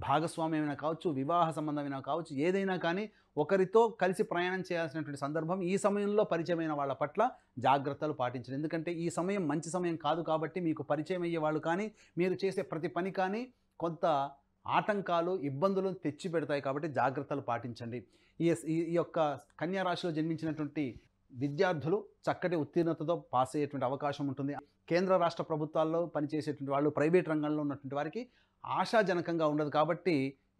భాగస్వామ్యమైనా కావచ్చు, వివాహ సంబంధమైనా కావచ్చు, ఏదైనా కానీ ఒకరితో కలిసి ప్రయాణం చేయాల్సినటువంటి సందర్భం ఈ సమయంలో పరిచయమైన వాళ్ళ పట్ల జాగ్రత్తలు పాటించండి. ఎందుకంటే ఈ సమయం మంచి సమయం కాదు కాబట్టి మీకు పరిచయం అయ్యే వాళ్ళు కానీ, మీరు చేసే ప్రతి పని కానీ కొంత ఆటంకాలు, ఇబ్బందులు తెచ్చి పెడతాయి కాబట్టి జాగ్రత్తలు పాటించండి. ఈ యొక్క కన్యా రాశిలో జన్మించినటువంటి విద్యార్థులు చక్కటి ఉత్తీర్ణతతో పాస్ అయ్యేటువంటి అవకాశం ఉంటుంది. కేంద్ర రాష్ట్ర ప్రభుత్వాల్లో పనిచేసేటువంటి వాళ్ళు, ప్రైవేట్ రంగంలో ఉన్నటువంటి వారికి ఆశాజనకంగా ఉండదు కాబట్టి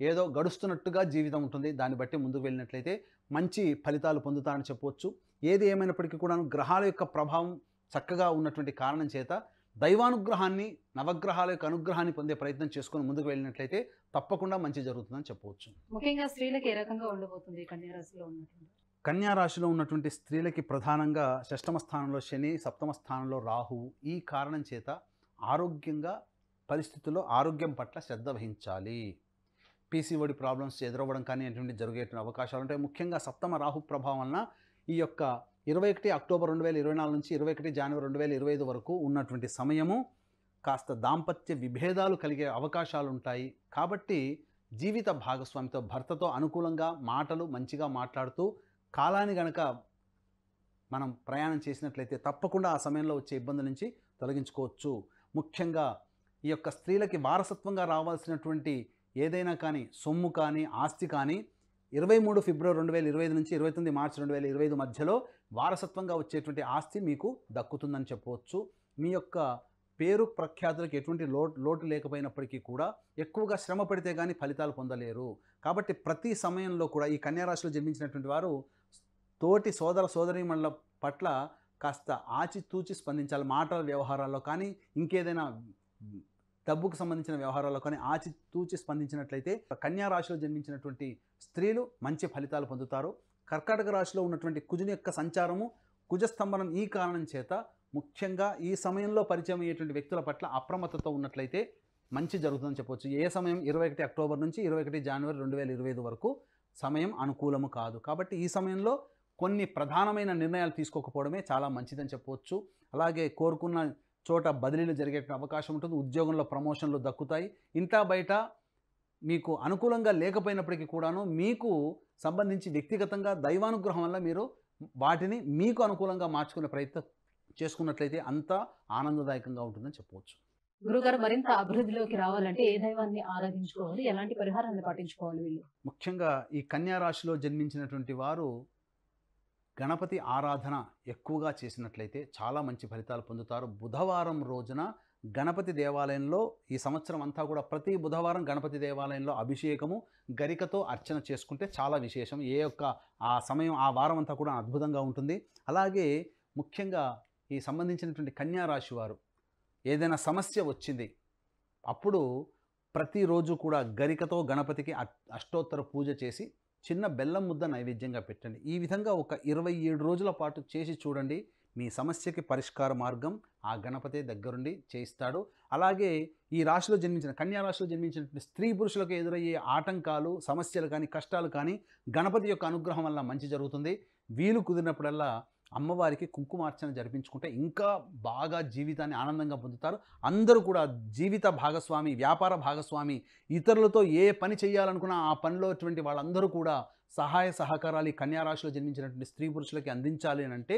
ఏదో గడుస్తున్నట్టుగా జీవితం ఉంటుంది. దాన్ని బట్టి ముందుకు వెళ్ళినట్లయితే మంచి ఫలితాలు పొందుతారని చెప్పవచ్చు. ఏది ఏమైనప్పటికీ కూడా గ్రహాల యొక్క ప్రభావం చక్కగా ఉన్నటువంటి కారణం చేత దైవానుగ్రహాన్ని, నవగ్రహాల యొక్క అనుగ్రహాన్ని పొందే ప్రయత్నం చేసుకొని ముందుకు వెళ్ళినట్లయితే తప్పకుండా మంచి జరుగుతుందని చెప్పవచ్చు. ముఖ్యంగా స్త్రీలకు ఏ రకంగా ఉండబోతుంది కన్యా రాశిలో ఉన్నటువంటి? కన్యా రాశిలో ఉన్నటువంటి స్త్రీలకి ప్రధానంగా షష్టమ స్థానంలో శని, సప్తమ స్థానంలో రాహువు. ఈ కారణం చేత ఆరోగ్యంగా పరిస్థితుల్లో ఆరోగ్యం పట్ల శ్రద్ధ వహించాలి. పీసీఓడి ప్రాబ్లమ్స్ ఎదురవ్వడం కానీ అటువంటి జరిగేటువంటి అవకాశాలు ఉంటాయి. ముఖ్యంగా సప్తమ రాహు ప్రభావం వలన ఈ యొక్క 21 అక్టోబర్ 2024 నుంచి 21 జనవరి 2025 వరకు ఉన్నటువంటి సమయము కాస్త దాంపత్య విభేదాలు కలిగే అవకాశాలు ఉంటాయి. కాబట్టి జీవిత భాగస్వామితో, భర్తతో అనుకూలంగా మాటలు మంచిగా మాట్లాడుతూ కాలాన్ని గనక మనం ప్రయాణం చేసినట్లయితే తప్పకుండా ఆ సమయంలో వచ్చే ఇబ్బంది నుంచి తొలగించుకోవచ్చు. ముఖ్యంగా ఈ యొక్క స్త్రీలకి వారసత్వంగా రావాల్సినటువంటి ఏదైనా కానీ, సొమ్ము కానీ, ఆస్తి కానీ 23 ఫిబ్రవరి 2025 నుంచి 29 మార్చి 2025 మధ్యలో వారసత్వంగా వచ్చేటువంటి ఆస్తి మీకు దక్కుతుందని చెప్పవచ్చు. మీ యొక్క పేరు ప్రఖ్యాతులకు ఎటువంటి లోటు లేకపోయినప్పటికీ కూడా ఎక్కువగా శ్రమ పడితే కానీ ఫలితాలు పొందలేరు. కాబట్టి ప్రతి సమయంలో కూడా ఈ కన్యా రాశిలో జన్మించినటువంటి వారు తోటి సోదర సోదరీమణుల పట్ల కాస్త ఆచితూచి స్పందించాలి. మాటల వ్యవహారాల్లో కానీ, ఇంకేదైనా డబ్బుకు సంబంధించిన వ్యవహారాల్లో కానీ ఆచితూచి స్పందించినట్లయితే కన్యా రాశిలో జన్మించినటువంటి స్త్రీలు మంచి ఫలితాలు పొందుతారు. కర్కాటక రాశిలో ఉన్నటువంటి కుజుని యొక్క సంచారము, కుజస్తంభనం ఈ కారణం చేత ముఖ్యంగా ఈ సమయంలో పరిచయం అయ్యేటువంటి వ్యక్తుల పట్ల అప్రమత్తతో ఉన్నట్లయితే మంచి జరుగుతుందని చెప్పవచ్చు. ఏ సమయం 21 అక్టోబర్ నుంచి 21 జనవరి 2025 వరకు సమయం అనుకూలము కాదు. కాబట్టి ఈ సమయంలో కొన్ని ప్రధానమైన నిర్ణయాలు తీసుకోకపోవడమే చాలా మంచిదని చెప్పవచ్చు. అలాగే కోరుకున్న చోట బదిలీలు జరిగే అవకాశం ఉంటుంది. ఉద్యోగంలో ప్రమోషన్లు దక్కుతాయి. ఇంటా బయట మీకు అనుకూలంగా లేకపోయినప్పటికీ కూడాను మీకు సంబంధించి వ్యక్తిగతంగా దైవానుగ్రహం వల్ల మీరు వాటిని మీకు అనుకూలంగా మార్చుకునే ప్రయత్నం చేసుకున్నట్లయితే అంతా ఆనందదాయకంగా ఉంటుందని చెప్పవచ్చు. గురుగారు, మరింత అభివృద్ధిలోకి రావాలంటే ఏ దైవాన్ని ఆరాధించుకోవాలి, ఎలాంటి పరిహారాన్ని పాటించుకోవాలి వీళ్ళు? ముఖ్యంగా ఈ కన్యా రాశిలో జన్మించినటువంటి వారు గణపతి ఆరాధన ఎక్కువగా చేసినట్లయితే చాలా మంచి ఫలితాలు పొందుతారు. బుధవారం రోజున గణపతి దేవాలయంలో ఈ సంవత్సరం అంతా కూడా ప్రతి బుధవారం గణపతి దేవాలయంలో అభిషేకము, గరికతో అర్చన చేసుకుంటే చాలా విశేషం. ఆ సమయం, ఆ వారం అంతా కూడా అద్భుతంగా ఉంటుంది. అలాగే ముఖ్యంగా ఈ సంబంధించినటువంటి కన్యా రాశి వారు ఏదైనా సమస్య వచ్చింది అప్పుడు ప్రతిరోజు కూడా గరికతో గణపతికి అష్టోత్తర పూజ చేసి చిన్న బెల్లం ముద్ద నైవేద్యంగా పెట్టండి. ఈ విధంగా ఒక 27 రోజుల పాటు చేసి చూడండి. మీ సమస్యకి పరిష్కార మార్గం ఆ గణపతి దగ్గరుండి చేయిస్తాడు. అలాగే ఈ రాశిలో జన్మించిన కన్యా రాశిలో జన్మించినటువంటి స్త్రీ పురుషులకు ఎదురయ్యే ఆటంకాలు, సమస్యలు కానీ, కష్టాలు కానీ గణపతి యొక్క అనుగ్రహం వల్ల మంచి జరుగుతుంది. వీలు కుదిరినప్పుడల్లా అమ్మవారికి కుంకుమార్చన జరిపించుకుంటే ఇంకా బాగా జీవితాన్ని ఆనందంగా పొందుతారు. అందరూ కూడా జీవిత భాగస్వామి, వ్యాపార భాగస్వామి, ఇతరులతో ఏ పని చేయాలనుకున్నా ఆ పనిలోటువంటి వాళ్ళందరూ కూడా సహాయ సహకారాలు కన్యా రాశిలో జన్మించినటువంటి స్త్రీ పురుషులకి అందించాలి అని అంటే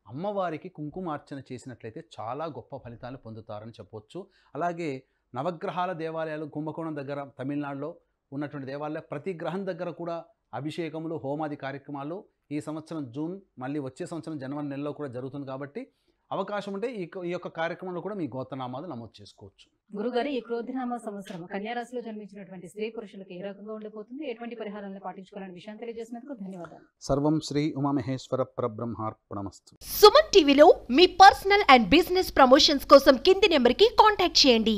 అమ్మవారికి కుంకుమార్చన చేసినట్లయితే చాలా గొప్ప ఫలితాలు పొందుతారని చెప్పవచ్చు. అలాగే నవగ్రహాల దేవాలయాలు కుంభకోణం దగ్గర తమిళనాడులో ఉన్నటువంటి దేవాలయాలు ప్రతి గ్రహం దగ్గర కూడా అభిషేకములు, హోమాది కార్యక్రమాలు ఈ సంవత్సరం జూన్, మళ్ళీ వచ్చే సంవత్సరం జనవరి నెలలో కూడా జరుగుతుంది. కాబట్టి అవకాశం ఉంటే ఈ యొక్క కార్యక్రమంలో కూడా మీ గోత్రనామాలు నమోదు చేసుకోవచ్చు. గురుగారు, ఈ క్రోధినామ సంవత్సరం కన్యా రాశిలో జన్మించినటువంటి స్త్రీ పురుషులకు ఏ రకంగా ఉండబోతుంది, ఎటువంటి పరిహారాలను పాటించుకోవాలని విషయాన్ని తెలియజేసినందుకు ధన్యవాదాలు. సర్వం శ్రీ ఉమామహేశ్వర పరబ్రహ్మార్పణమస్తు. సుమన్ టీవీలో మీ పర్సనల్ అండ్ బిజినెస్ ప్రమోషన్స్ కోసం కింది నెంబర్కి కాంటాక్ట్ చేయండి.